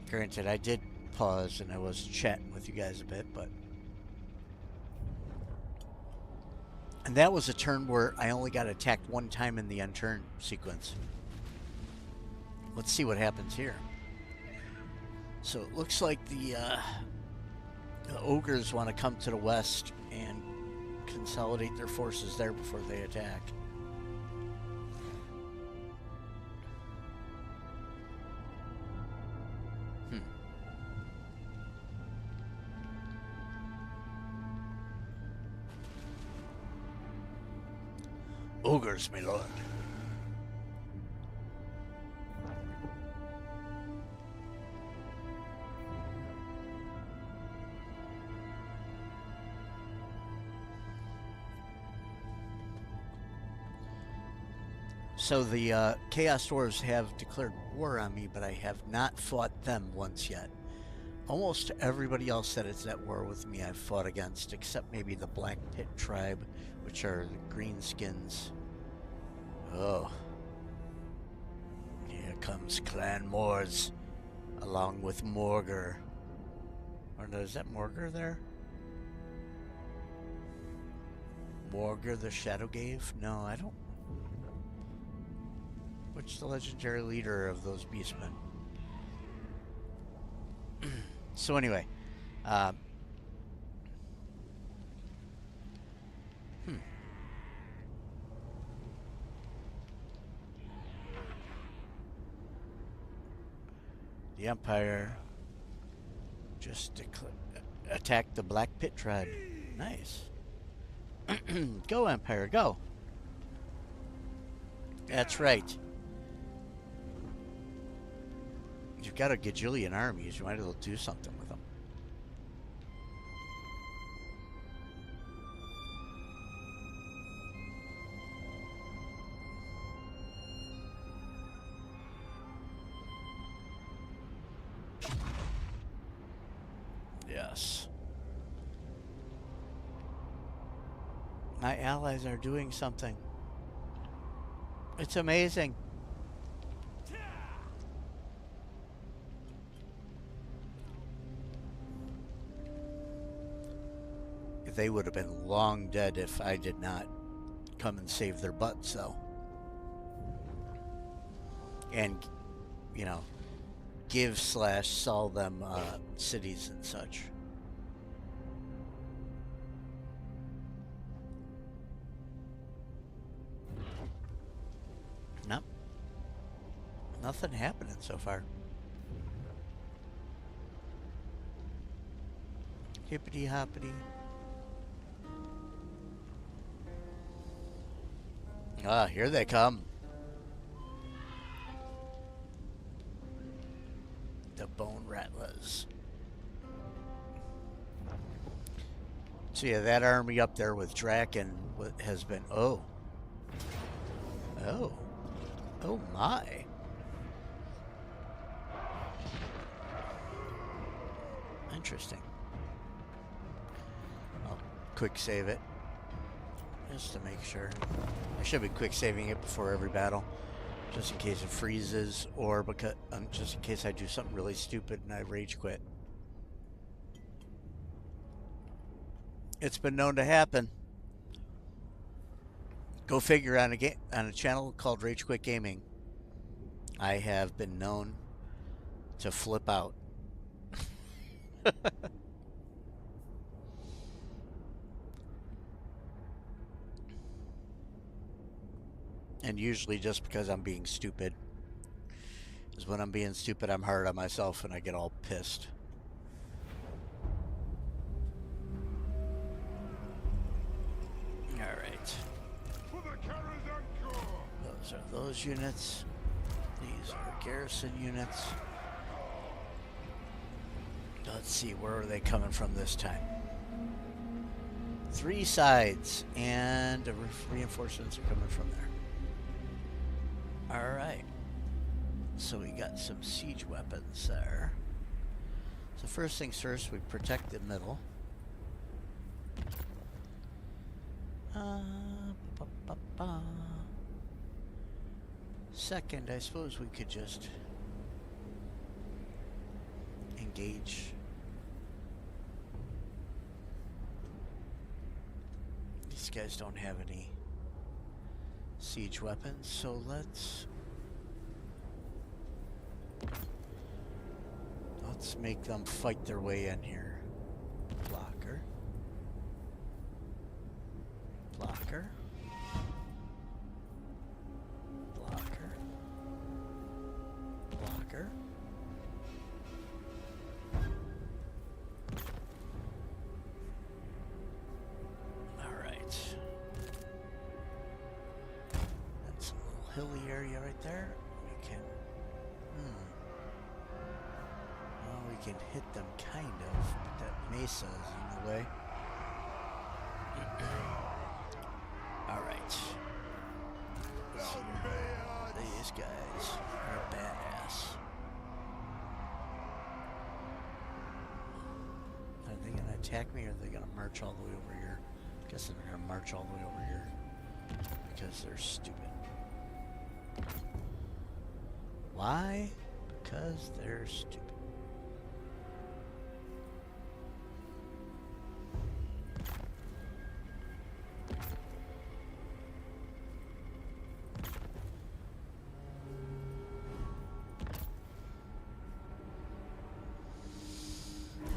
Granted, I did pause and I was chatting with you guys a bit, but... And that was a turn where I only got attacked one time in the end turn sequence. Let's see what happens here. So it looks like the ogres want to come to the west and consolidate their forces there before they attack. Ogres, my lord. So the Chaos Dwarves have declared war on me, but I have not fought them once yet. Almost everybody else that is at war with me I've fought against, except maybe the Black Pit tribe, which are the Greenskins. Oh. Here comes Clan Moors, along with Morgar. Or no, is that Morgar there? Morgar the Shadowgave? No, I don't. Which is the legendary leader of those beastmen? So anyway, the Empire just attacked the Black Pit tribe. Nice. Go, Empire, go. That's right. You've got a gajillion armies. You might as well do something with them. Yes. My allies are doing something. It's amazing. They would have been long dead if I did not come and save their butts, though. And, you know, give/sell them cities and such. Nope. Nothing happening so far. Hippity hoppity. Ah, here they come. The Bone Rattlers. So yeah, that army up there with Draken has been... Oh. Oh. Oh my. Interesting. quick save it. Just to make sure. I should be quick saving it before every battle. Just in case it freezes, or because just in case I do something really stupid and I rage quit. It's been known to happen. Go figure, on a channel called Rage Quit Gaming, I have been known to flip out. And usually just because I'm being stupid. Because when I'm being stupid, I'm hard on myself and I get all pissed. Alright. Those are those units. These are garrison units. Let's see, where are they coming from this time? 3 sides, and the reinforcements are coming from there. Alright. So we got some siege weapons there. So first things first, we protect the middle. Second, I suppose we could just engage. These guys don't have any siege weapons, so let's make them fight their way in here. Blocker. Blocker. Blocker. Blocker. Alright. That's a little hilly area right there. We can... Well, we can hit them kind of, but that mesa is in the way. Alright. These guys are badass. Are they gonna attack me or are they gonna march all the way over here? I guess they're gonna march all the way over here because they're stupid. Why? Because they're stupid.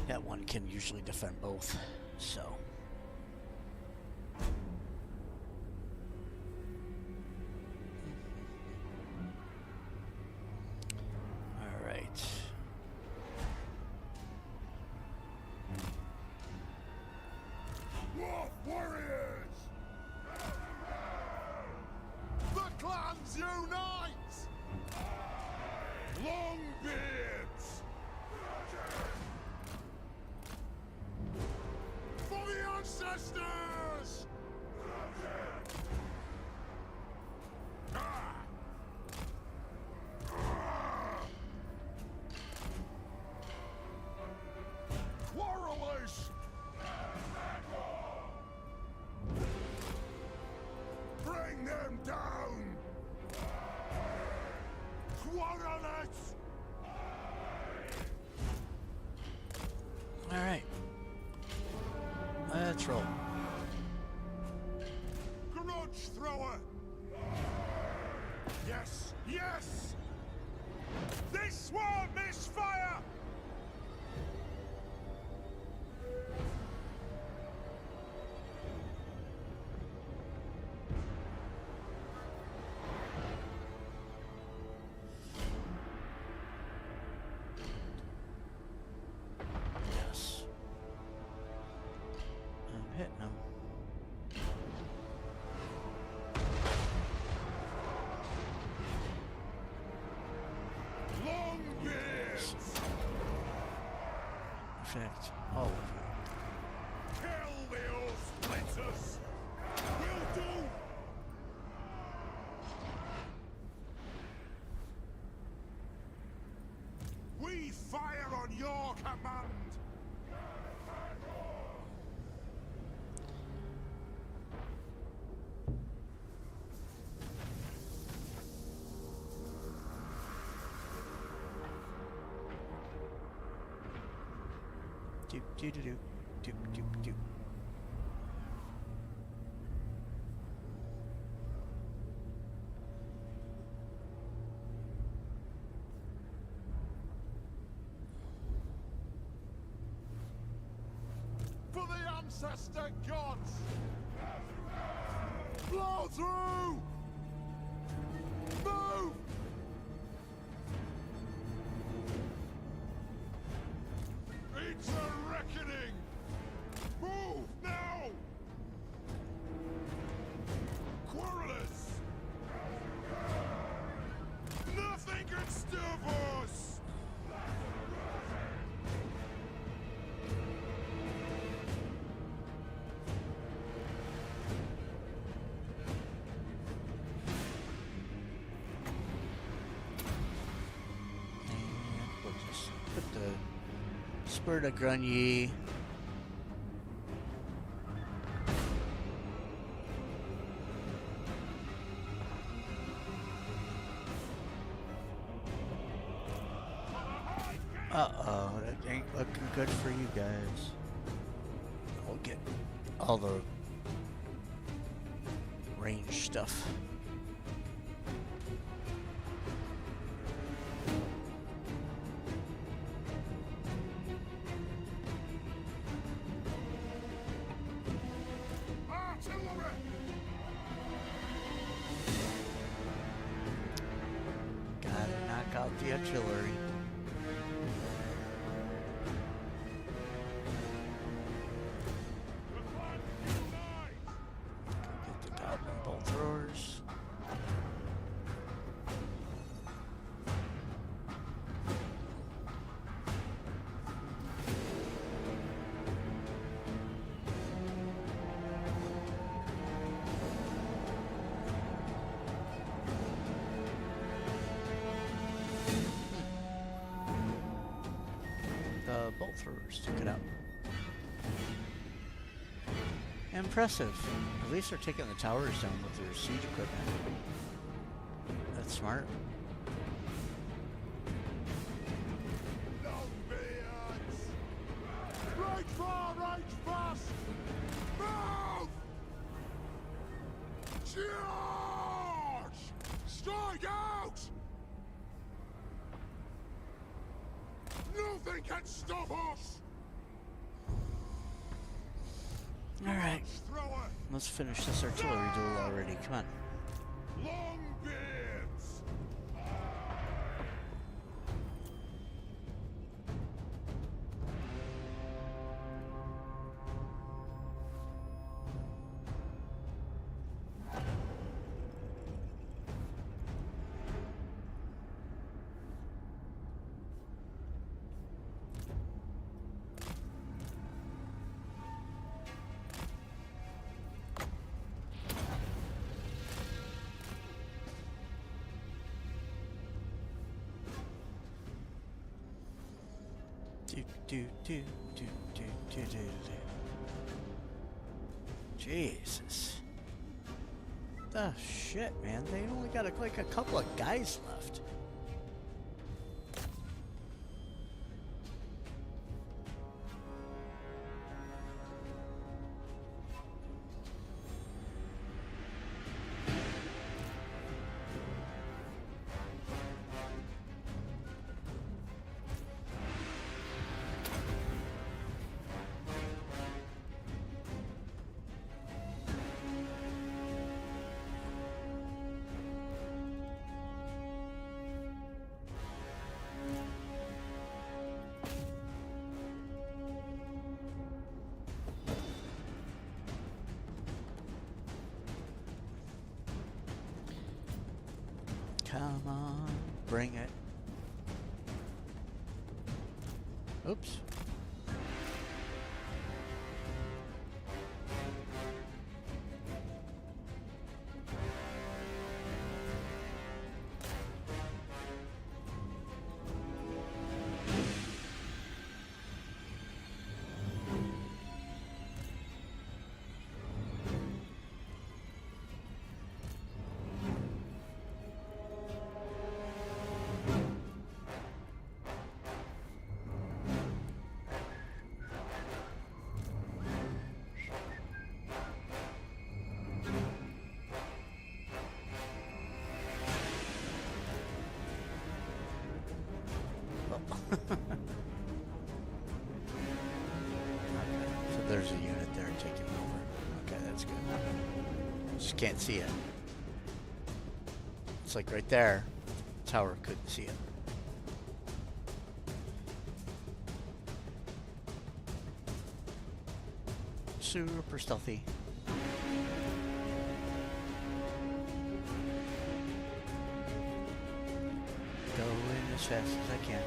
That one can usually defend both, so. All right. Wolf warriors! The clans unite! Longbeards! For the ancestors! Quarrelers! Bring them down! Quarrelers! All right. Let's roll. Grudge thrower! Yes, yes! This won't miss fire! Yes. I'm hitting them. Longbeards! In fact, all of you. Kill the old splitters! Will do! We fire on your command! Doop doo doo doo. Doop doop doop. For the ancestor gods! Blow through! Move! It's a reckoning! Move now! Quarrelers! Nothing can stop us! And we'll just put the spur to Grunye. Uh-oh, that ain't looking good for you guys. We'll get all the range stuff. Artillery! Gotta knock out the artillery. Get the goblin bolt throwers. The bolt throwers took it out. Impressive. At least they're taking the towers down with their siege equipment. That's smart. Longbeards! Right far, right fast! Move! Charge! Strike out! Nothing can stop us! Alright, Thrower! let's finish this artillery duel already. Come on. Longbeards! Do do do do do do do do. Jesus. The shit, man. They only got like a couple of guys left. Come on, bring it. Oops. So there's a unit there taking over. Okay, that's good. Just can't see it. It's like right there. The tower couldn't see it. Super stealthy. Going as fast as I can.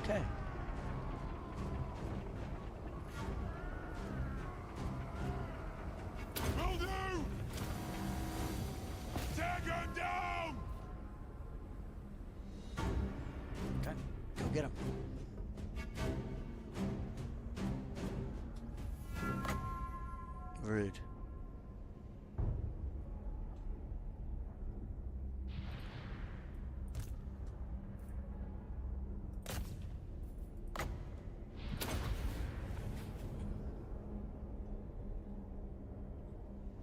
Okay. Will do! Take her down! Okay. Go get him. Rude.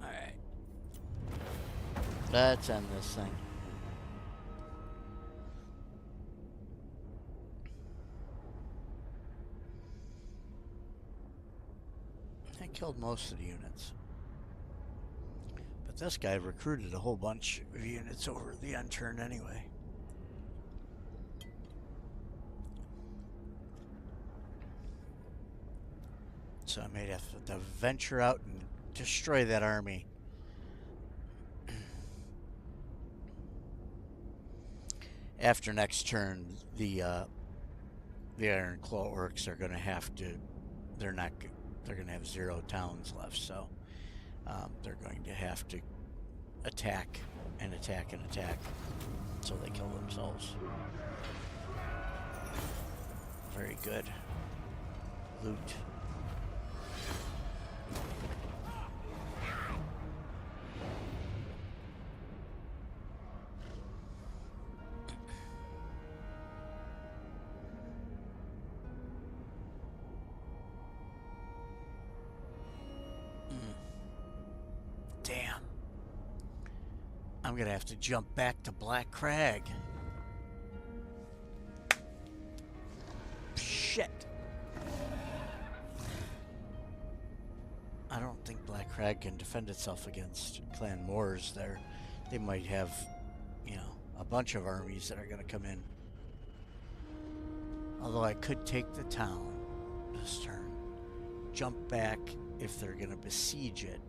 Alright. Let's end this thing. I killed most of the units. But this guy recruited a whole bunch of units over the end turn anyway. So I may have to venture out and destroy that army. After next turn, the Iron Claw Orcs are going to have to. They're going to have 0 towns left, so they're going to have to attack and attack and attack until they kill themselves. Very good. Loot. Damn. I'm gonna have to jump back to Black Crag. Shit. I don't think Black Crag can defend itself against Clan Moors there. They might have, you know, a bunch of armies that are gonna come in. Although I could take the town this turn. Jump back if they're gonna besiege it.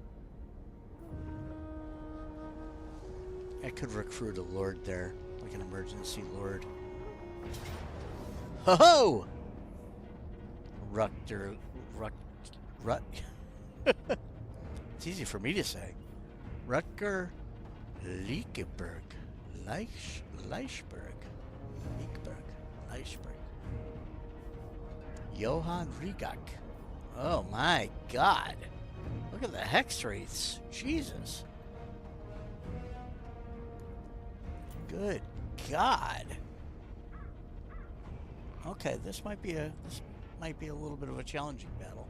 I could recruit a lord there, like an emergency lord. Ho ho! Rut. It's easy for me to say. Rutger Leichenberg. Leichberg. Johann Rigak. Oh my god. Look at the hex rates. Jesus. Good God. Okay, this might be a little bit of a challenging battle.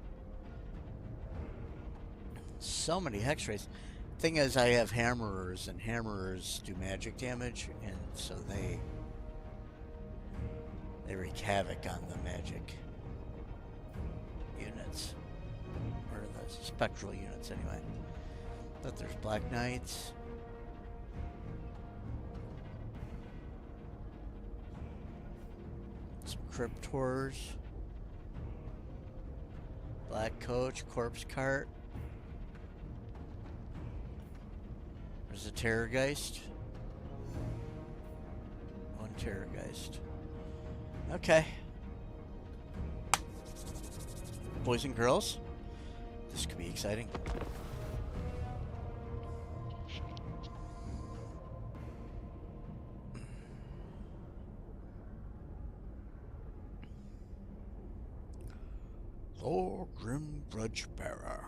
So many hex rates. Thing is, I have hammerers, and hammerers do magic damage, and so they wreak havoc on the magic units, or the spectral units anyway. But there's Black Knights. Some Cryptors. Black Coach, Corpse Cart. There's a Terrorgeist. One Terrorgeist. Okay. Boys and girls, this could be exciting. Lord Grim Grudge Bearer.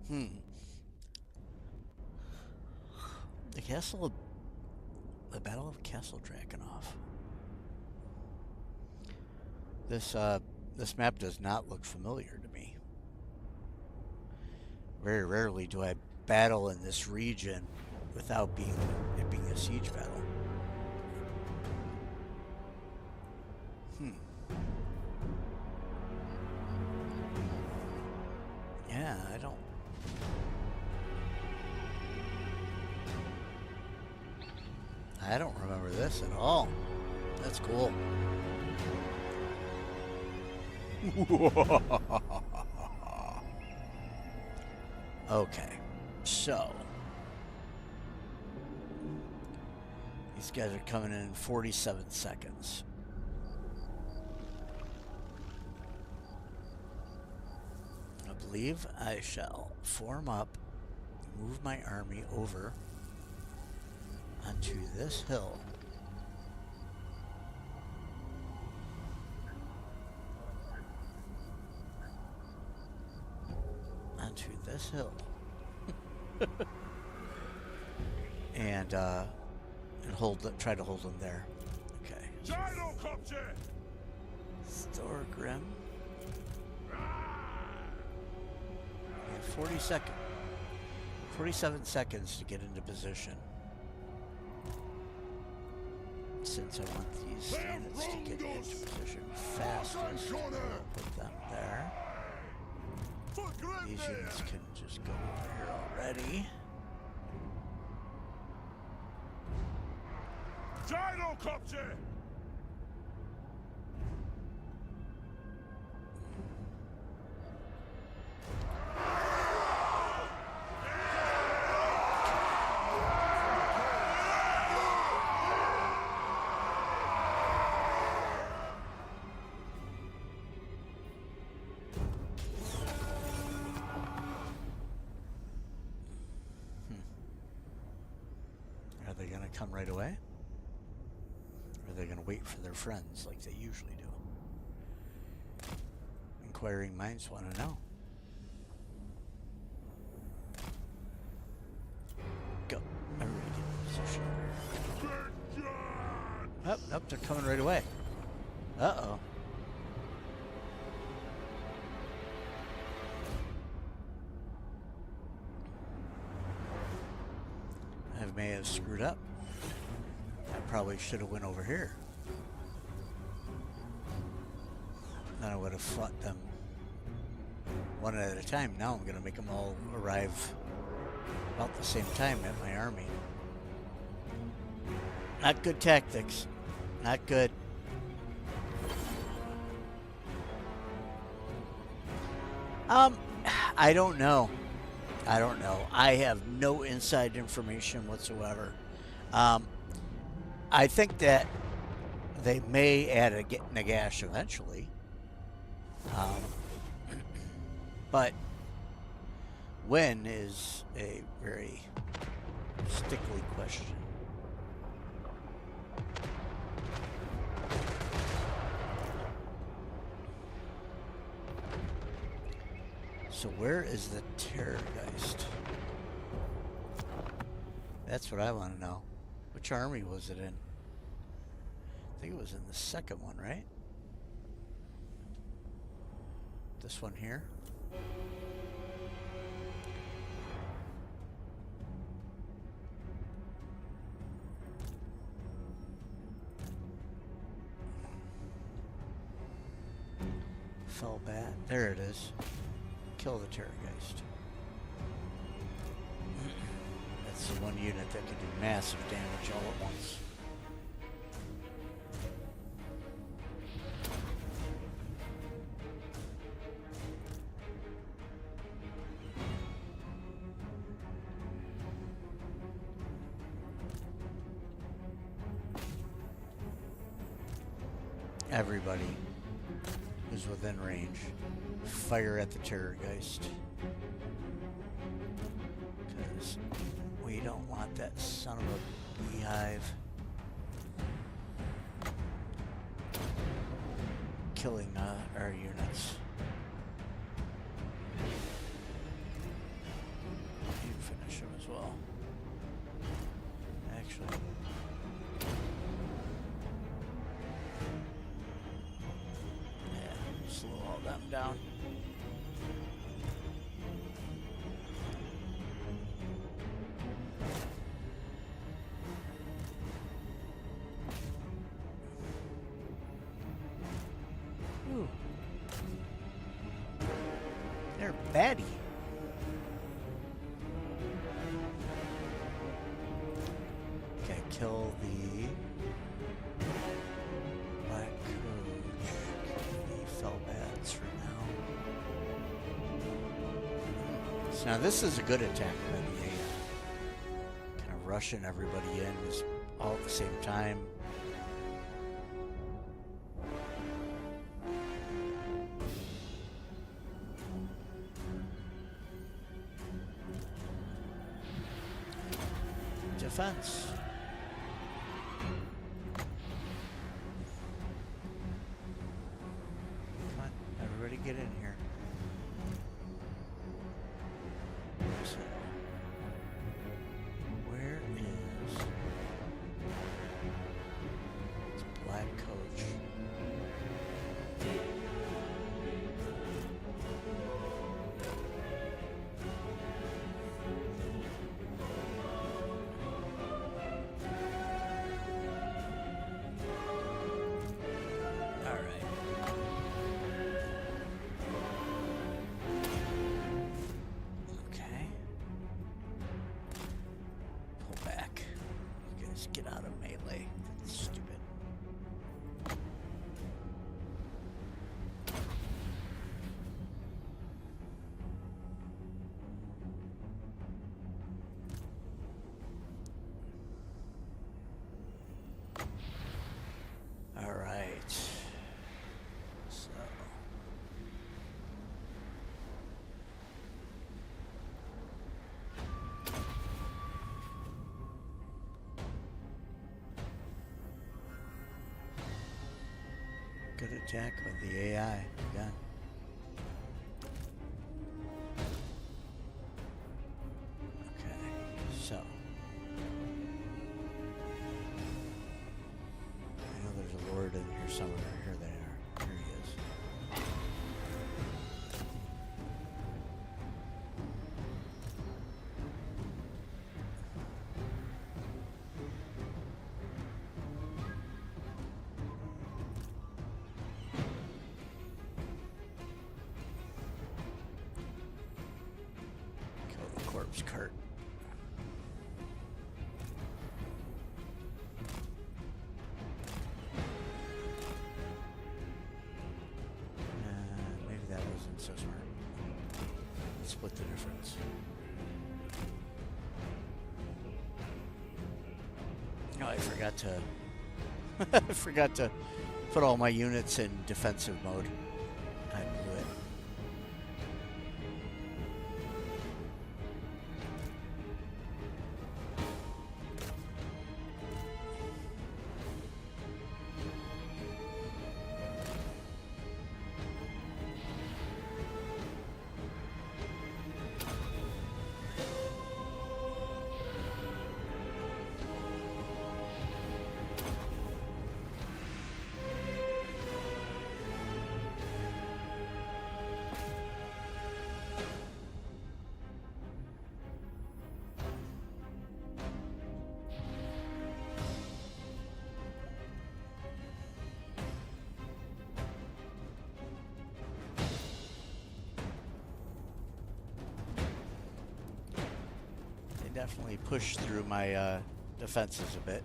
Hmm. The Battle of Castle Drakenhof. This map does not look familiar to me. Very rarely do I battle in this region without it being a siege battle. Yeah, I don't remember this at all. That's cool. Okay, so these guys are coming in 47 seconds. I believe I shall form up, move my army over onto this hill. Onto this hill. and try to hold them there. Okay. Gyrocopter! Thorgrim. 47 seconds to get into position. Since I want these units to get into position fastest, we'll put them there. These units can just go over here already. Gyrocopter! Are they going to come right away? Or are they going to wait for their friends like they usually do? Inquiring minds want to know. Go. Everybody get in position. Oh, nope, they're coming right away. Uh-oh. I may have screwed up. I probably should have went over here. Then I would have fought them one at a time. Now I'm going to make them all arrive about the same time at my army. Not good tactics. Not good. I don't know. I have no inside information whatsoever. I think that they may add a Nagash eventually. But when is a very stickly question. So where is the Terrorgeist? That's what I want to know. Which army was it in? I think it was in the second one, right? This one here. Fell bat. There it is. Kill the Terrorgeist. That's the one unit that can do massive damage all at once. Everybody who's within range, fire at the Terrorgeist. Because we don't want that son of a beehive killing our units. him down. Ooh. They're baddie. Okay, kill the black coach. Kill the fell bats for now. So now this is a good attack by the AI. Kind of rushing everybody in all at the same time. Defense. Come on, everybody get in here. So, where is this black coach? Get out of melee. Stupid. All right. So. Good attack with the AI again. Okay, so I know there's a lord in here somewhere. Here they are. Here he is. Corpse cart. Maybe that wasn't so smart. Split the difference. No, I forgot to. I forgot to put all my units in defensive mode. I blew it. Definitely push through my defenses a bit.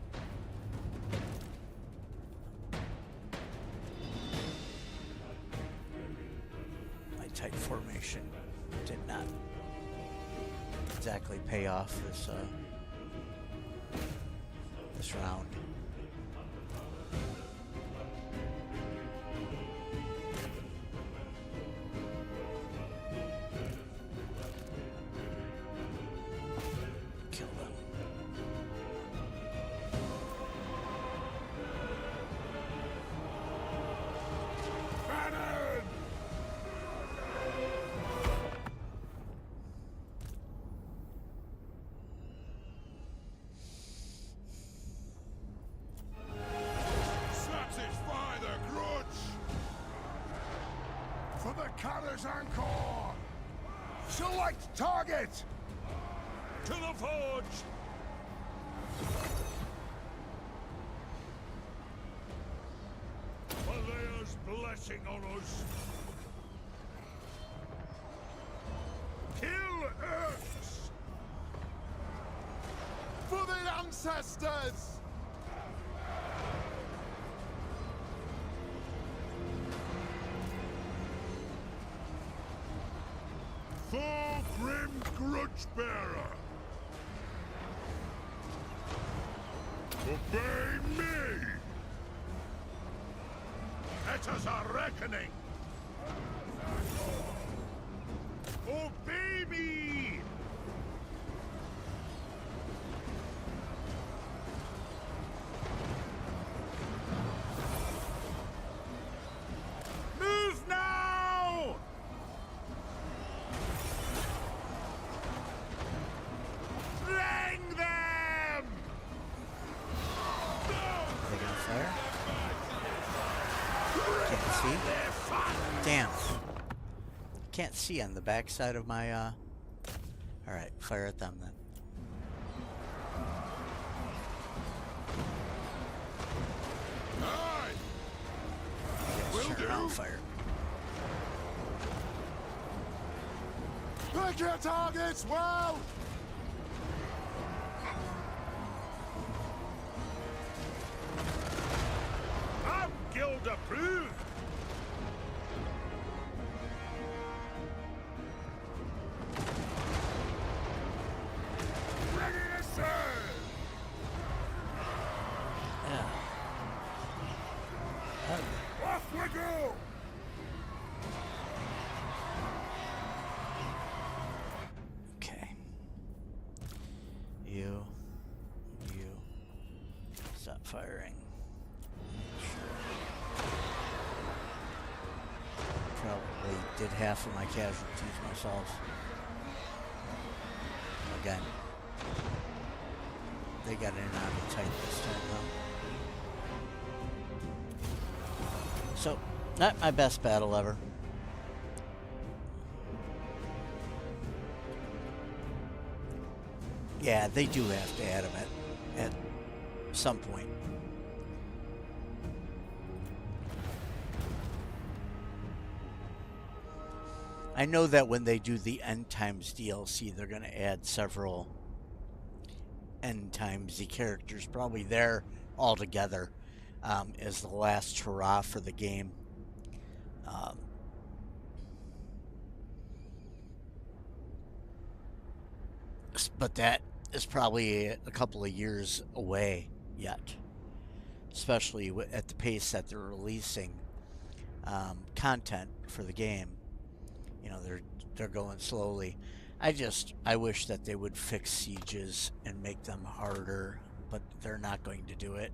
My tight formation did not exactly pay off this round. Orders encore! Select target! To the forge! Valea's blessing on us! Kill Earths! For the ancestors! Thorgrim Grudgebearer! Obey me! It is a reckoning! Obey me! Move now! Slang them! They gonna fire? Can't see. Damn. Can't see on the backside of my. All right, fire at them then. Aye! Yes, turn around, fire. Pick your targets well! I'm guild approved! Ready to serve! Yeah. Off we go! Okay. You. Stop firing. Sure. Probably did half of my casualties myself. Again. They got in and out of tight this time though. So, not my best battle ever. Yeah, they do have to add them at some point. I know that when they do the End Times DLC, they're going to add several End Timesy characters, probably there all together as the last hurrah for the game. But that is probably a couple of years away yet, especially at the pace that they're releasing content for the game. You know, they're going slowly. I wish that they would fix sieges and make them harder, but they're not going to do it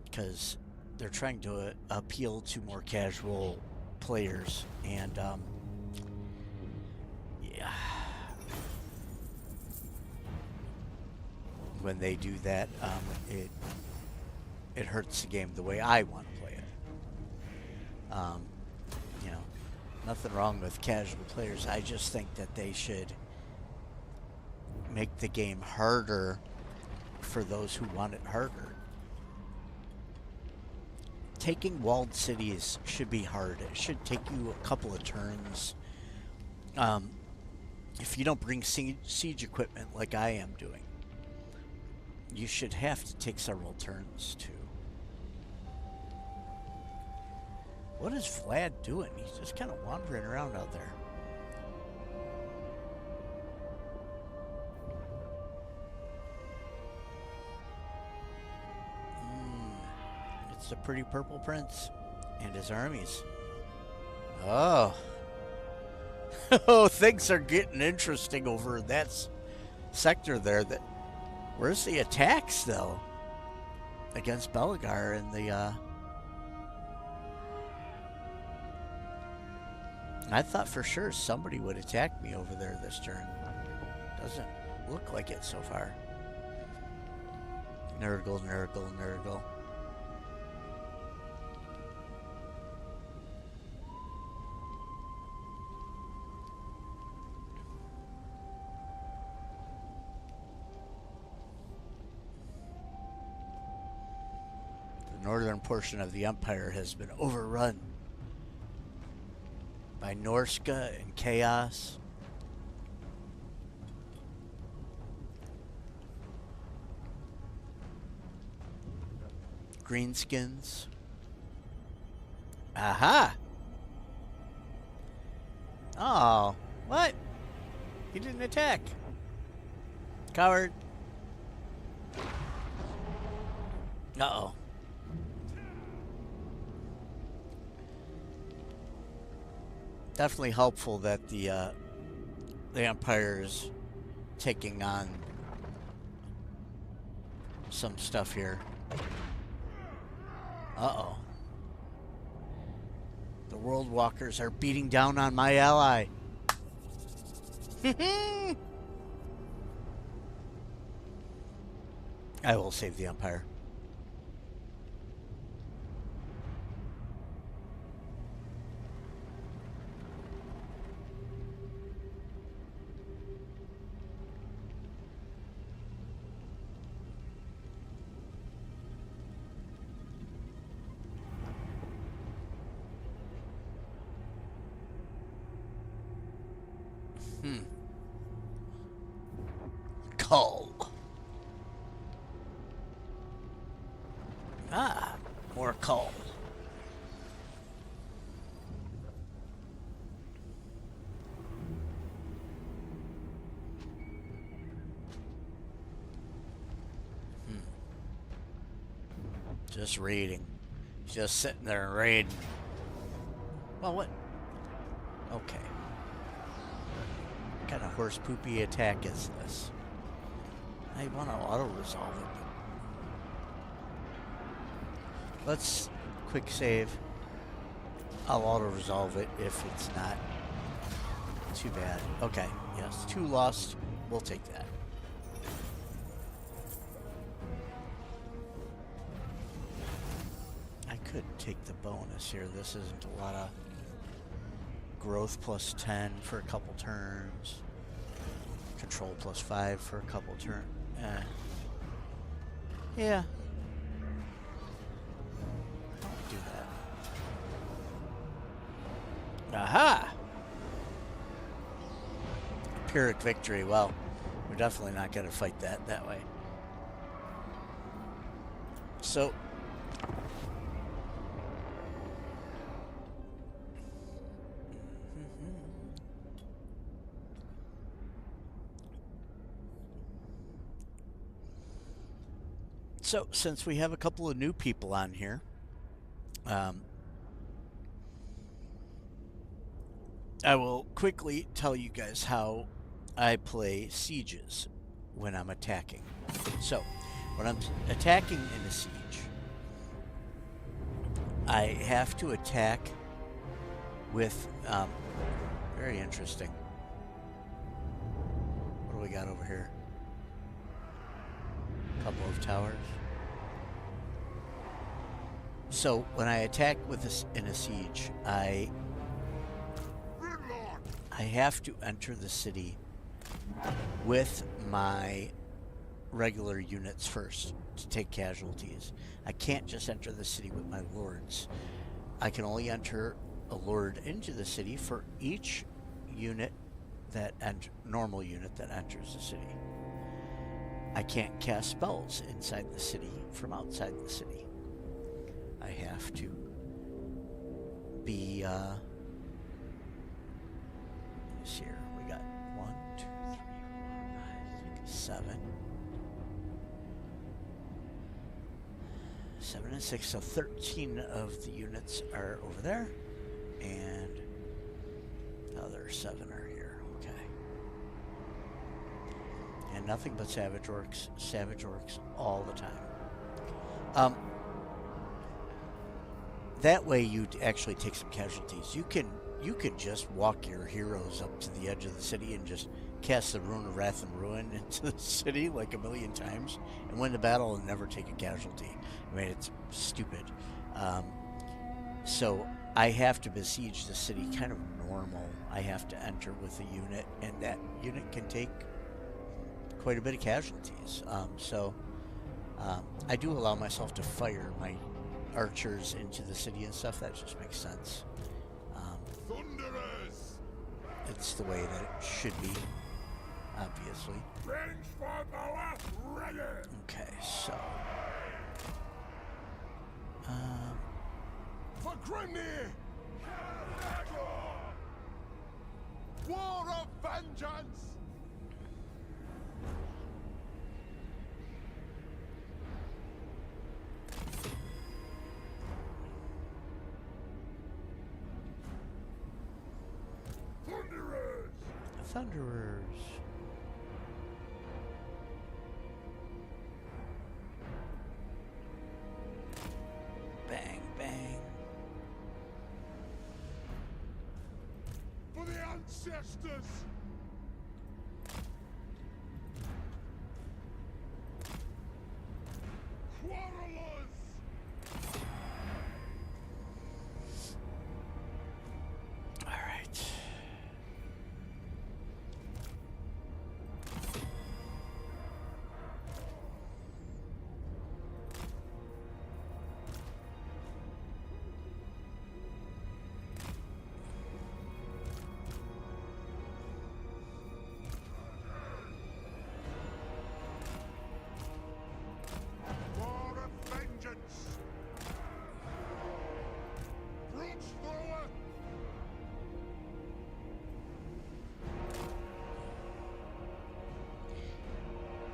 because they're trying to appeal to more casual players, and yeah, when they do that, it hurts the game the way I want to play it. You know, nothing wrong with casual players. I just think that they should make the game harder for those who want it harder. Taking walled cities should be hard. It should take you a couple of turns. If you don't bring siege equipment like I am doing, you should have to take several turns too. What is Vlad doing? He's just kind of wandering around out there. It's the pretty purple prince and his armies. Oh. Oh, things are getting interesting over in that sector there. Where's the attacks, though? Against Belegar and the, I thought for sure somebody would attack me over there this turn. Doesn't look like it so far. Nurgle, Nurgle, Nurgle. northern portion of the empire has been overrun by Norska and chaos. Greenskins. Aha! Oh, what? He didn't attack. Coward. Uh-oh. Definitely helpful that the Empire's taking on some stuff here. Uh-oh. The World Walkers are beating down on my ally. I will save the Empire. Cull. Ah, more cull. Just reading. Just sitting there and reading. Well, what? Okay. What kind of horse poopy attack is this? I want to auto-resolve it. Let's quick save. I'll auto-resolve it if it's not too bad. Okay, yes, 2 lost. We'll take that. I could take the bonus here. This isn't a lot of growth plus 10 for a couple turns. Control plus 5 for a couple turns. Yeah. Do that. Aha! Pyrrhic victory. Well, we're definitely not going to fight that way. So, since we have a couple of new people on here, I will quickly tell you guys how I play sieges when I'm attacking. So, when I'm attacking in a siege, I have to attack with, very interesting. What do we got over here? A couple of towers. So when I attack with this in a siege, I have to enter the city with my regular units first to take casualties. I can't just enter the city with my lords. I can only enter a lord into the city for each unit that normal unit that enters the city. I can't cast spells inside the city from outside the city. I have to be, let's see here. We got 1, 2, 3, 4, 5, 6, 7. 7 and 6, so 13 of the units are over there, and the other 7 are here. Okay. And nothing but savage orcs all the time. That way you actually take some casualties. You can just walk your heroes up to the edge of the city and just cast the Rune of Wrath and Ruin into the city like a million times and win the battle and never take a casualty. I mean, it's stupid. So I have to besiege the city kind of normal. I have to enter with a unit, and that unit can take quite a bit of casualties. I do allow myself to fire my archers into the city and stuff. That just makes sense. Thunderers! It's the way that it should be, obviously. Range for power, ready! Okay, so... For Grimnir! War of vengeance! Thunderers! Thunderers. Bang, bang. For the ancestors! Quarrelers! All right. War of vengeance! Brooch thrower!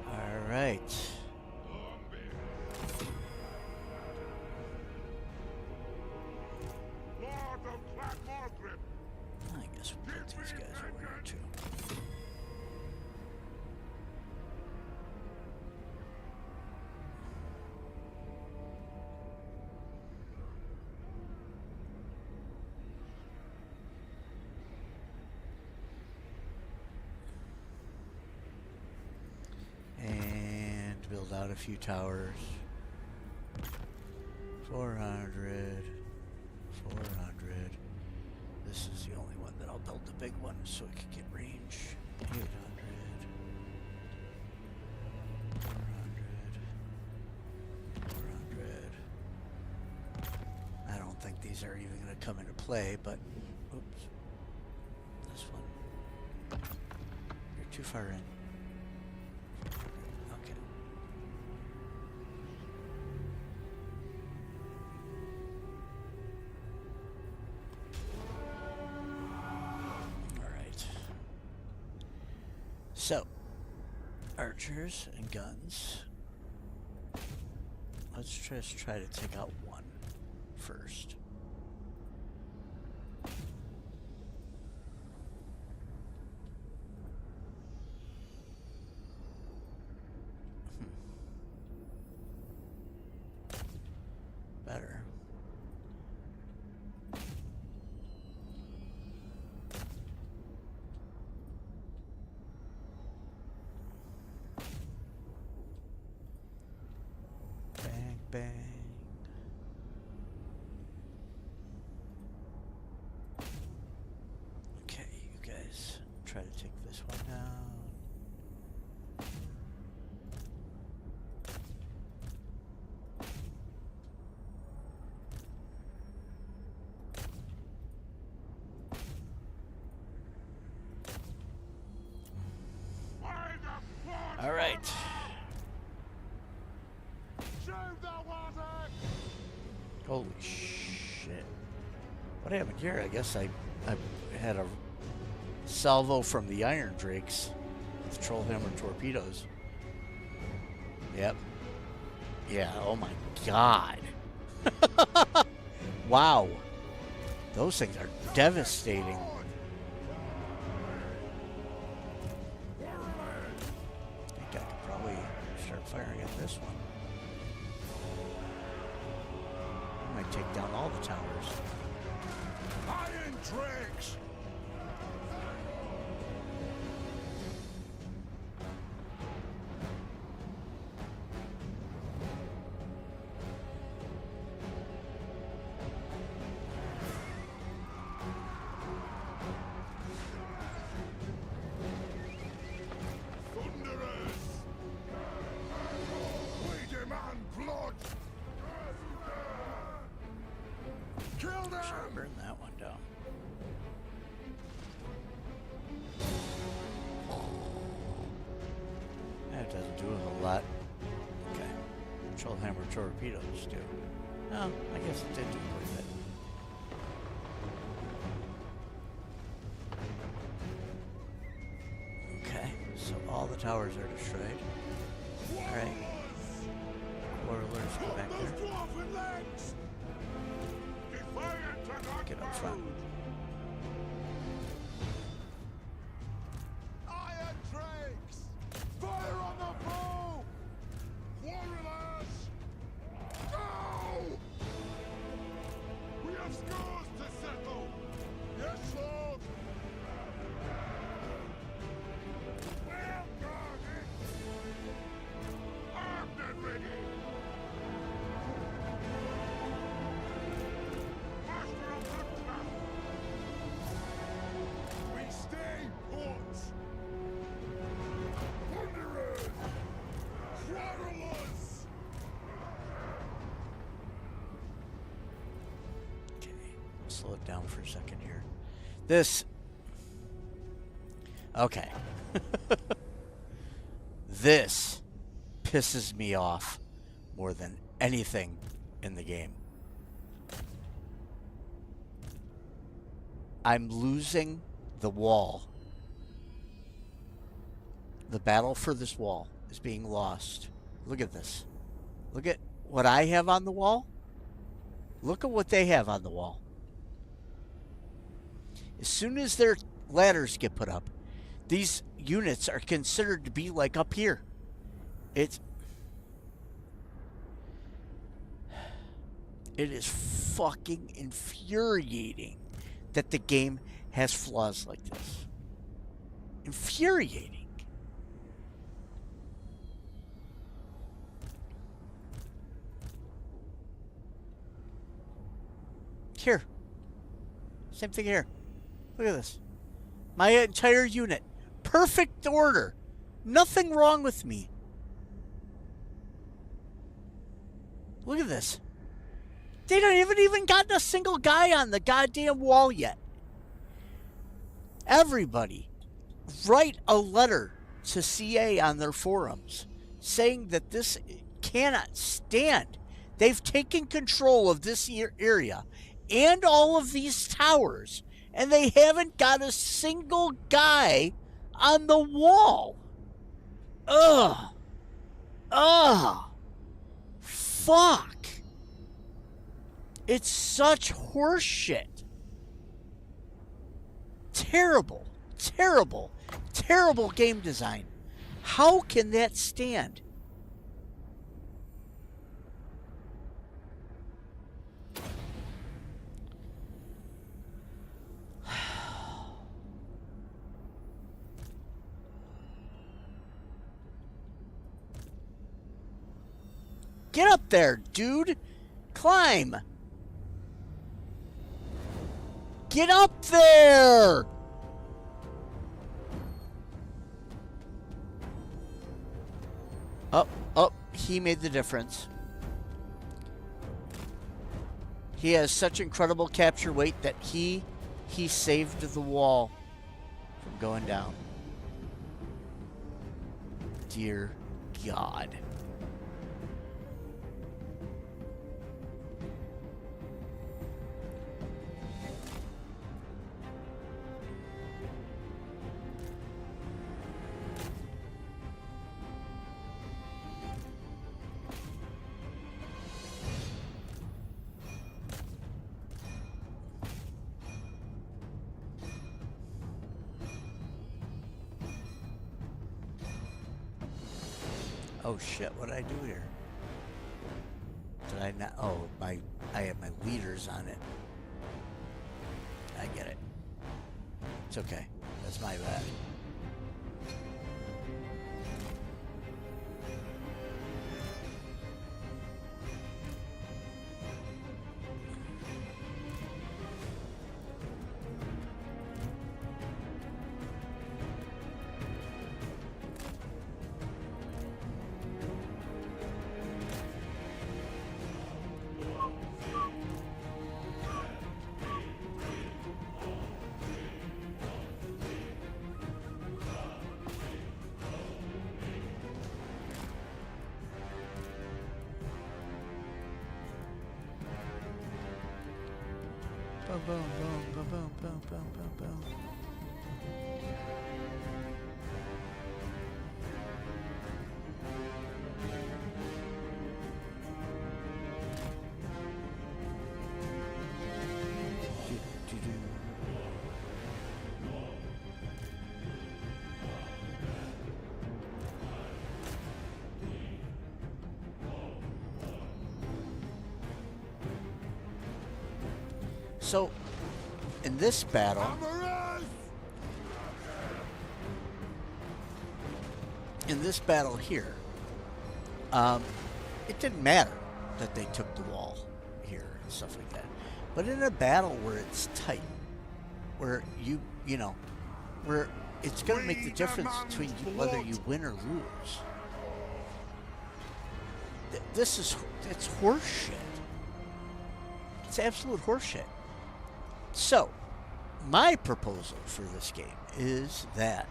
All right. Lord of Clanmorgrip! I guess we'll put these guys over here too. And build out a few towers. 400. 400. This is the only one that I'll build the big one so it can get range. 800. 400. 400. I don't think these are even going to come into play, but oops. This one. You're too far in. Okay. All right. So, archers and guns. Let's just try to take out one first. Better. Bang, bang. Okay, you guys try to take this one down. By the blood! All right. Shoot the water! Holy shit. What happened here? I guess I had a salvo from the Iron Drakes with troll hammer torpedoes. Yep. Yeah, oh my god. Wow. Those things are devastating. I think I could probably start firing at this one. I might take down all the towers. Iron Drakes! Thunderers! We demand blood! Kill Should them! burn that one down. That doesn't do a whole lot. Okay. Control hammer torpedoes do. Oh, I guess it did do quite a bit. Okay, so all the towers are destroyed. Alright. Warlords, go back there. Dwarfen legs! Defiant and Get up front. Iron drakes! Fire on the foe! Warriors! Go! We have scores to settle! Yes, Lord! Well guarded! Armed and ready! Master of the craft! We stay put! Wanderers! Quarrelers! Okay, slow it down for a second here. This. Okay. This pisses me off more than anything in the game. I'm losing the wall. The battle for this wall is being lost. Look at this. Look at what I have on the wall. Look at what they have on the wall. As soon as their ladders get put up, these units are considered to be like up here. It is fucking infuriating that the game has flaws like this. Infuriating. Here. Same thing here. Look at this. My entire unit. Perfect order. Nothing wrong with me. Look at this. They haven't even gotten a single guy on the goddamn wall yet. Everybody write a letter to CA on their forums saying that this cannot stand. They've taken control of this area and all of these towers, and they haven't got a single guy on the wall. Ugh. Ugh. Fuck. It's such horseshit. Terrible, terrible, terrible game design. How can that stand? Get up there, dude. Climb. Get up there. Oh, he made the difference. He has such incredible capture weight that he saved the wall from going down. Dear God. Oh shit, what did I do here? Did I not? Oh, I have my leaders on it. I get it. It's okay. That's my bad. Boom, boom, boom, boom, boom, boom, boom, boom, boom. So, in this battle, here, it didn't matter that they took the wall here and stuff like that. But in a battle where it's tight, where you know, where it's going to make the difference between whether you win or lose. It's horseshit. It's absolute horseshit. So, my proposal for this game is that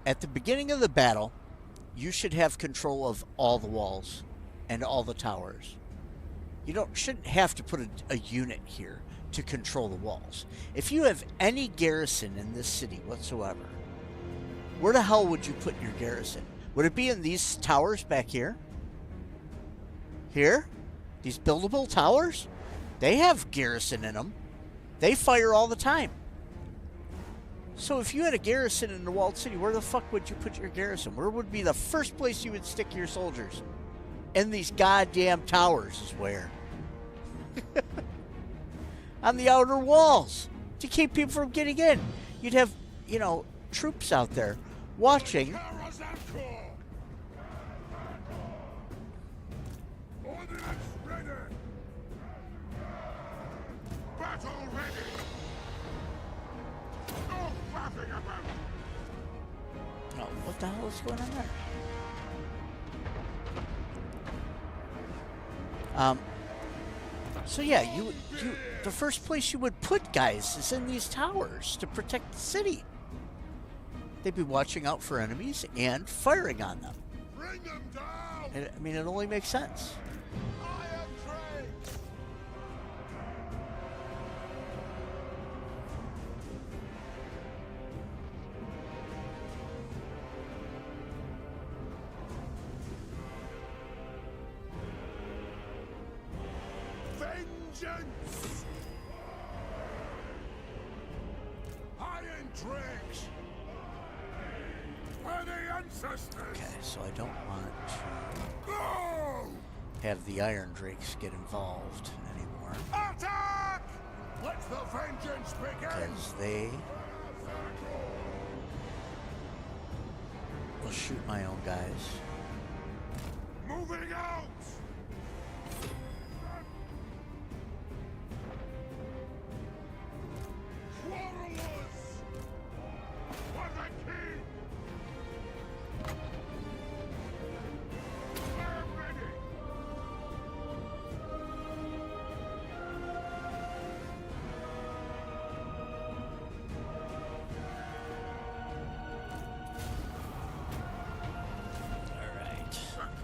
at the beginning of the battle, you should have control of all the walls and all the towers. You shouldn't have to put a unit here to control the walls. If you have any garrison in this city whatsoever, where the hell would you put your garrison? Would it be in these towers back here? Here? These buildable towers? They have garrison in them. They fire all the time. So if you had a garrison in the walled city, where the fuck would you put your garrison? Where would be the first place you would stick your soldiers? In these goddamn towers is where. On the outer walls. To keep people from getting in. You'd have, troops out there watching. What the hell is going on there? So yeah, the first place you would put guys is in these towers to protect the city. They'd be watching out for enemies and firing on them. Bring them down! It only makes sense. Vengeance! Iron tricks! For the ancestors! Okay, so I don't want to Go! have the Iron Drakes get involved anymore. Attack! Let the vengeance begin! Because they will shoot my own guys. Moving out! Warriors! For the king! We're ready! Alright.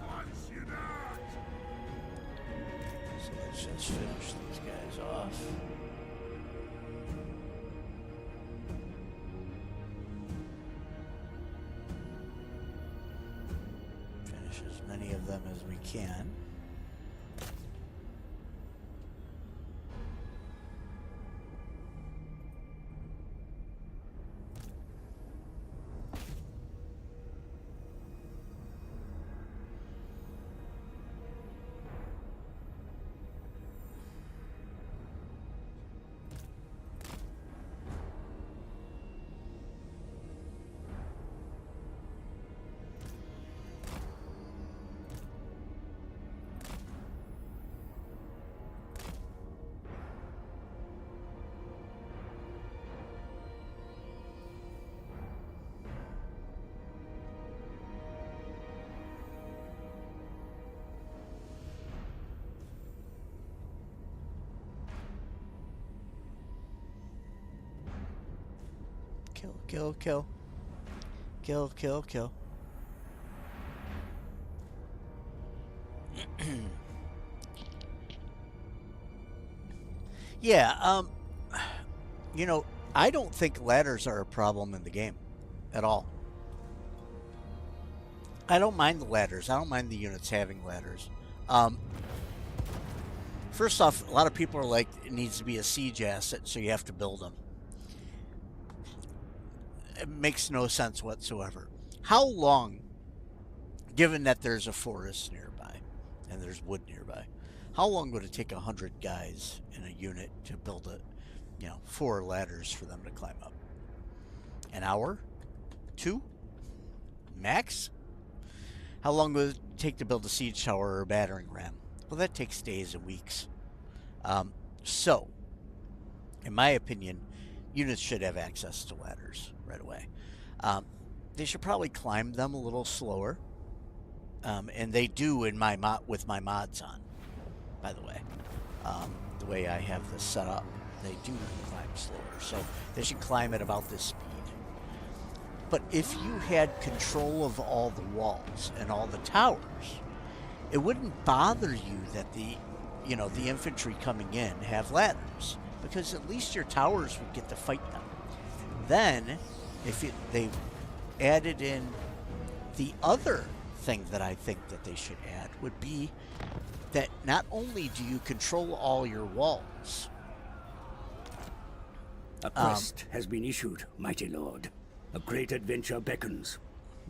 Once you not! So let's just finish these guys off. Finish as many of them as we can. Kill, kill, kill. Kill, kill, kill. Yeah, you know, I don't think ladders are a problem in the game at all. I don't mind the ladders. I don't mind the units having ladders. Um, First off, a lot of people are like, it needs to be a siege asset, so you have to build them. It makes no sense whatsoever. How long, given that there's a forest nearby and there's wood nearby, how long would it take 100 guys in a unit to build a, 4 ladders for them to climb up? An hour? 2? Max? How long would it take to build a siege tower or a battering ram? Well, that takes days and weeks. So, in my opinion, units should have access to ladders right away. They should probably climb them a little slower, and they do in my with my mods on. By the way, the way I have this set up, they do climb slower, so they should climb at about this speed. But if you had control of all the walls and all the towers, it wouldn't bother you that the infantry coming in have ladders, because at least your towers would get to fight them. Then, if they added in the other thing that I think that they should add would be that not only do you control all your walls. A quest has been issued, mighty lord. A great adventure beckons.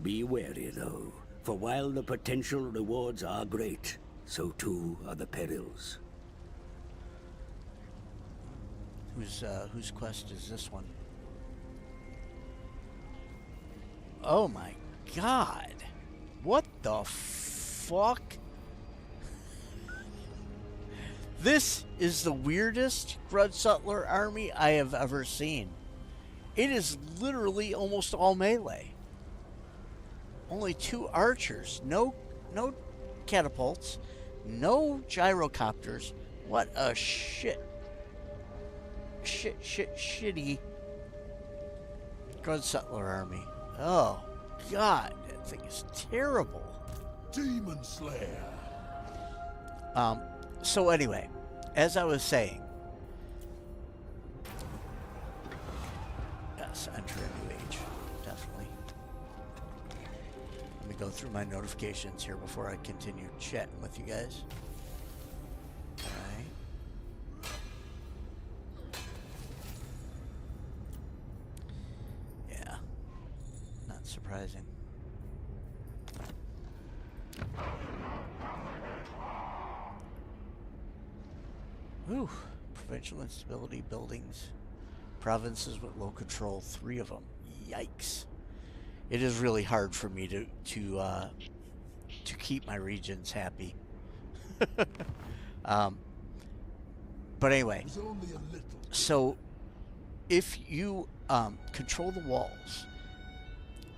Be wary, though, for while the potential rewards are great, so too are the perils. Whose quest is this one? Oh my god. What the fuck? This is the weirdest Grudge Sutler army I have ever seen. It is literally almost all melee. Only 2 archers, no catapults, no gyrocopters. What a shitty Grudge Sutler army. Oh god, that thing is terrible. Demon Slayer. So anyway, as I was saying, yes, enter a new age, definitely. Let me go through my notifications here before I continue chatting with you guys. Alright. Yeah, not surprising. Ooh, provincial instability, buildings, provinces with low control, 3 of them. Yikes! It is really hard for me to keep my regions happy. But anyway, so if you control the walls,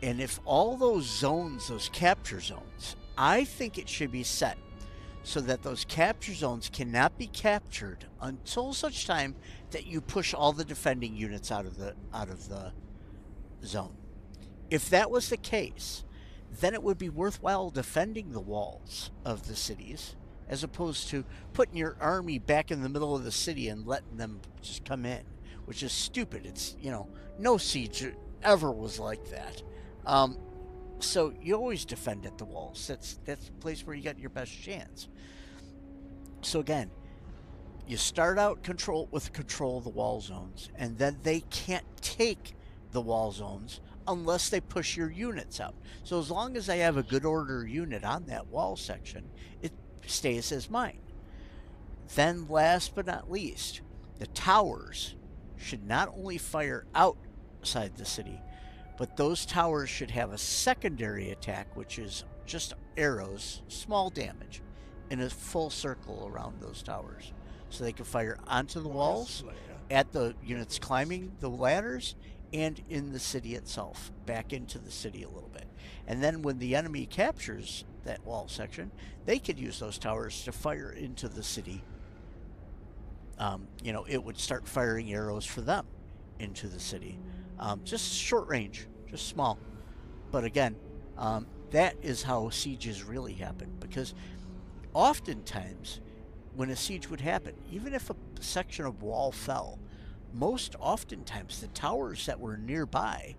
and if all those zones, those capture zones, I think it should be set so that those capture zones cannot be captured until such time that you push all the defending units out of the zone. If that was the case, then it would be worthwhile defending the walls of the cities as opposed to putting your army back in the middle of the city and letting them just come in, which is stupid. It's, no siege ever was like that. So you always defend at the walls. That's the place where you got your best chance. So again, you start out control of the wall zones, and then they can't take the wall zones unless they push your units out. So as long as I have a good order unit on that wall section, it stays as mine. Then last but not least, the towers should not only fire outside the city, but those towers should have a secondary attack, which is just arrows, small damage, in a full circle around those towers. So they can fire onto the walls, at the units climbing the ladders, and in the city itself, back into the city a little bit. And then when the enemy captures that wall section, they could use those towers to fire into the city. It would start firing arrows for them into the city. Just short range, just small. But again, that is how sieges really happen, because oftentimes when a siege would happen, even if a section of wall fell, most oftentimes the towers that were nearby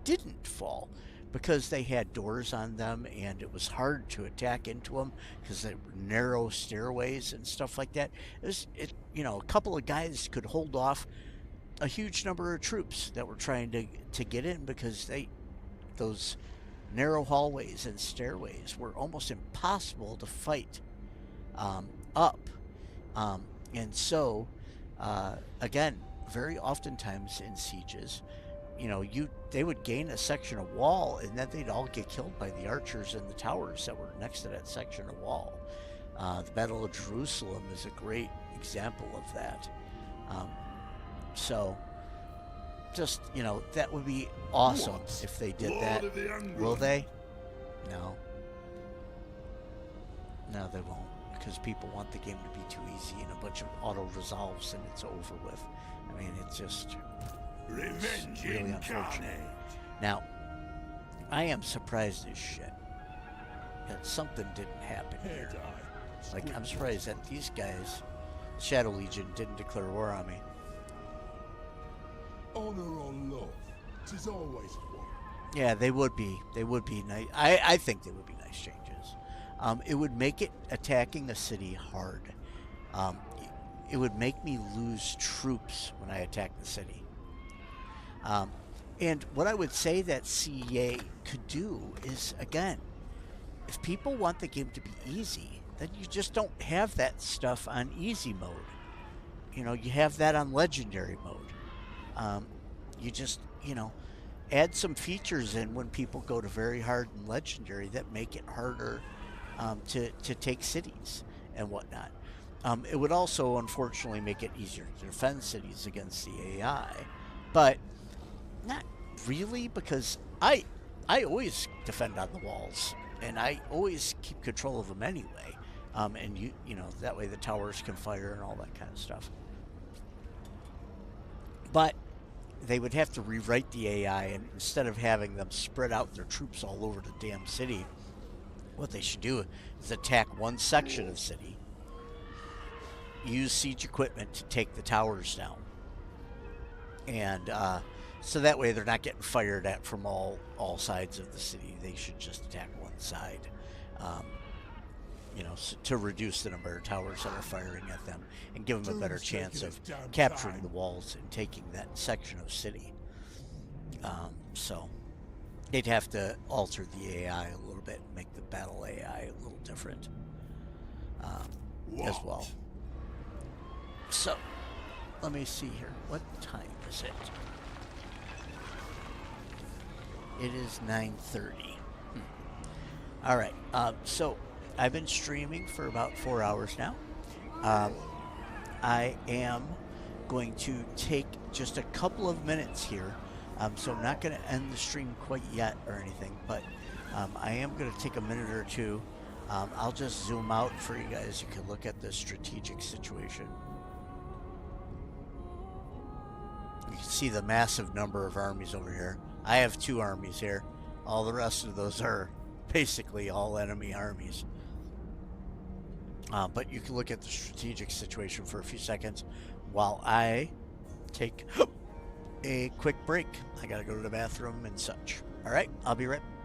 didn't fall because they had doors on them and it was hard to attack into them because they were narrow stairways and stuff like that. A couple of guys could hold off a huge number of troops that were trying to get in because those narrow hallways and stairways were almost impossible to fight up. And so, again, very oftentimes in sieges, they would gain a section of wall and then they'd all get killed by the archers in the towers that were next to that section of wall. The Battle of Jerusalem is a great example of that. So, just, that would be awesome if they did that. Will they? No. No, they won't, because people want the game to be too easy and a bunch of auto-resolves and it's over with. I mean, it's just Revenge really unfortunate. Now, I am surprised as shit that something didn't happen here. Like, I'm surprised that these guys, Shadow Legion, didn't declare war on me. Honor or love, 'tis always one. Yeah, they would be. They would be nice. I think they would be nice changes. It would make it attacking the city hard. It would make me lose troops when I attack the city. And what I would say that CEA could do is, again, if people want the game to be easy, then you just don't have that stuff on easy mode. You have that on legendary mode. You just, add some features in when people go to very hard and legendary that make it harder to take cities and whatnot. It would also, unfortunately, make it easier to defend cities against the AI, but not really, because I always defend on the walls, and I always keep control of them anyway. And that way the towers can fire and all that kind of stuff. But they would have to rewrite the AI, and instead of having them spread out their troops all over the damn city, what they should do is attack one section of city, use siege equipment to take the towers down, and so that way they're not getting fired at from all sides of the city. They should just attack one side, to reduce the number of towers that are firing at them and give them a better chance of capturing the walls and taking that section of city. So they'd have to alter the AI a little bit and make the battle AI a little different as well. So let me see here. What time is it? It is 9:30. All right. So I've been streaming for about 4 hours now. I am going to take just a couple of minutes here. So I'm not going to end the stream quite yet or anything, but I am going to take a minute or two. I'll just zoom out for you guys. You can look at the strategic situation. You can see the massive number of armies over here. I have 2 armies here. All the rest of those are basically all enemy armies. But you can look at the strategic situation for a few seconds while I take a quick break. I gotta go to the bathroom and such. All right, I'll be right back.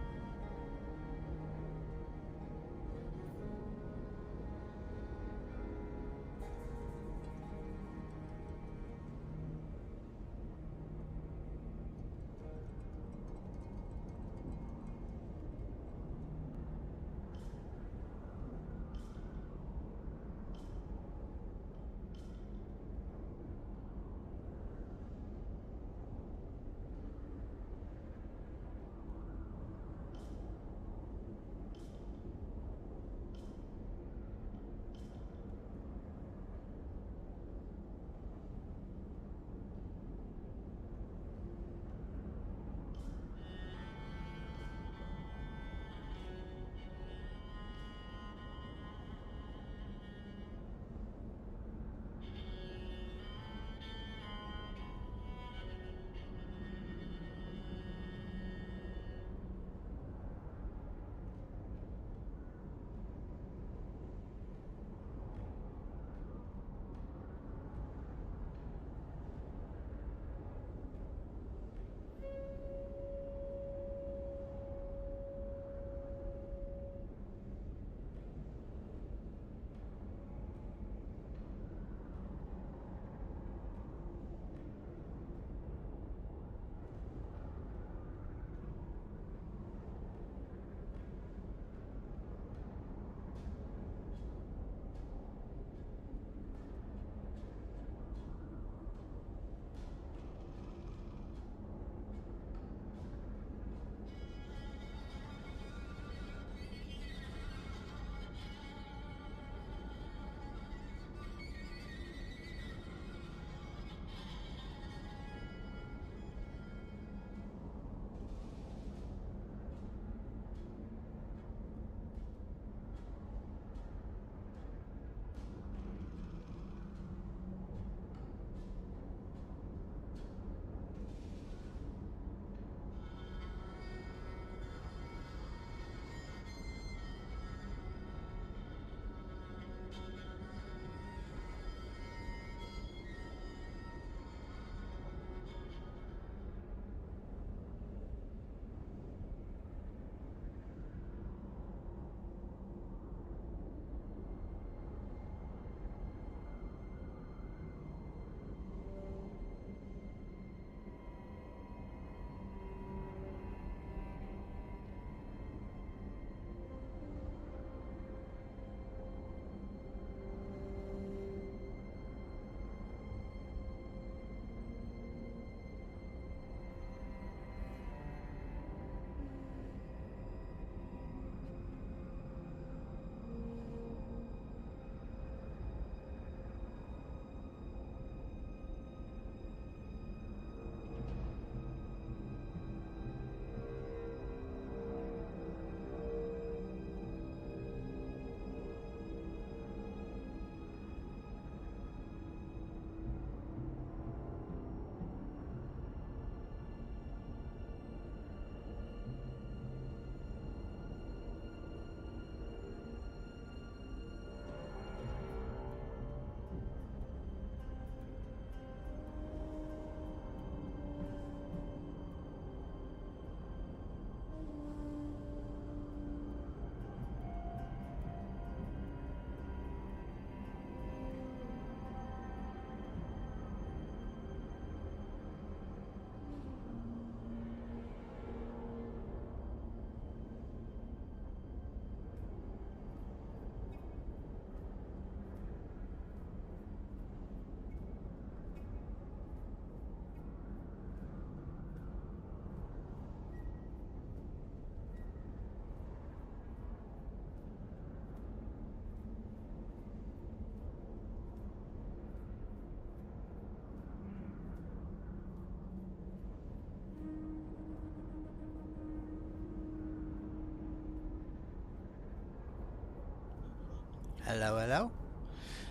Hello, hello.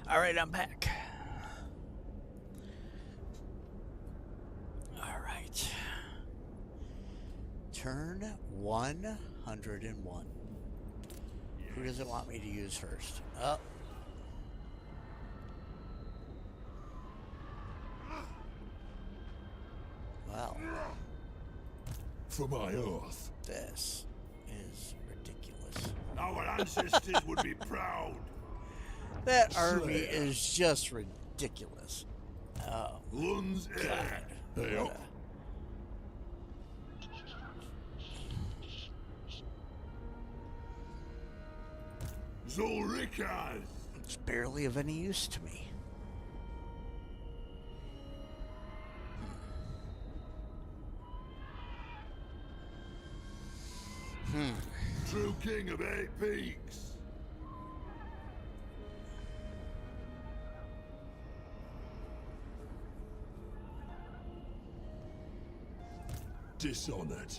All right, I'm back. All right. Turn 101. Who does it want me to use first? Oh. Wow. For my oath. This is ridiculous. Our ancestors would be proud. That army is just ridiculous. Oh, Lun's God. Hey, What Zulrikas. It's barely of any use to me. True king of 8 peaks. Dishonored.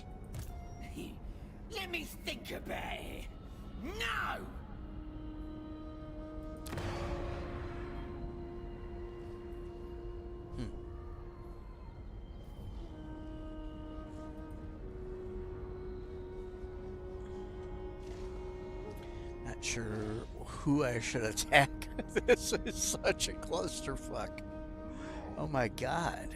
Let me think about it. No! Not sure who I should attack. This is such a clusterfuck. Oh my God.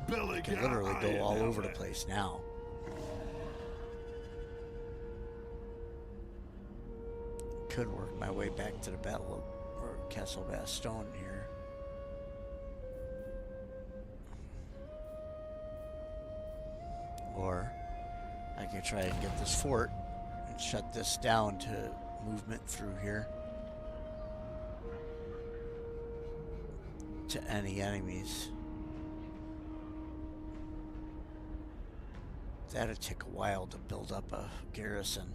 Belegar, I can literally I go all am over the it. place now. Could work my way back to the battle or Castle Bastogne here. Or I could try and get this fort and shut this down to movement through here to any enemies. That'd take a while to build up a garrison.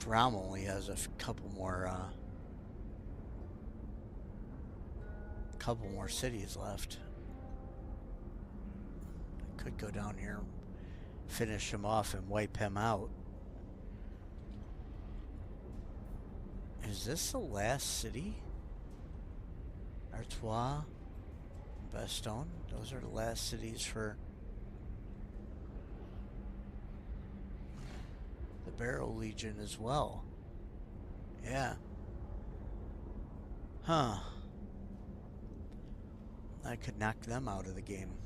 Ram only has a couple more cities left. I could go down here, finish him off, and wipe him out. Is this the last city? Artois, Bastogne? Those are the last cities for the Barrow Legion as well. Yeah. Huh. I could knock them out of the game.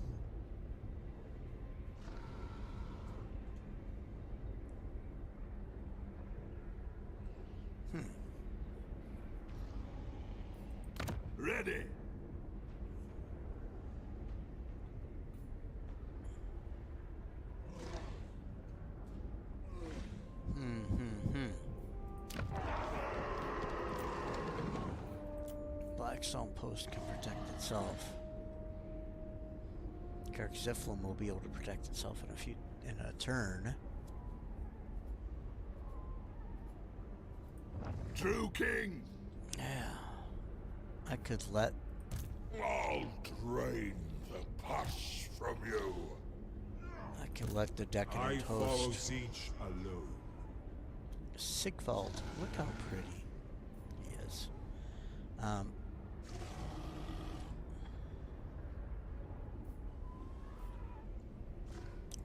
Ready. Blackstone Post can protect itself. Ziflum will be able to protect itself in a turn. True king. Yeah. I could let I'll drain the pus from you. the decadent I follow host. siege alone. Sigvald, look how pretty he is.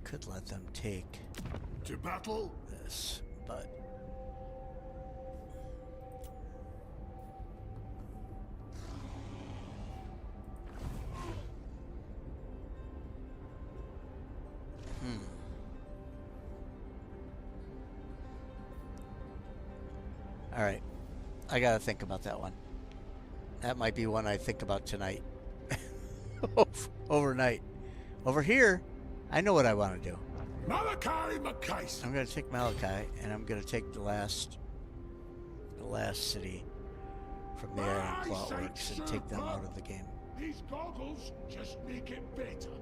Could let them take To battle. this, but all right, I gotta think about that one. That might be one I think about tonight. Overnight. Over here, I know what I want to do. Malachi McCase. I'm gonna take Malachi, and I'm gonna take the last city from the Iron Claw Works and take them out of the game. These goggles just make it better.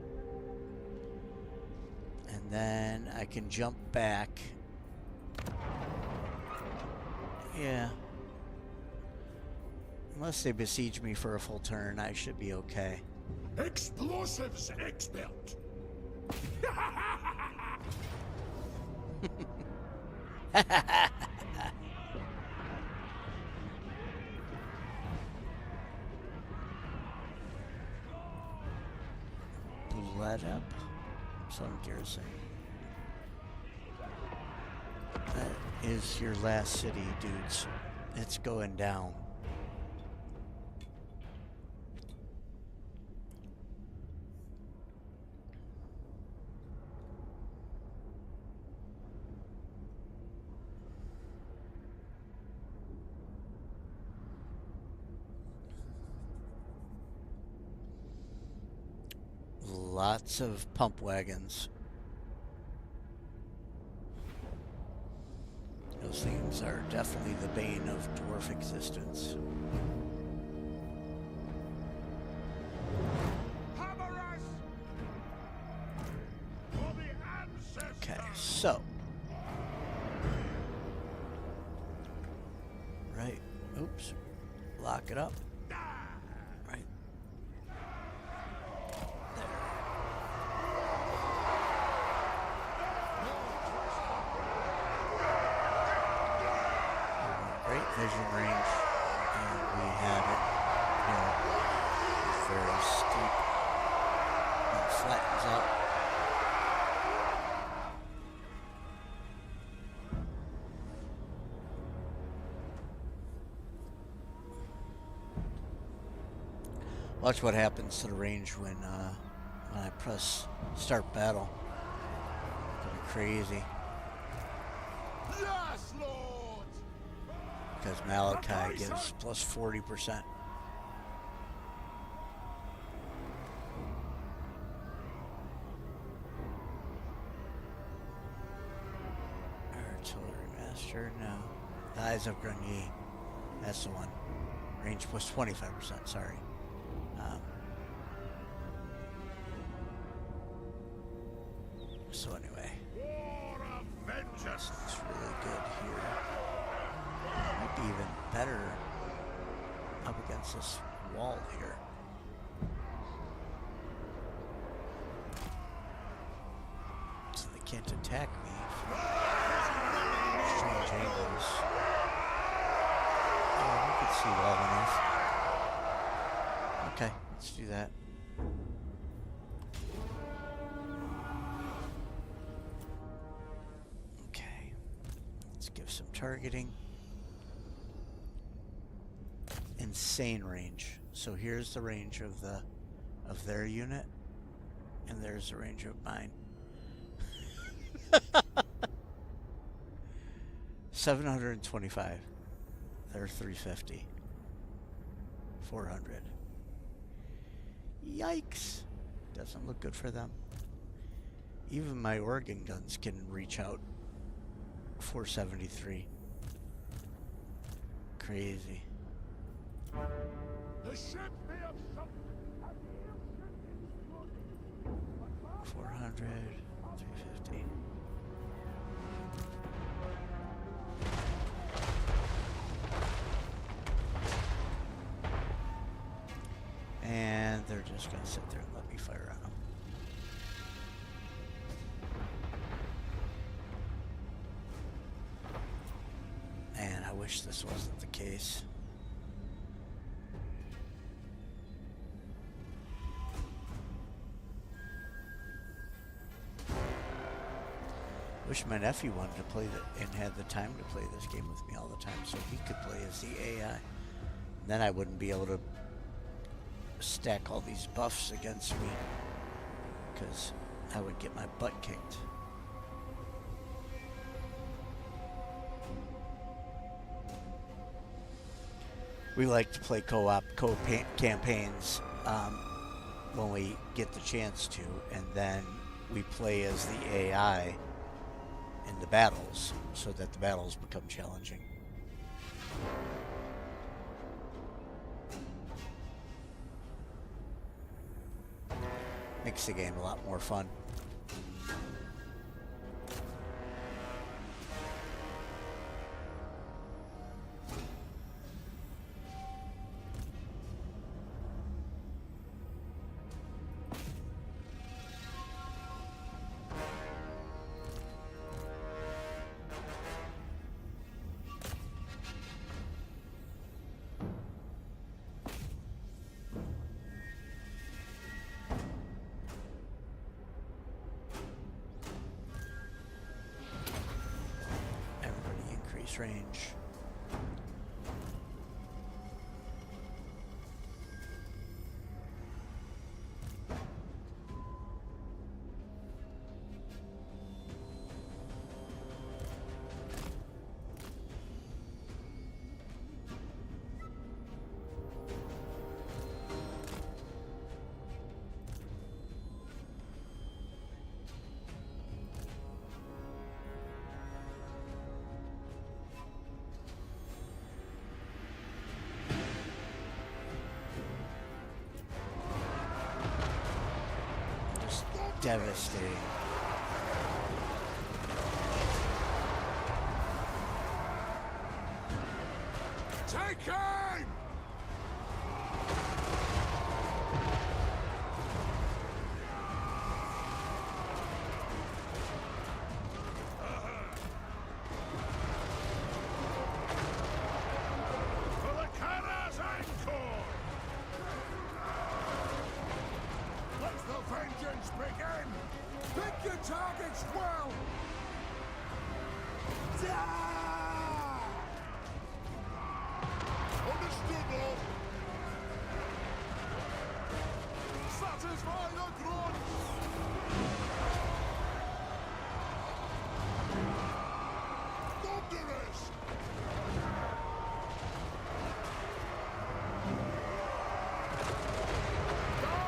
And then I can jump back. Yeah. Unless they besiege me for a full turn, I should be okay. Explosives expert. Let up. Some garrison. That is your last city, dudes. It's going down. Lots of pump wagons. Those things are definitely the bane of dwarf existence. Okay, so. Right. Oops. Lock it up. Right. Great vision range, and we have it, you know, very steep, and it flattens out. Watch what happens to the range when I press start battle. It's gonna be crazy. Yes, Lord! Because Malachi gives plus 40%. Artillery Master, no. The Eyes of Grenier, that's the one. Range plus 25%, sorry. So anyway, War of vengeance! it's really good here. Might be even better up against this wall here. So they can't attack me from strange angles. Oh, we can see well enough. Okay, let's do that. Okay, let's give some targeting. Insane range. So here's the range of their unit, and there's the range of mine. 725. They're 350. 400. Yikes. Doesn't look good for them. Even my organ guns can reach out. 473. Crazy. The ship be of some 400, 350. And they're just going to sit there and let me fire on them. And I wish this wasn't the case. Wish my nephew wanted to play and had the time to play this game with me all the time, so he could play as the AI. Then I wouldn't be able to stack all these buffs against me, because I would get my butt kicked. We like to play co-op campaigns when we get the chance to, and then we play as the AI in the battles, so that the battles become challenging. Makes the game a lot more fun. increase range. Devastating. Take aim! For the Kara's encore! Let the vengeance begin! Pick your targets well! Understood, Lord! Satisfy the grudge! Thunderous! Go!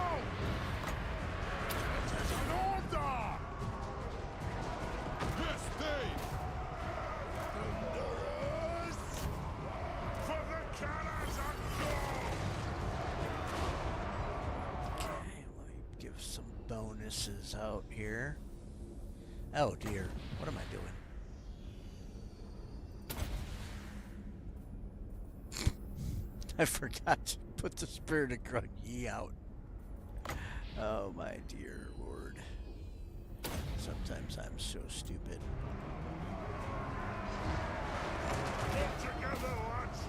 It is an order! Yes, they! Thunderous! For the cannons and go! Okay, let me give some bonuses out here. Oh dear, what am I doing? I forgot to put the Spirit of Grungy out. Oh my dear lord. Sometimes I'm so stupid. Work together, lads!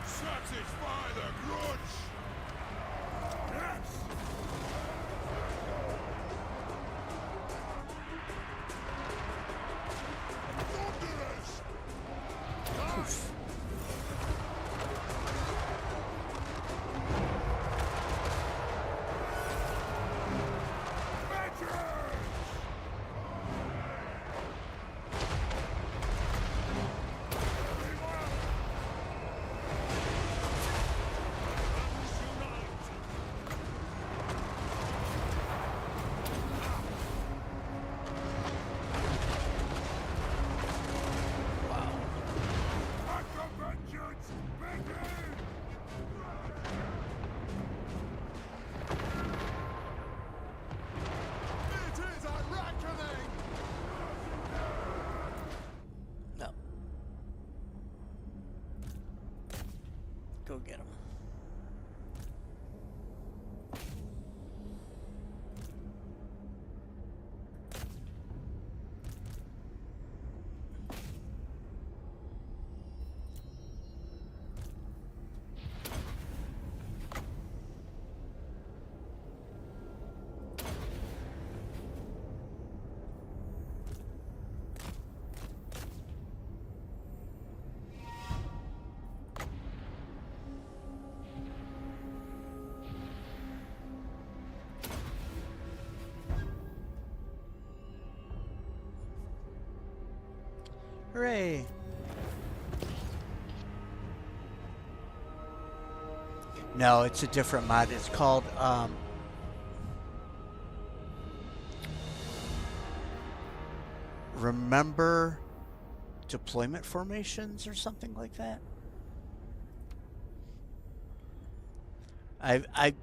Satisfy the grudge! Yes! Thunderous! Poof. No. Go get him. Hooray! No, it's a different mod. It's called Remember Deployment Formations or something like that.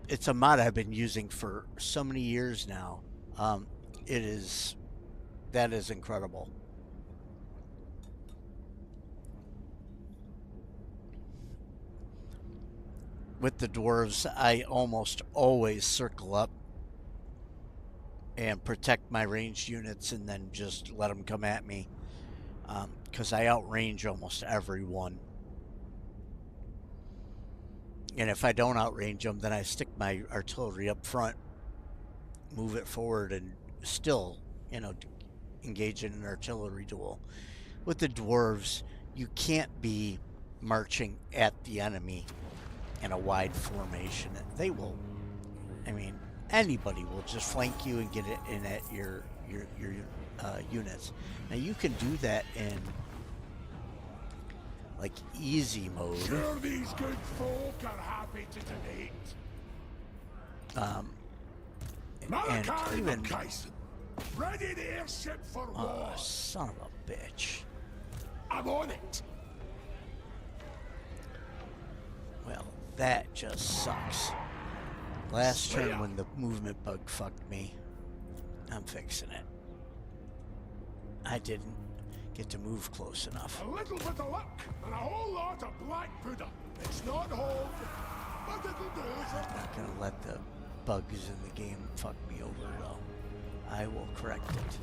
It's a mod I've been using for so many years now. That is incredible. With the dwarves, I almost always circle up and protect my ranged units and then just let them come at me, because I outrange almost everyone. And if I don't outrange them, then I stick my artillery up front, move it forward, and still, engage in an artillery duel. With the dwarves, you can't be marching at the enemy in a wide formation. They will, I mean, anybody will just flank you and get it in at your units. Now you can do that in like easy mode. Sure these good folk are happy to donate. And Malachi even McKayson, ready the airship for war. son of a bitch. I'm on it. Well, that just sucks. Last turn when the movement bug fucked me, I'm fixing it. I didn't get to move close enough. A little bit of luck and a whole lot of black Buddha. It's not home, but it'll do. I'm not gonna let the bugs in the game fuck me over though. I will correct it.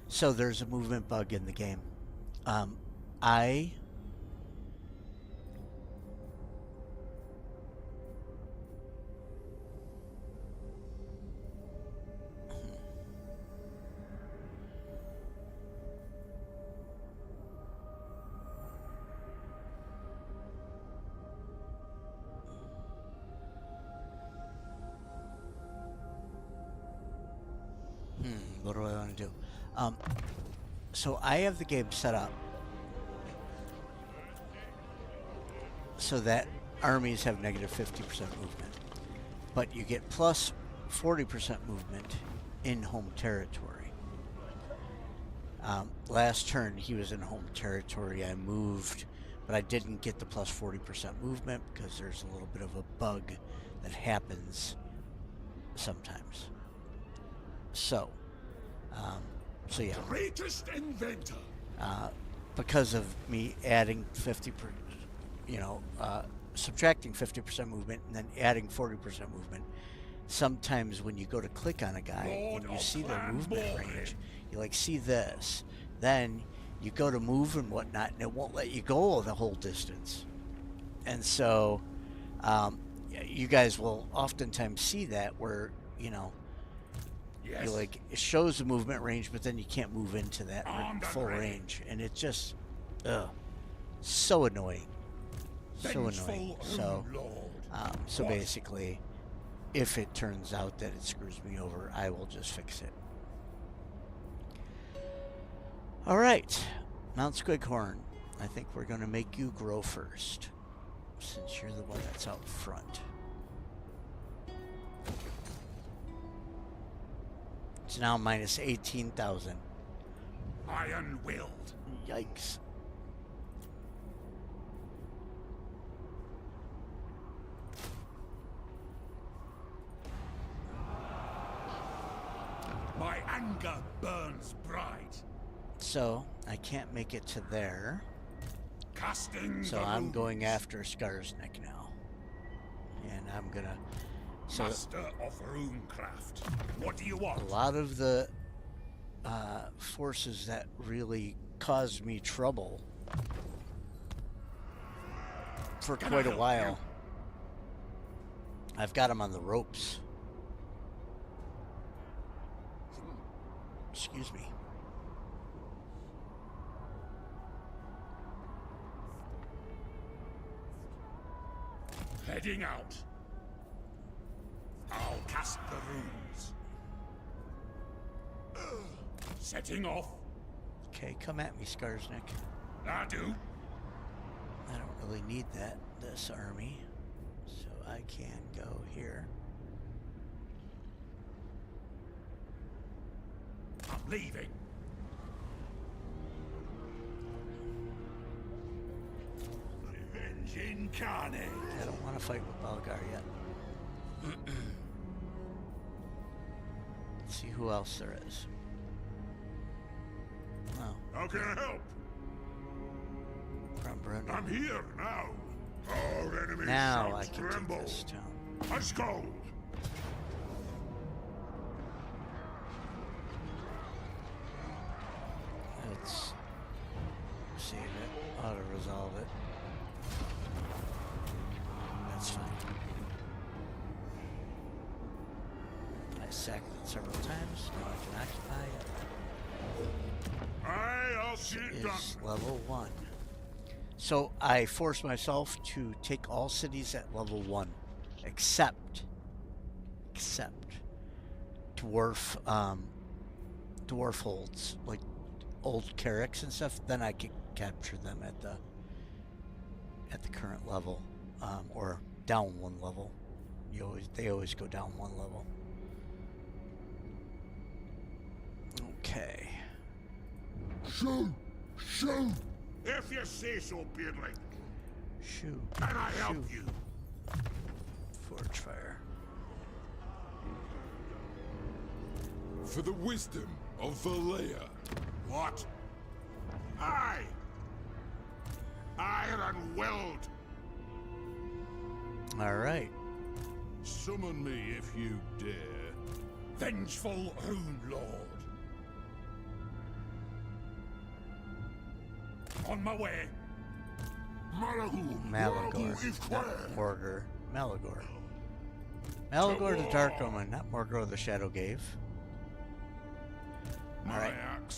So there's a movement bug in the game. What do I want to do? So I have the game set up so that armies have negative 50% movement, but you get plus 40% movement in home territory. Last turn he was in home territory. I moved, but I didn't get the plus 40% movement because there's a little bit of a bug that happens sometimes. So yeah. Greatest inventor. Because of me adding subtracting 50% movement and then adding 40% movement, sometimes when you go to click on a guy and you see their movement range, you like see this, then you go to move and whatnot, and it won't let you go the whole distance. And so, you guys will oftentimes see that where, Yes. you like it shows the movement range, but then you can't move into that full range, and it just, so annoying, so annoying. So basically, if it turns out that it screws me over, I will just fix it. All right, Mount Squighorn. I think we're gonna make you grow first, since you're the one that's out front. It's now minus 18,000. Iron-willed. Yikes. My anger burns bright. So, I can't make it to there. Casting So the I'm runes. going after Skarsnik now. And I'm gonna... So Master of runecraft. What do you want? a lot of the forces that really caused me trouble for Can I quite a help while, I've got them on the ropes. Excuse me. Heading out. I'll cast the runes. Setting off. Okay, come at me, Skarsnik. I do. I don't really need this army, so I can go here. I'm leaving. Revenge incarnate. I don't want to fight with Belegar yet. Let's see who else there is. Oh, How can I help? Brunbrunner. I'm here now. Our enemies Now shall I can tremble. take this town. A skull. Let's save it. Auto-resolve it. That's fine. I sacked it several times. Now I can occupy it. I'll is level 1. So I force myself to take all cities at level 1, except dwarf holds, like old carracks and stuff. Then I can capture them at the current level, or down 1 level. They always go down 1 level. Okay. Shoot! Shoot! If you say so, Beardling. Shoot. Can I help you? Forge fire. For the wisdom of Valea. What? Aye! Iron-willed! Alright. Summon me if you dare. Vengeful Rune Lord. On my way. Malagor, not Morgor. Malagor. Malagor the Dark Omen, not Morgor the Shadow Gave. Alright,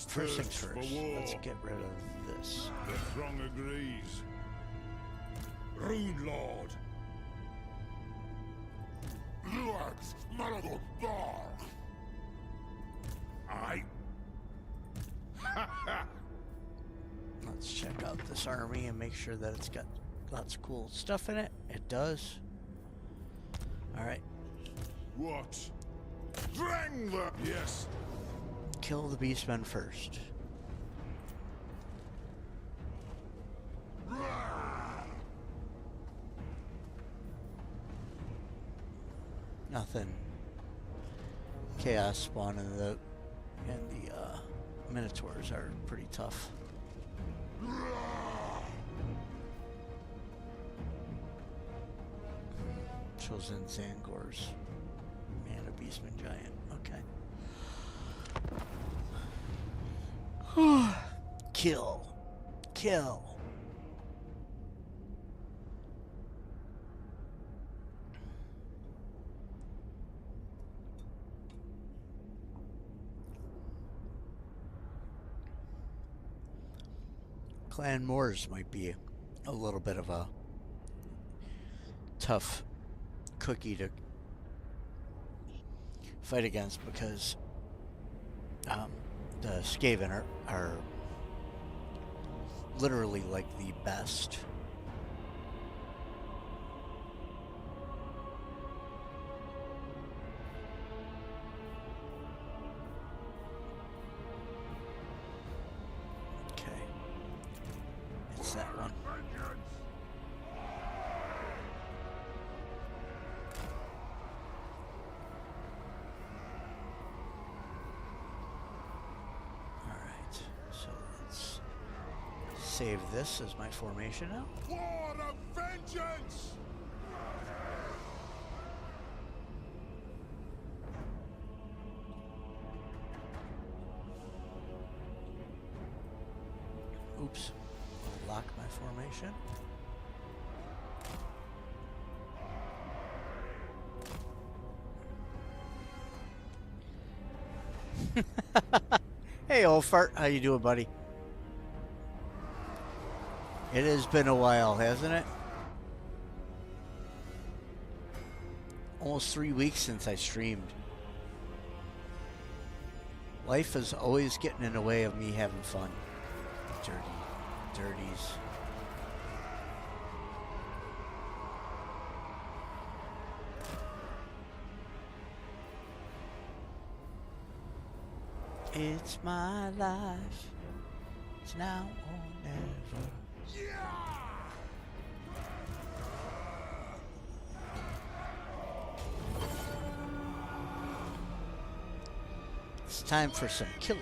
first things first. Let's get rid of this. The throng agrees. Rune Lord. Luax, Malagor, Bar! Aye. Let's check out this army and make sure that it's got lots of cool stuff in it. It does. Alright. What? Drang the... Yes. Kill the beastmen first. Nothing. Chaos spawn and the Minotaurs are pretty tough. Chosen Zangors. Man, a beastman giant. Okay. Kill. Kill. Clan Moors might be a little bit of a tough cookie to fight against because the Skaven are literally like the best. Okay. It's that one. Save this as my formation now. War of vengeance! Oops. I'll lock my formation. Hey, old fart. How you doing, buddy? It has been a while, hasn't it? Almost 3 weeks since I streamed. Life is always getting in the way of me having fun. Dirties. It's my life. It's now or never. It's time for some killing.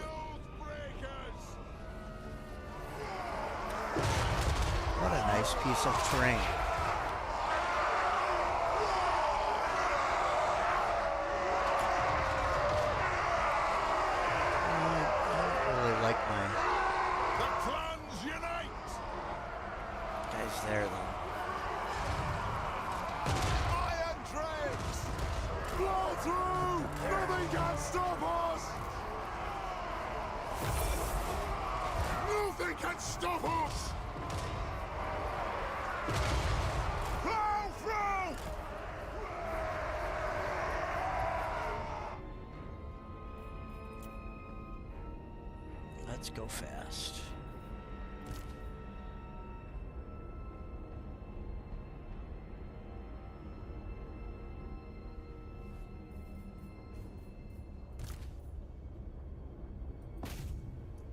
What a nice piece of terrain. I don't really like my guys there though. Iron Dregs! Blow through! Nothing can stop us! Nothing can't stop us! Plow through! Let's go fast.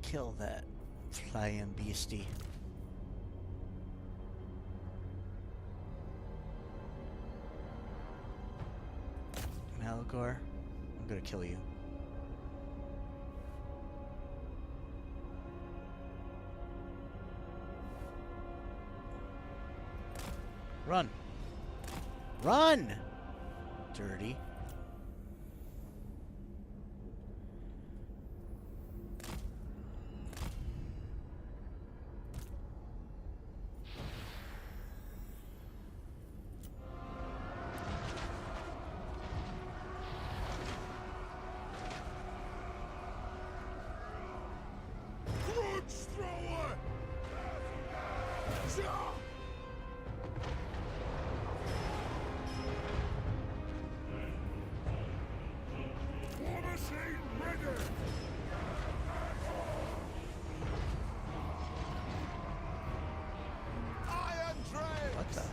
Kill that flying beastie. Belegar, I'm gonna kill you. Run! Run! Dirty. Grudge thrower! Zah! War machine ready! Iron Dread! What the?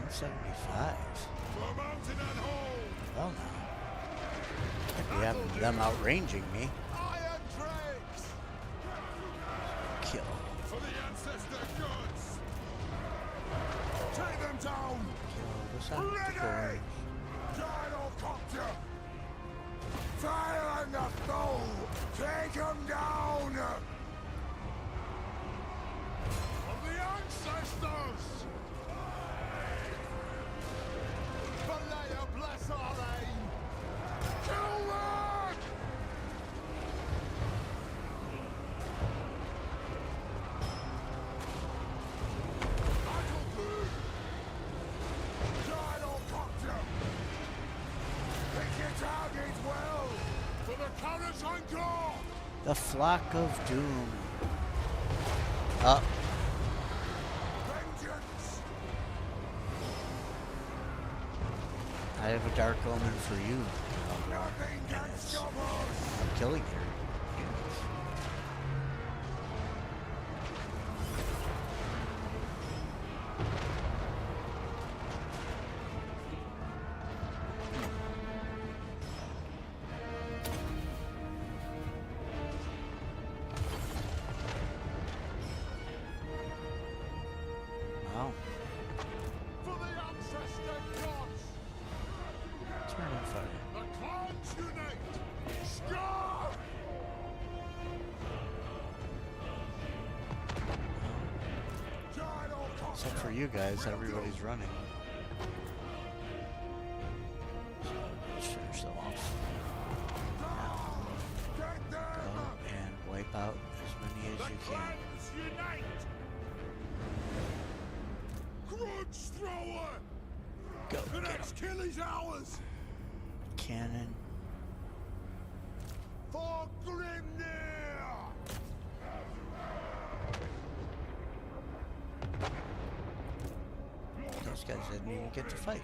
175. For mountain and hold! Well now. Could be having them outranging me. Iron Dregs! Kill. For the ancestor gods! Take them down! Kill this obstacle. Gyrocopter! Fire on the foe! Take them down! Of the ancestors! Belegar bless our aim! Kill them! Battle blue! Gyrocopter! Pick your target well! For the Khazukan Kazakit-ha! The Flock of Doom. Up. Vengeance! I have a dark omen for you. Nothing And can it's stop us! I'm killing your units. Wow. For the ancestor gods! Turn and fire. The clans unite! Scar! Except for you guys, everybody's running. So let's finish them off. Get Go them! and wipe out as many as The you can. clans unite! Grudge thrower! Go The get next him. kill is ours! Cannon. For Grimnir! Those guys didn't even get to fight.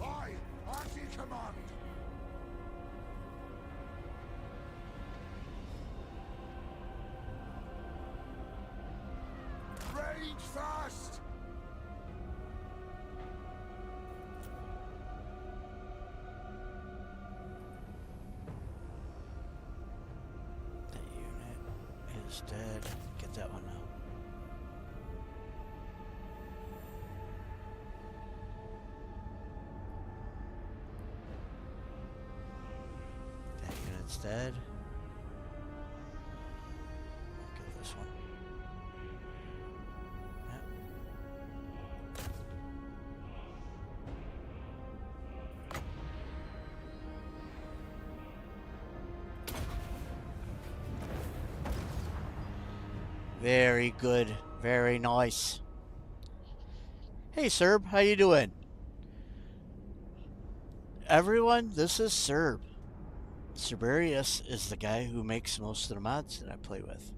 Aye, Archie command! Rage fast! That unit is dead. Get that one out. That unit's dead. I'll kill this one. Yep. Very good. Very nice. Hey, Serb. How you doing? Everyone, this is Serb. Cerberius is the guy who makes most of the mods that I play with.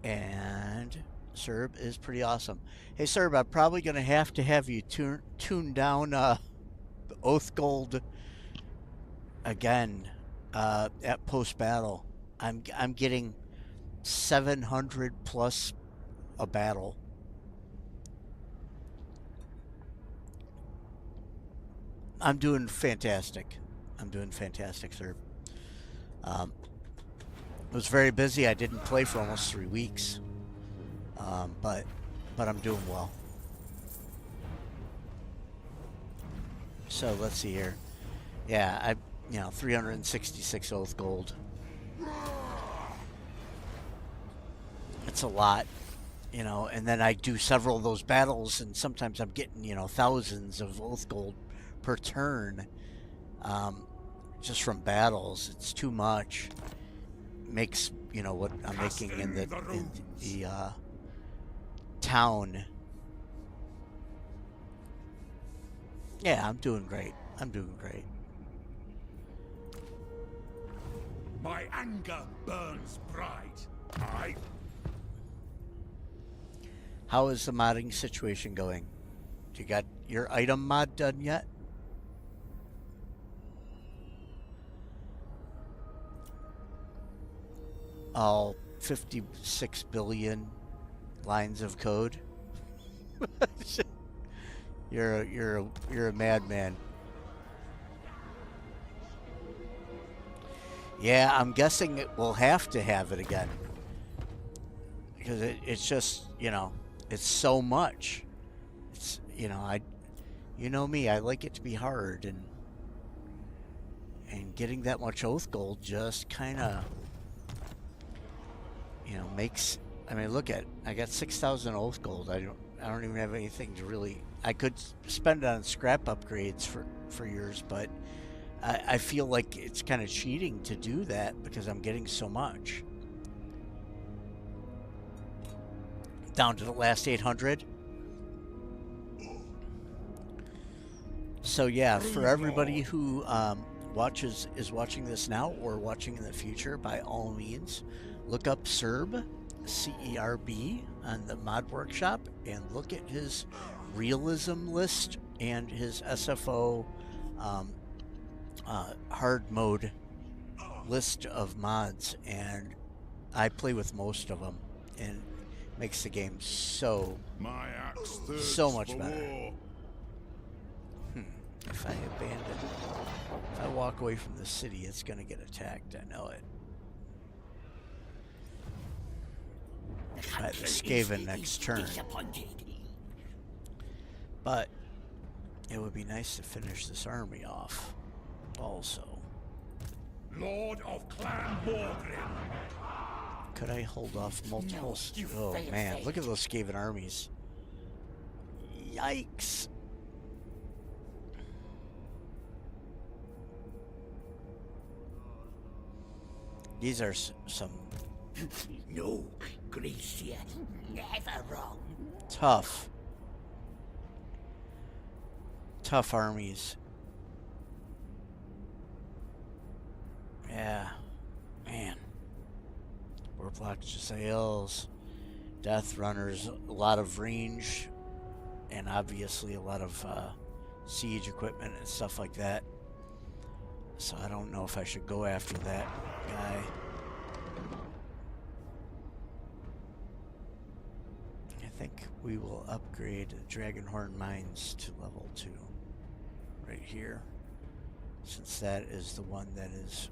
And Serb is pretty awesome. Hey, Serb, I'm probably going to have you tune down Oath Gold again at post-battle. I'm getting 700 plus a battle. I'm doing fantastic. Sir. I was very busy. I didn't play for almost 3 weeks, but I'm doing well. So let's see here. Yeah, 366 Oath Gold. It's a lot, and then I do several of those battles, and sometimes I'm getting, thousands of Oath Gold per turn, just from battles. It's too much. Makes, what I'm making in the town. Yeah, I'm doing great. My anger burns bright. How is the modding situation going? You got your item mod done yet? All 56 billion lines of code. You're a madman. Yeah, I'm guessing it will have to have it again, because it's just, it's so much. It's, you know me, I like it to be hard, and getting that much Oath Gold just kind of, makes. I mean, look at, I got 6,000 Oath Gold. I don't even have anything to really. I could spend it on scrap upgrades for years, but I feel like it's kind of cheating to do that because I'm getting so much. Down to the last 800. So yeah, for everybody who is watching this now or watching in the future, by all means, look up Serb, CERB, on the Mod Workshop, and look at his realism list and his SFO hard mode list of mods, and I play with most of them, and it makes the game so much better. If I walk away from the city, it's gonna get attacked. I know it. By the Skaven next turn. But it would be nice to finish this army off also. Lord of Clan Morgrim. Could I hold off multiple? Oh man, look at those Skaven armies. Yikes. These are some No, Gracia, never wrong. tough armies. Yeah, man. Warplock Sails, Death Runners, a lot of range, and obviously a lot of siege equipment and stuff like that. So I don't know if I should go after that guy. I think we will upgrade Dragonhorn Mines to level 2 right here, since that is the one that is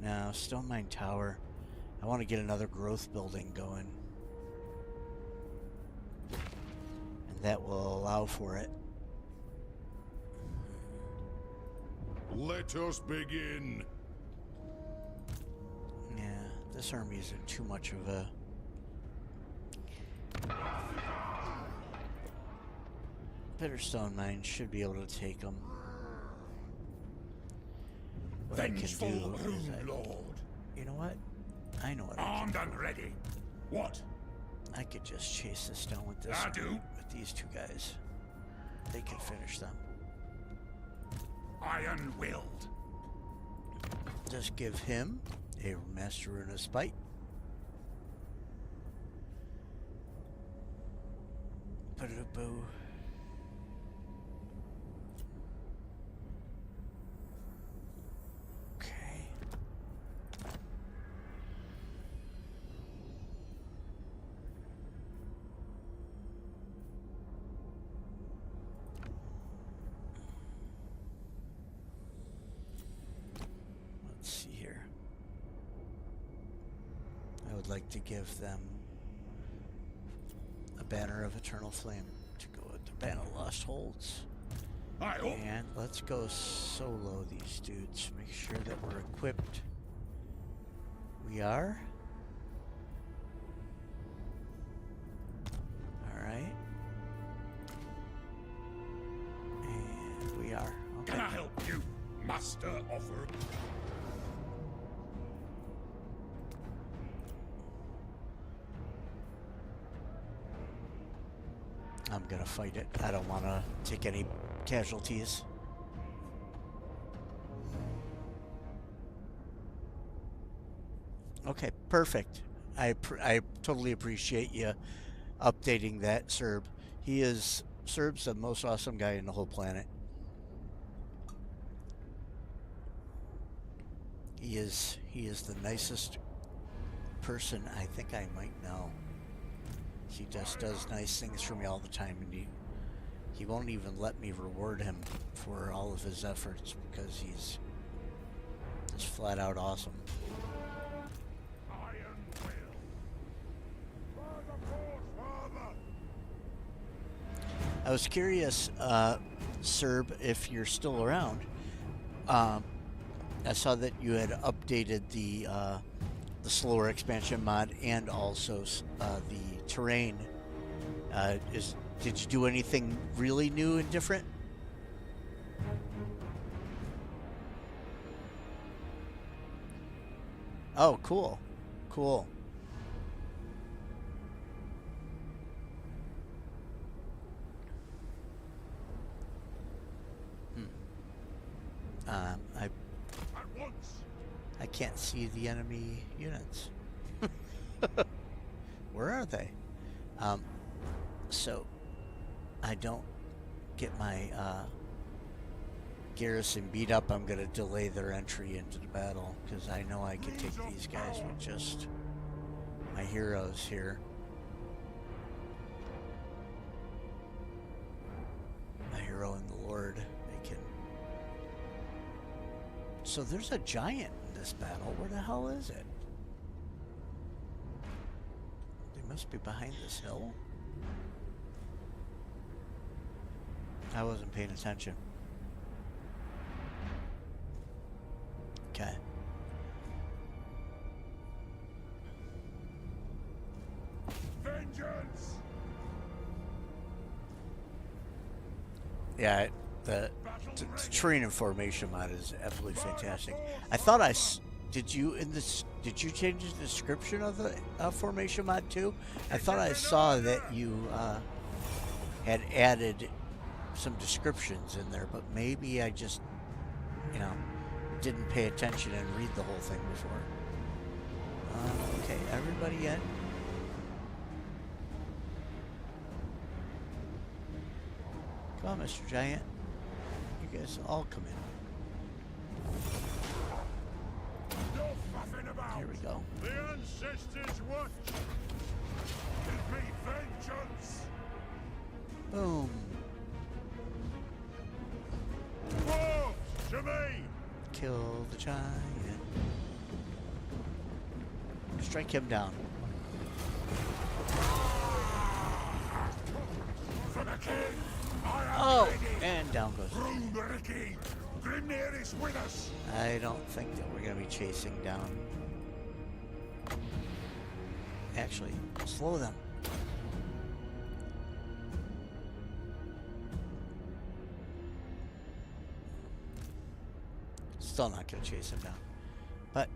no, Stone Mine Tower. I want to get another growth building going, and that will allow for it. Let us begin. Yeah, this army isn't too much of a... Bitterstone Mine should be able to take them. What I can Vengeful do is Rune Lord. you know what? I know what I Armed can do. and ready. What? I could just chase this down with I do. with these two guys. They can finish them. iron-willed. Just give him a Master Rune of Spite. Ba-da-boo. Okay. Let's see here. I would like to give them a banner of eternal flame to go with the Band of Lost Holds. And let's go solo these dudes. Make sure that we're equipped. We are. Alright. And we are. Okay. Can I help you, Master Offer? I'm gonna fight it. I don't want to take any casualties. Okay, perfect. I totally appreciate you updating that, Serb. Serb's the most awesome guy in the whole planet. He is the nicest person I think I might know. He just does nice things for me all the time, and he won't even let me reward him for all of his efforts because he's just flat out awesome. I was curious, Serb, if you're still around. I saw that you had updated the slower expansion mod and also the terrain. Did you do anything really new and different? Oh, cool. Cool. I can't see the enemy units. Where are they? So I don't get my garrison beat up. I'm gonna delay their entry into the battle because I know I can take these guys with just my heroes here. My hero and the Lord. They can. So there's a giant in this battle. Where the hell is it? They must be behind this hill. I wasn't paying attention. Okay. Vengeance! Yeah, the terrain and formation mod is absolutely fantastic. I thought did you change the description of the formation mod too? I thought I saw that you had added some descriptions in there, but maybe I just, didn't pay attention and read the whole thing before. Okay, everybody in. Come on, Mr. Giant. You guys all come in. No fuffing about! Here we go. The ancestors watch! Give me vengeance! Boom. Wolves, to me! Kill the giant. Strike him down. For the king! I am Oh, ready! and down goes. Broom Ricky! Grimnir is with us! I don't think that we're going to be chasing down. Actually, slow them. Still not going to chase him down. But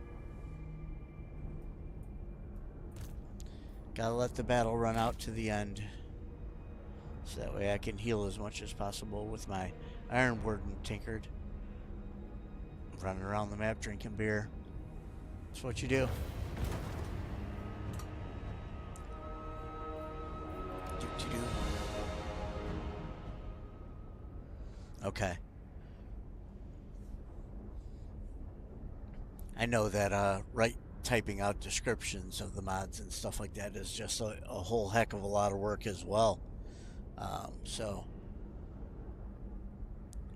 gotta let the battle run out to the end. So that way I can heal as much as possible with my Iron Warden tinkered. running around the map drinking beer. That's what you do. Okay. I know that typing out descriptions of the mods and stuff like that is just a whole heck of a lot of work as well. So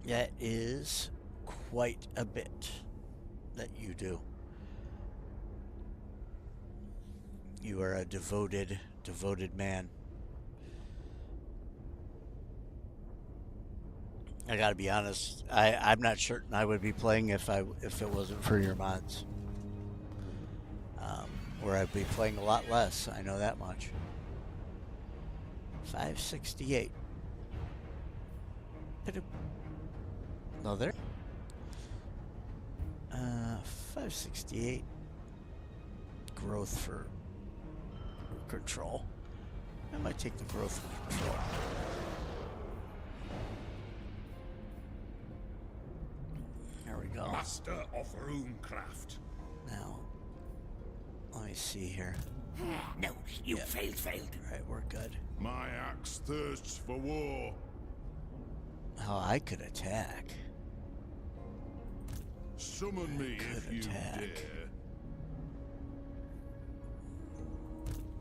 that is quite a bit that you do. You are a devoted man. I gotta be honest, I'm not certain I would be playing if it wasn't for your mods. Or I'd be playing a lot less, I know that much. 568. No, there. 568. Growth for control. I might take the growth for control. There we go. Master of runecraft. Now, let me see here. No, you failed. Alright, we're good. My axe thirsts for war. Oh, I could attack. Summon me if you attack.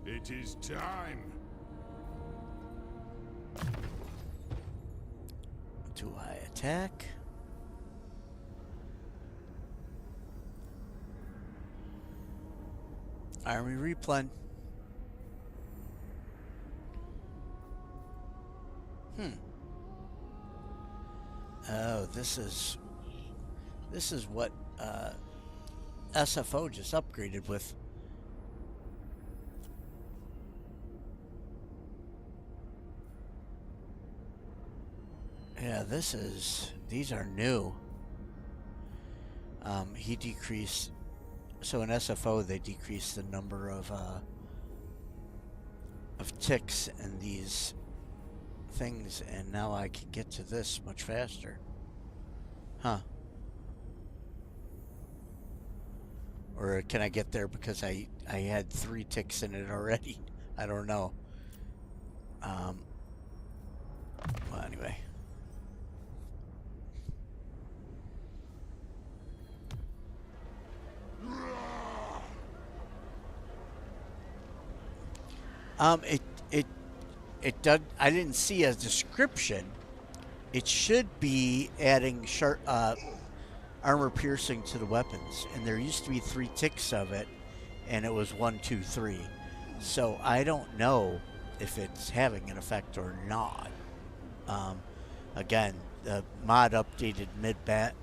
dare. It is time. Do I attack? Army replen. Oh, this is what SFO just upgraded with. Yeah, these are new. He decreased, so in SFO they decreased the number of ticks and these things, and now I can get to this much faster. Huh. Or can I get there because I had 3 ticks in it already? I don't know. Well, anyway. It does. I didn't see a description. It should be adding sharp armor piercing to the weapons, and there used to be 3 ticks of it, and it was 1, 2, 3. So I don't know if it's having an effect or not. Again, the mod updated mid-bat.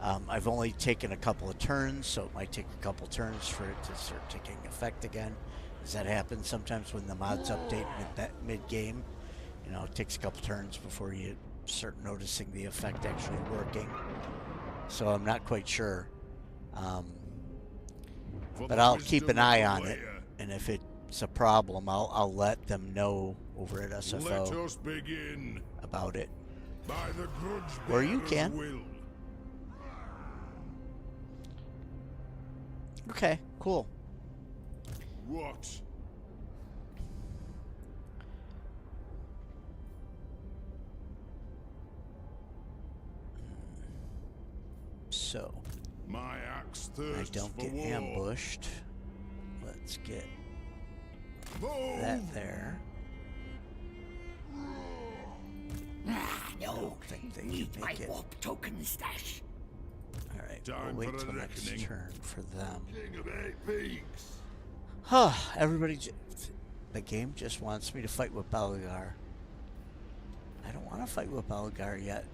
I've only taken a couple of turns, so it might take a couple turns for it to start taking effect again. Does that happen sometimes when the mods update mid-game? It takes a couple turns before you start noticing the effect actually working. So I'm not quite sure. But I'll keep an eye on it, and if it's a problem, I'll let them know over at SFO Let us begin. about it. By the grudge Or you bearer's can. will. Okay, cool. What? So My axe I thirsts don't for get war. ambushed. Let's get Move! that there. No, think they need can my make it. warp token stash. All right, Time we'll wait for a till next reckoning. turn for them. King of 8 peaks. Huh, the game just wants me to fight with Belegar. I don't want to fight with Belegar yet.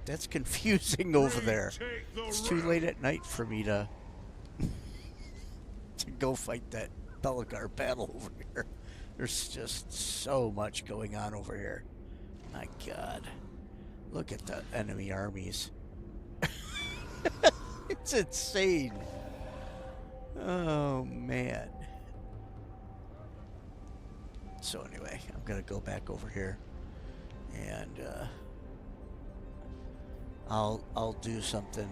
That's confusing over there. Take the It's too round. late at night for me to go fight that Belegar battle over here. There's just so much going on over here. My God. Look at the enemy armies. It's insane. Oh, man. So anyway, I'm going to go back over here. And I'll do something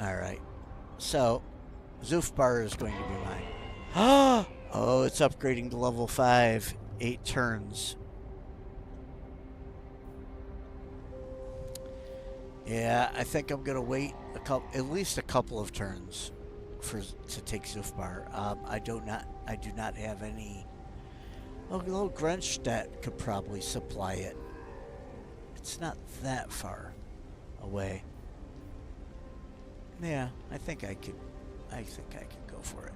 Alright. So, Zufbar is going to be mine. Oh, it's upgrading to level 5. 8 turns. Yeah, I think I'm gonna wait at least a couple of turns to take Zufbar. I do not have any. Oh, a little Grunstedt could probably supply it. It's not that far away. Yeah, I think I could go for it.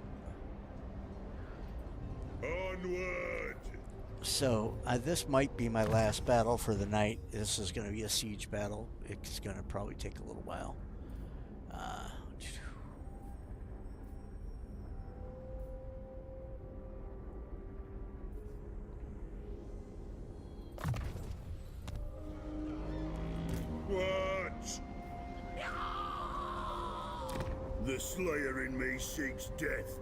Onward! So, this might be my last battle for the night. This is going to be a siege battle. It's going to probably take a little while. What? The Slayer in me seeks death.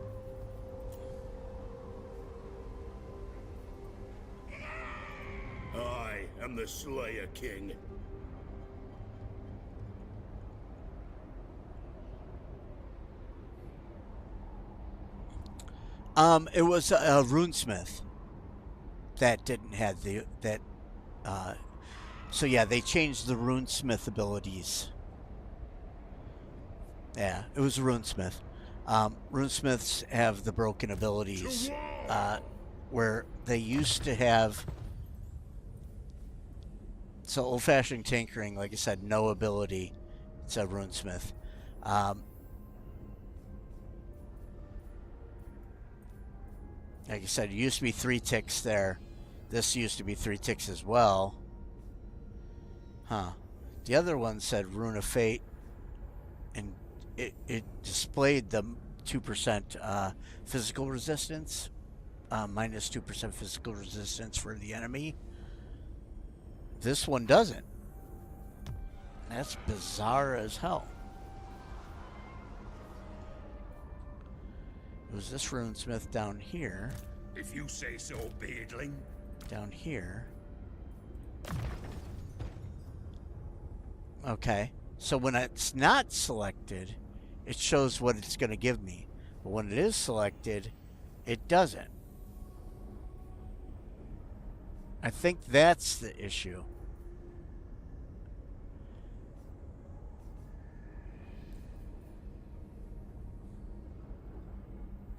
I am the Slayer King. It was a runesmith that didn't have so yeah, they changed the runesmith abilities. Yeah, it was a runesmith. Runesmiths have the broken abilities, where they used to have. So old-fashioned tinkering, like I said, no ability. It's a runesmith. Like I said, it used to be 3 ticks there. This used to be 3 ticks as well. Huh. The other one said Rune of Fate, and it displayed the 2% physical resistance, minus 2% physical resistance for the enemy. This one doesn't. That's bizarre as hell. It was this runesmith down here. If you say so, beardling. Down here. Okay. So when it's not selected, it shows what it's going to give me. But when it is selected, it doesn't. I think that's the issue.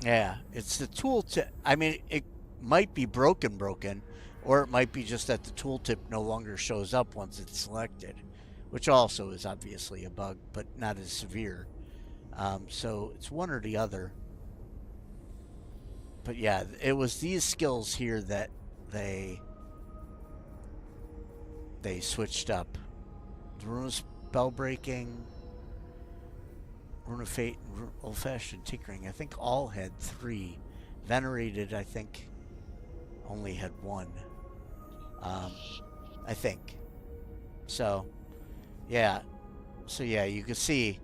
Yeah, it's the tooltip. I mean, it might be broken, or it might be just that the tooltip no longer shows up once it's selected, which also is obviously a bug, but not as severe. So it's one or the other. But yeah, it was these skills here that they switched up. The Rune of Spell Breaking, Rune of Fate, and Old-Fashioned Tinkering, I think all had 3. Venerated, I think, only had 1. I think. So, yeah. So, yeah, you can see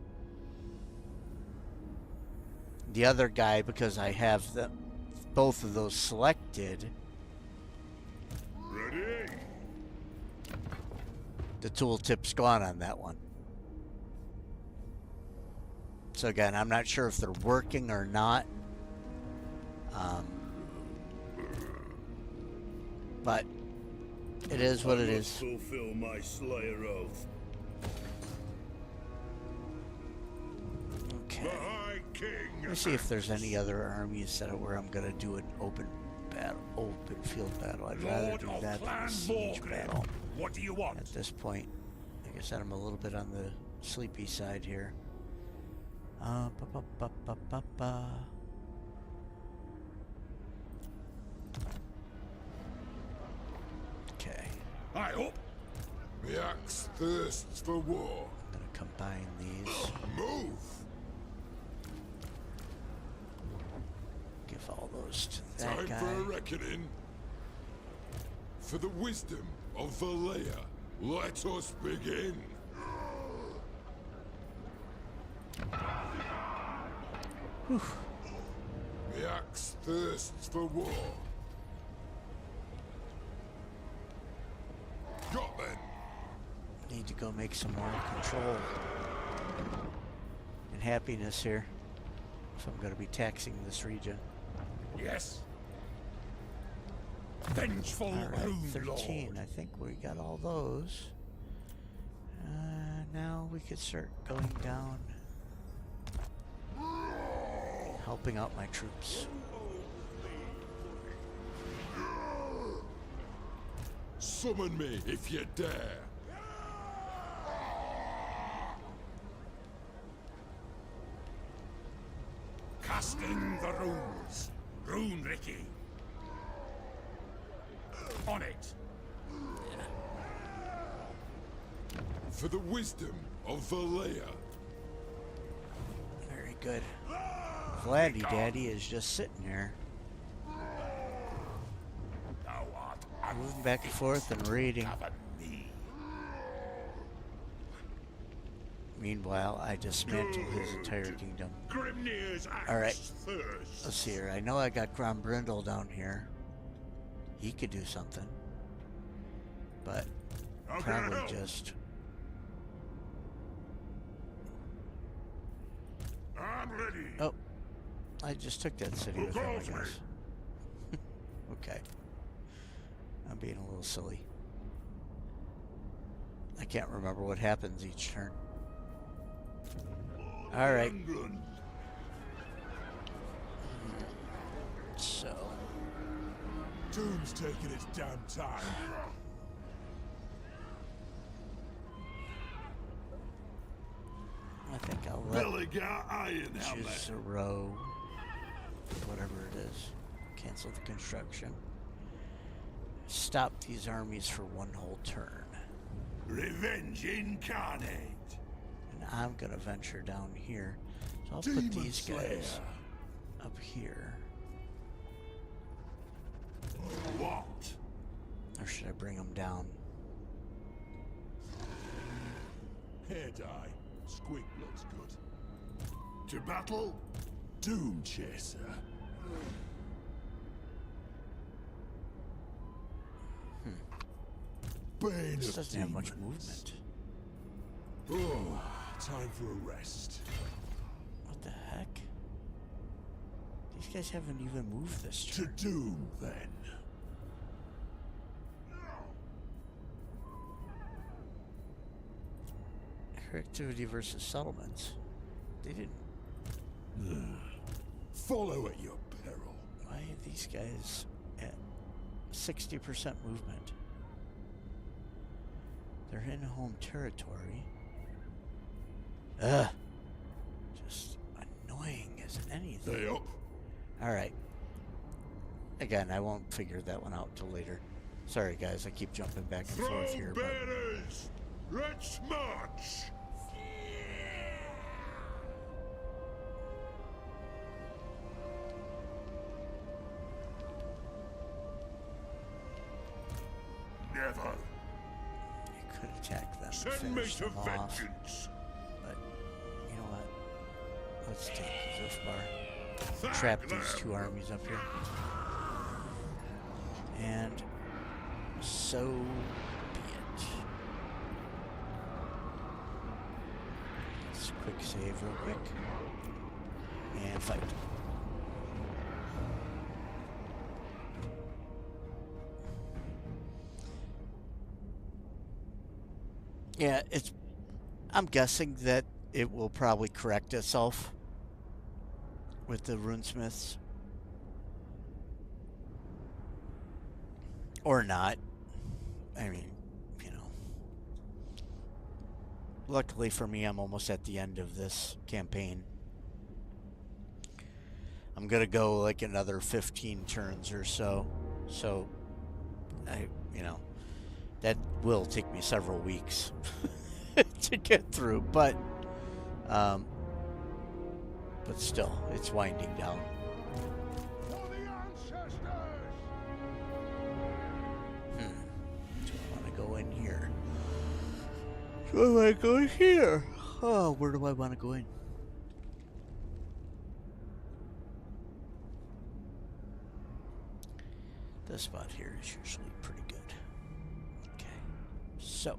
the other guy, because I have both of those selected. Ready? The tooltip's gone on that one. So again, I'm not sure if they're working or not. But it is what it is. Fulfill my Slayer oath. Okay. The High King. Let me see if there's any other armies that where I'm gonna do an open field battle. I'd rather do that than a siege battle. What do you want? At this point, like I said, I'm a little bit on the sleepy side here. Okay. I hope. The axe thirsts for war. I'm gonna combine these. Move! Give all those to that Time guy. for a reckoning. For the wisdom of Valea, let us begin. Whew. The axe thirsts for war. Got then. Need to go make some more control and happiness here if I'm going to be taxing this region. Yes. Vengeful Alright, Rune 13. Lord. I think we got all those. Now we could start going down, helping out my troops. Summon me if you dare. Casting the runes. Rune Ricky. On it. For the wisdom of Valea. Very good. Vladdy Daddy is just sitting there, Thou art moving back and forth and reading. ungoverned me. Meanwhile, I dismantle his entire kingdom. Grimnir's axe Alright. first. Let's see here. I know I got Grombrindle down here. He could do something. But How can I probably help? just... I'm ready. Oh, I just took that city Who with him, I calls me? guess. Okay. I'm being a little silly. I can't remember what happens each turn. Alright, England. so... Doom's taking its damn time. I think I'll let Belegar Iron Helmet. Jizero, whatever it is, cancel the construction. Stop these armies for one whole turn. Revenge incarnate. And I'm gonna venture down here. So I'll Demon put these guys Slayer. up here. What? Or should I bring them down? Hair dye. Squig looks good. To battle? Doom Chaser. Bane This of doesn't have much demons. movement. Oh, time for a rest. What the heck? These guys haven't even moved this To turn. Doom, then. Her activity versus settlements. They didn't. Follow at your peril. Why are these guys at 60% movement? They're in home territory. Ugh. Just annoying as anything. They up. Alright. Again, I won't figure that one out till later. Sorry guys, I keep jumping back and forth here, Throw but bearers. Let's march. Never. I could attack them and Send me finish to them off. vengeance. But you know what? Let's take the Zufbar. Thank Trap them. these two armies up here. And so be it. Let's quick save real quick. And fight. Yeah, I'm guessing that it will probably correct itself with the runesmiths. Or not. I mean, you know. Luckily for me, I'm almost at the end of this campaign. I'm gonna go like another 15 turns or so. So, that will take me several weeks to get through, but still, it's winding down. For the ancestors. Do I want to go in here? Do I want to go in here? Oh, where do I want to go in? This spot here is usually pretty good. Okay. So,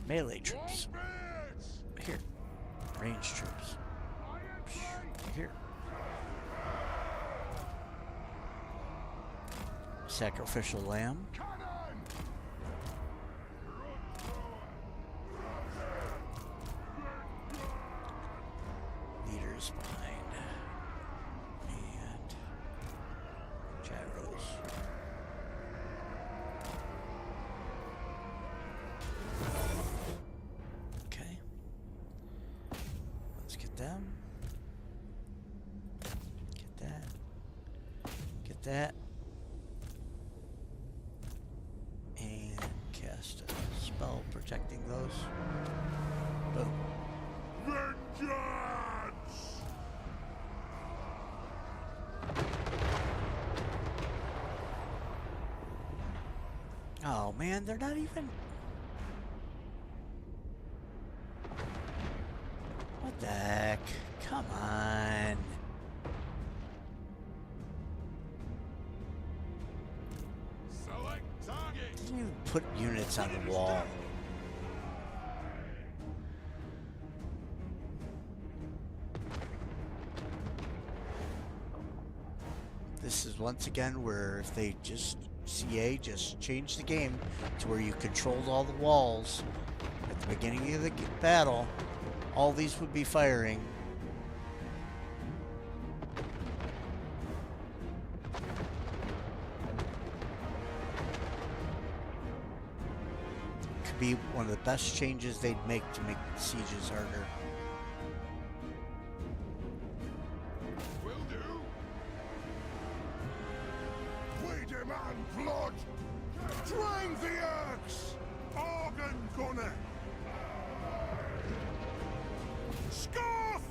melee troops. Trumpets. Here. Range troops. Here. Sacrificial lamb. Leaders behind. And gyros. Okay. Let's get them. Get that. Get that. And cast a spell protecting those. Boom. Vengeance! Oh man, they're not even. What the heck? Come on. Select target. Didn't even put units on the wall. This is once again where if they just CA just changed the game to where you controlled all the walls at the beginning of the battle, all these would be firing. Could be one of the best changes they'd make to make sieges harder. Will do. We demand blood! Drain the axe! Organ gunner! Scarf!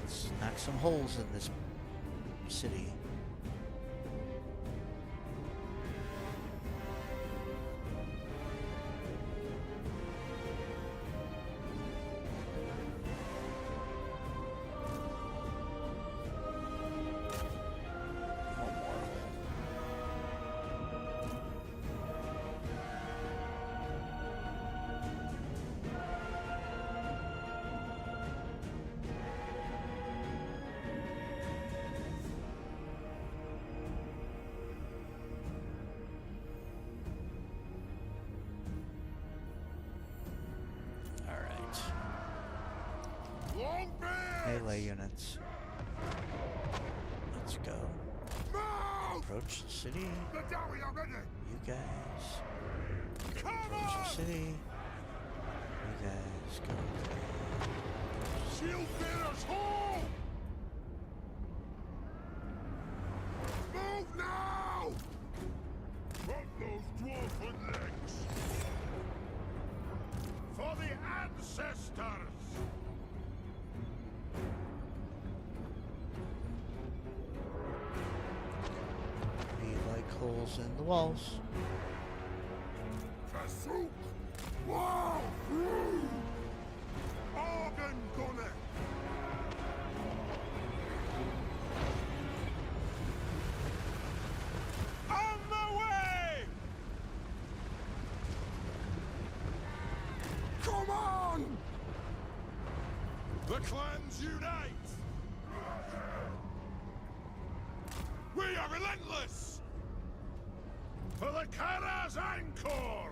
Let's knock some holes in this city. Melee units. Let's go. Approach the city. The Dowie are ready! You guys. Come Approach on! the city. You guys go. Shield bearers, hold! Move now! Put those dwarfen legs! For the ancestors! Be like holes in the walls. Khazukan! Wow! Organ gunner! On the way! Come on! The clans unite! We are relentless! For the Kara's Anchor!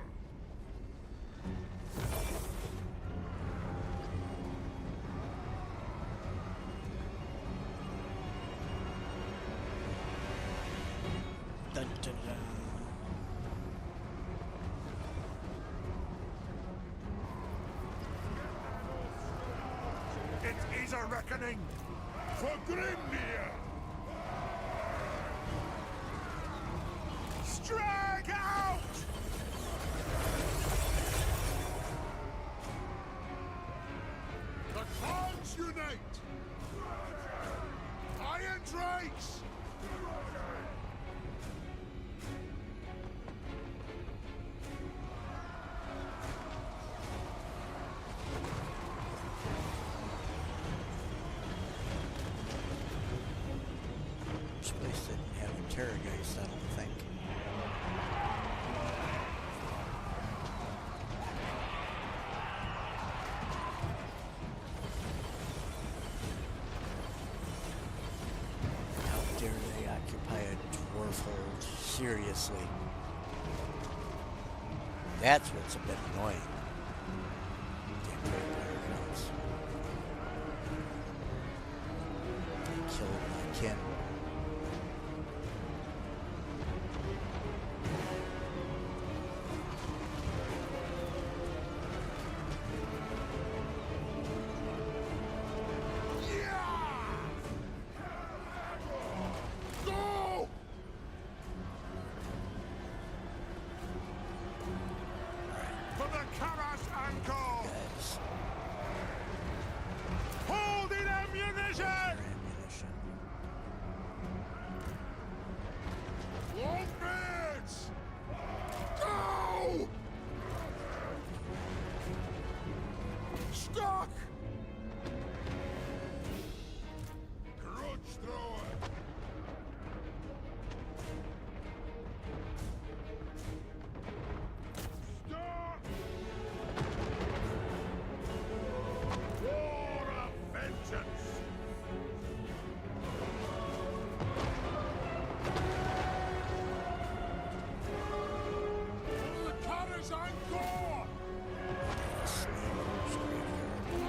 Dun, dun, dun. It is a reckoning! For Grimnir! Strike out! Terrorgeist, I don't think. How dare they occupy a dwarf hold? Seriously. That's what's a bit annoying. Damn vampire guns. They killed my kin. Go! For the Karas Anchor! Guys, Hold in ammunition! ammunition. Longbeards! Go! Stuck! Grudge thrower! Stuck! War of vengeance! For the Karas Anchor!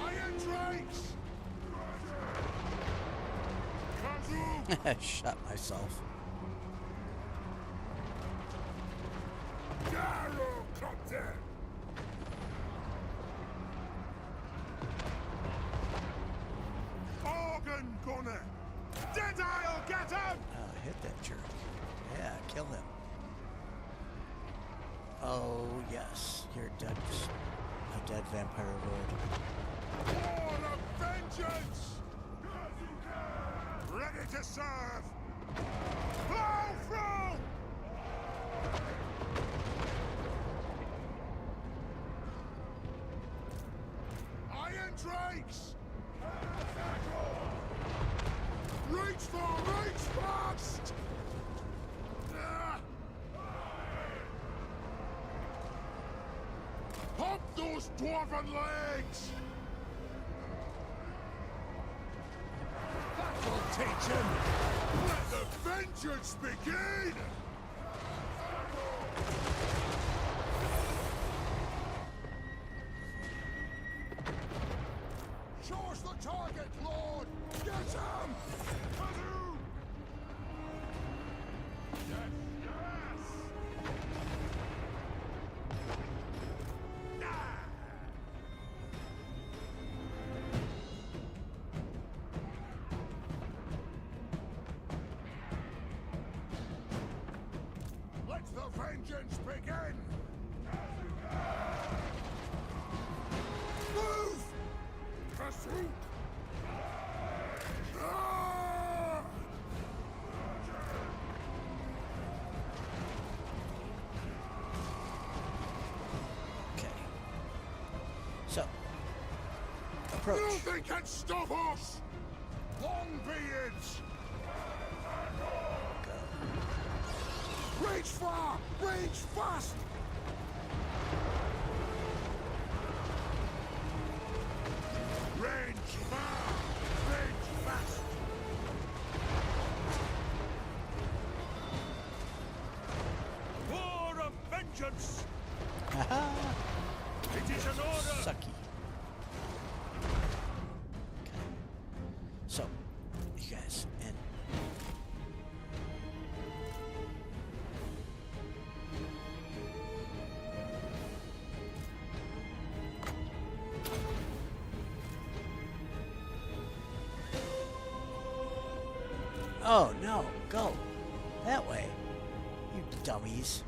Iron Drakes! Khazu! Shot myself. Gyrocopter! Organ gunner! Deadeye'll get him! Hit that jerk. Yeah, kill him. Oh, yes. You're dead. A dead vampire lord. War of vengeance! Ready to serve! Plow through! Iron Drakes! Reach fast! Ah! Pop those dwarven legs! That'll teach him! Let the vengeance begin! Show us the target, Lord! Get him! Kazoo! Yes, yes! Ah! Let the vengeance begin! Move! Kazoo! Ah! Okay. So, approach. Nothing can stop us! Longbeards! Reach far! Reach fast! Range far! Range fast! War of vengeance! Haha. It is an order! Sucky. Okay. So, you guys, and oh no, go that way, you dummies.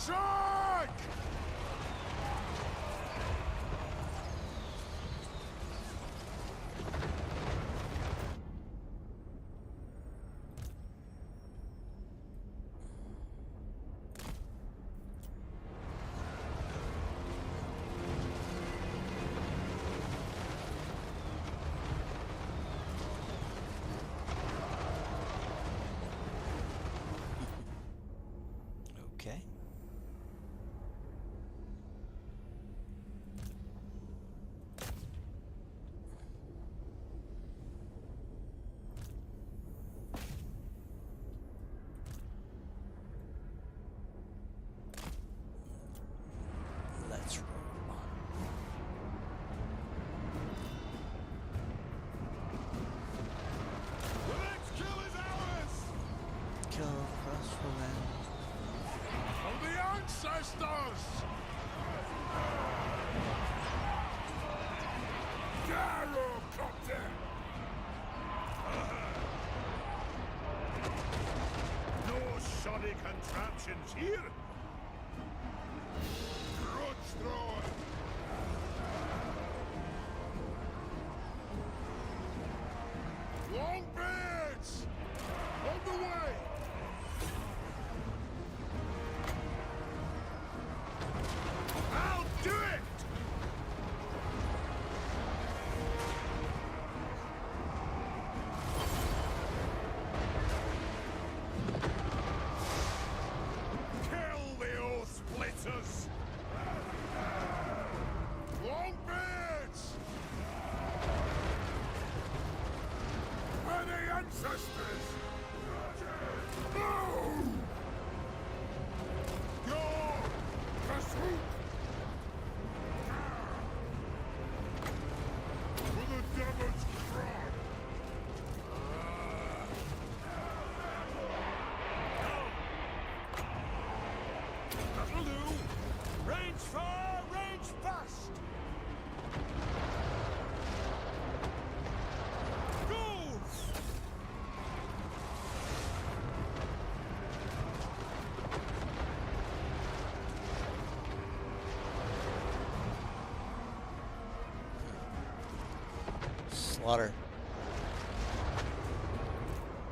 Attack! Okay. Let's roll. The next kill is ours! Kill crossbowmen. From the ancestors! Gyrocopter! No shoddy contraptions here! Grudge thrower! Long beards! On the way! I'll do it! Kill the oath splitters! Long beards! Are the ancestors? No! Go! Khazukan! For the devil's crown! That'll do! Range far, range fast! Go! Slaughter.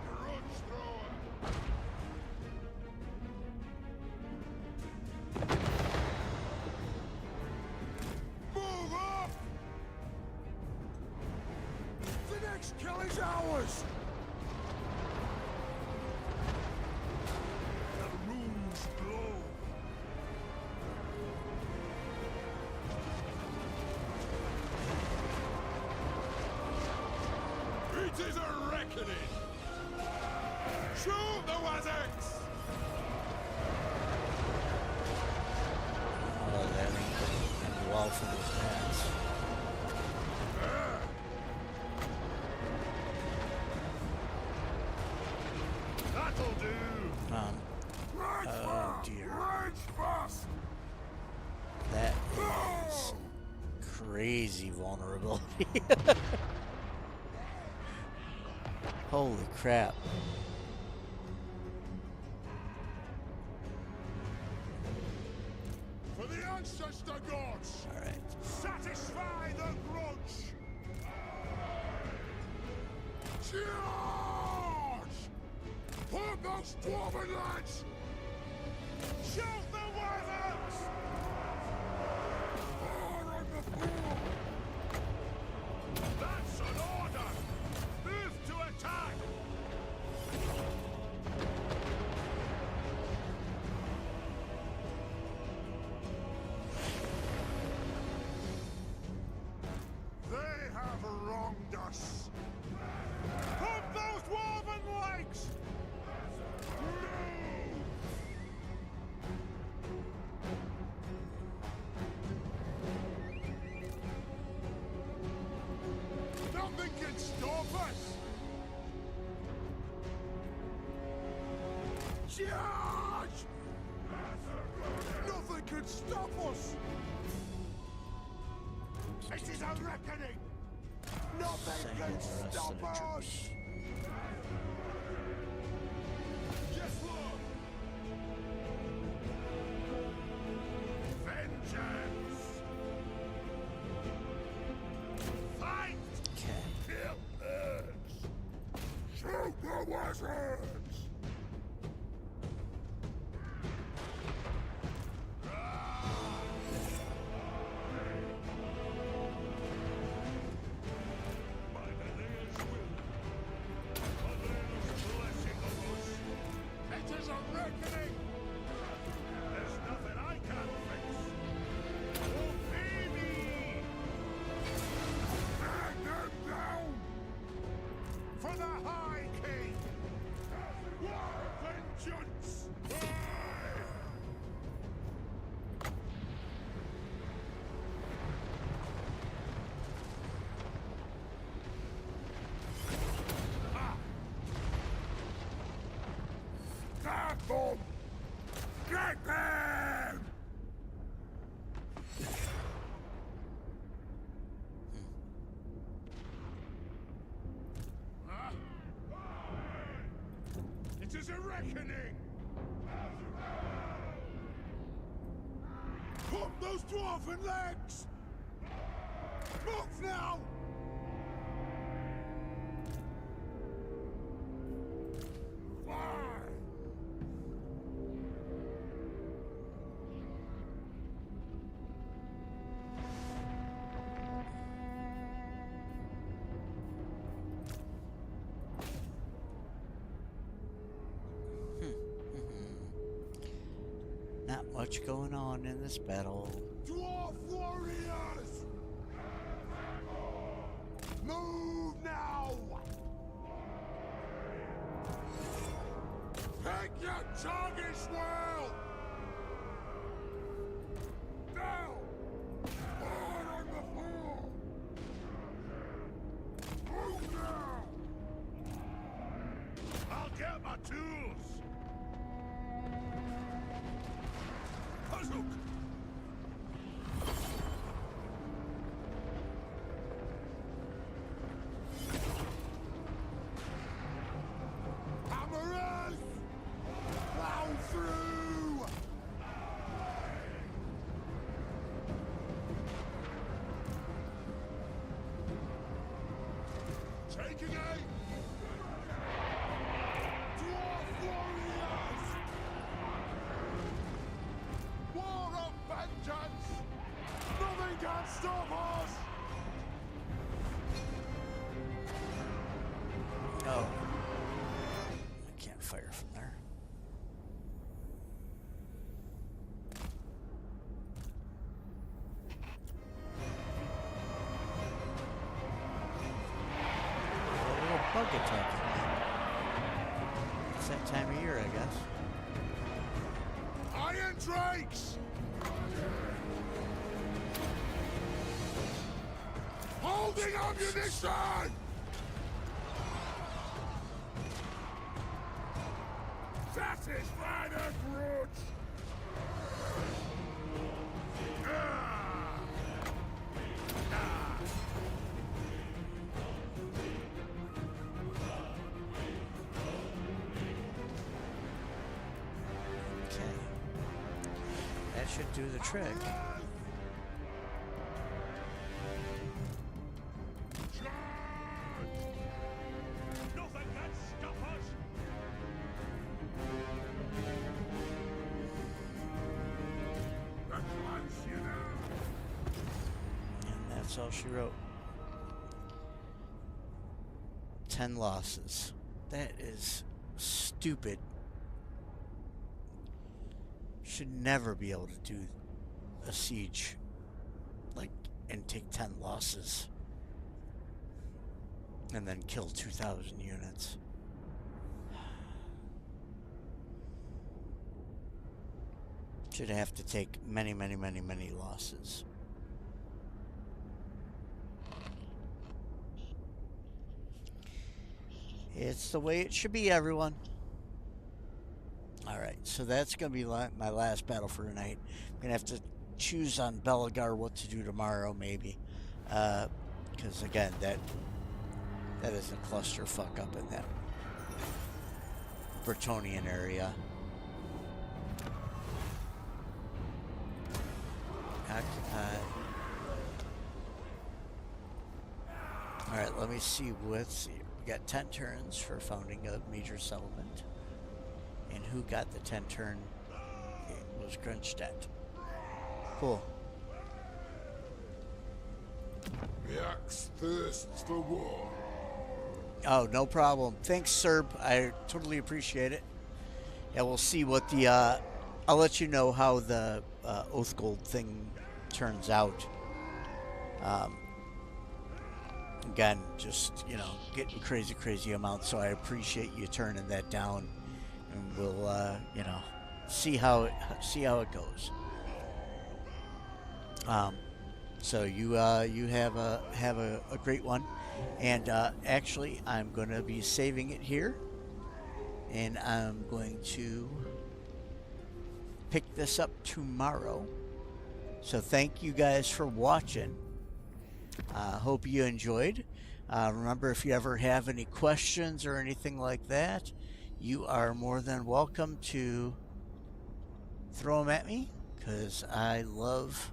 Grudge thrower! Move up! The next kill is ours! The runes glow! It is a reckoning! Shoot the Wazzaks! Oh, that and wall for those bats. That'll do! Oh dear. Rage fast! That is crazy vulnerability. Holy crap. For the ancestor gods! Alright. Satisfy the grudge! Charge! Put those dwarven lads! Shoot the Wazzaks! Fire on the pool! That's an order! Move to attack! They have wronged us! Put those woven legs! Nothing can stop us! Charge! Nothing can stop us! It is a reckoning! Nothing Same can with the rest of stop the us! troops. Yes, Lord! vengeance! Fight! Okay. Kill birds! Shoot the wizards! By Belegar's will, Belegar's blessing of us. It is a reckoning! There's nothing I can't fix. Obey me! Drag them down! For the High King! War vengeance! Aye! Ha! Grab them! Get them! Huh? It is a reckoning! Pump those dwarfen legs! Move now! Fly! Not much going on in this battle. Dwarf warriors! Move now! Take your targets well! Down! Hard on the floor! Move now! I'll get my tools! Kazuk! Hammerers! Plow through! Taking aim! Dwarf warriors! War of vengeance! Nothing can stop us! Oh. I can't fire from there. A little bug attacking me. It's that time of year, I guess. Iron Drakes! Holding ammunition! Satisfy the grudge! Ah! Ah! Okay. That should do the trick. Nothing can stop us! That wants you now! And that's all she wrote. 10 losses. That is stupid. Should never be able to do a siege like and take 10 losses and then kill 2,000 units. Should have to take many, many, many, many losses. It's the way it should be, everyone. Alright, so that's going to be my last battle for tonight. I'm going to have to choose on Belegar what to do tomorrow, maybe. Because, again, that is a clusterfuck up in that Bretonian area. occupied. Alright, let me see. Let's see. We got 10 turns for founding a major settlement. And who got the 10 turn? It was Grunstedt. Cool. The axe thirsts for war. Oh, no problem. Thanks, Serb. I totally appreciate it. Yeah, we'll see what the, I'll let you know how the Oath Gold thing turns out. Again, just, you know, getting crazy amounts, so I appreciate you turning that down. And we'll, you know, see how it goes. So you have a great one. And actually, I'm going to be saving it here. And I'm going to pick this up tomorrow. So thank you guys for watching. Hope you enjoyed. Remember, if you ever have any questions or anything like that, you are more than welcome to throw them at me, because I love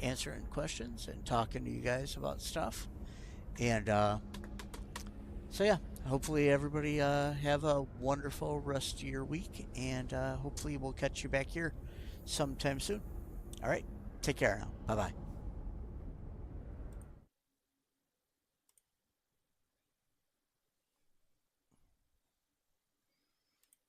answering questions and talking to you guys about stuff. And so yeah, hopefully everybody have a wonderful rest of your week, and hopefully we'll catch you back here sometime soon. All right, take care now. Bye bye.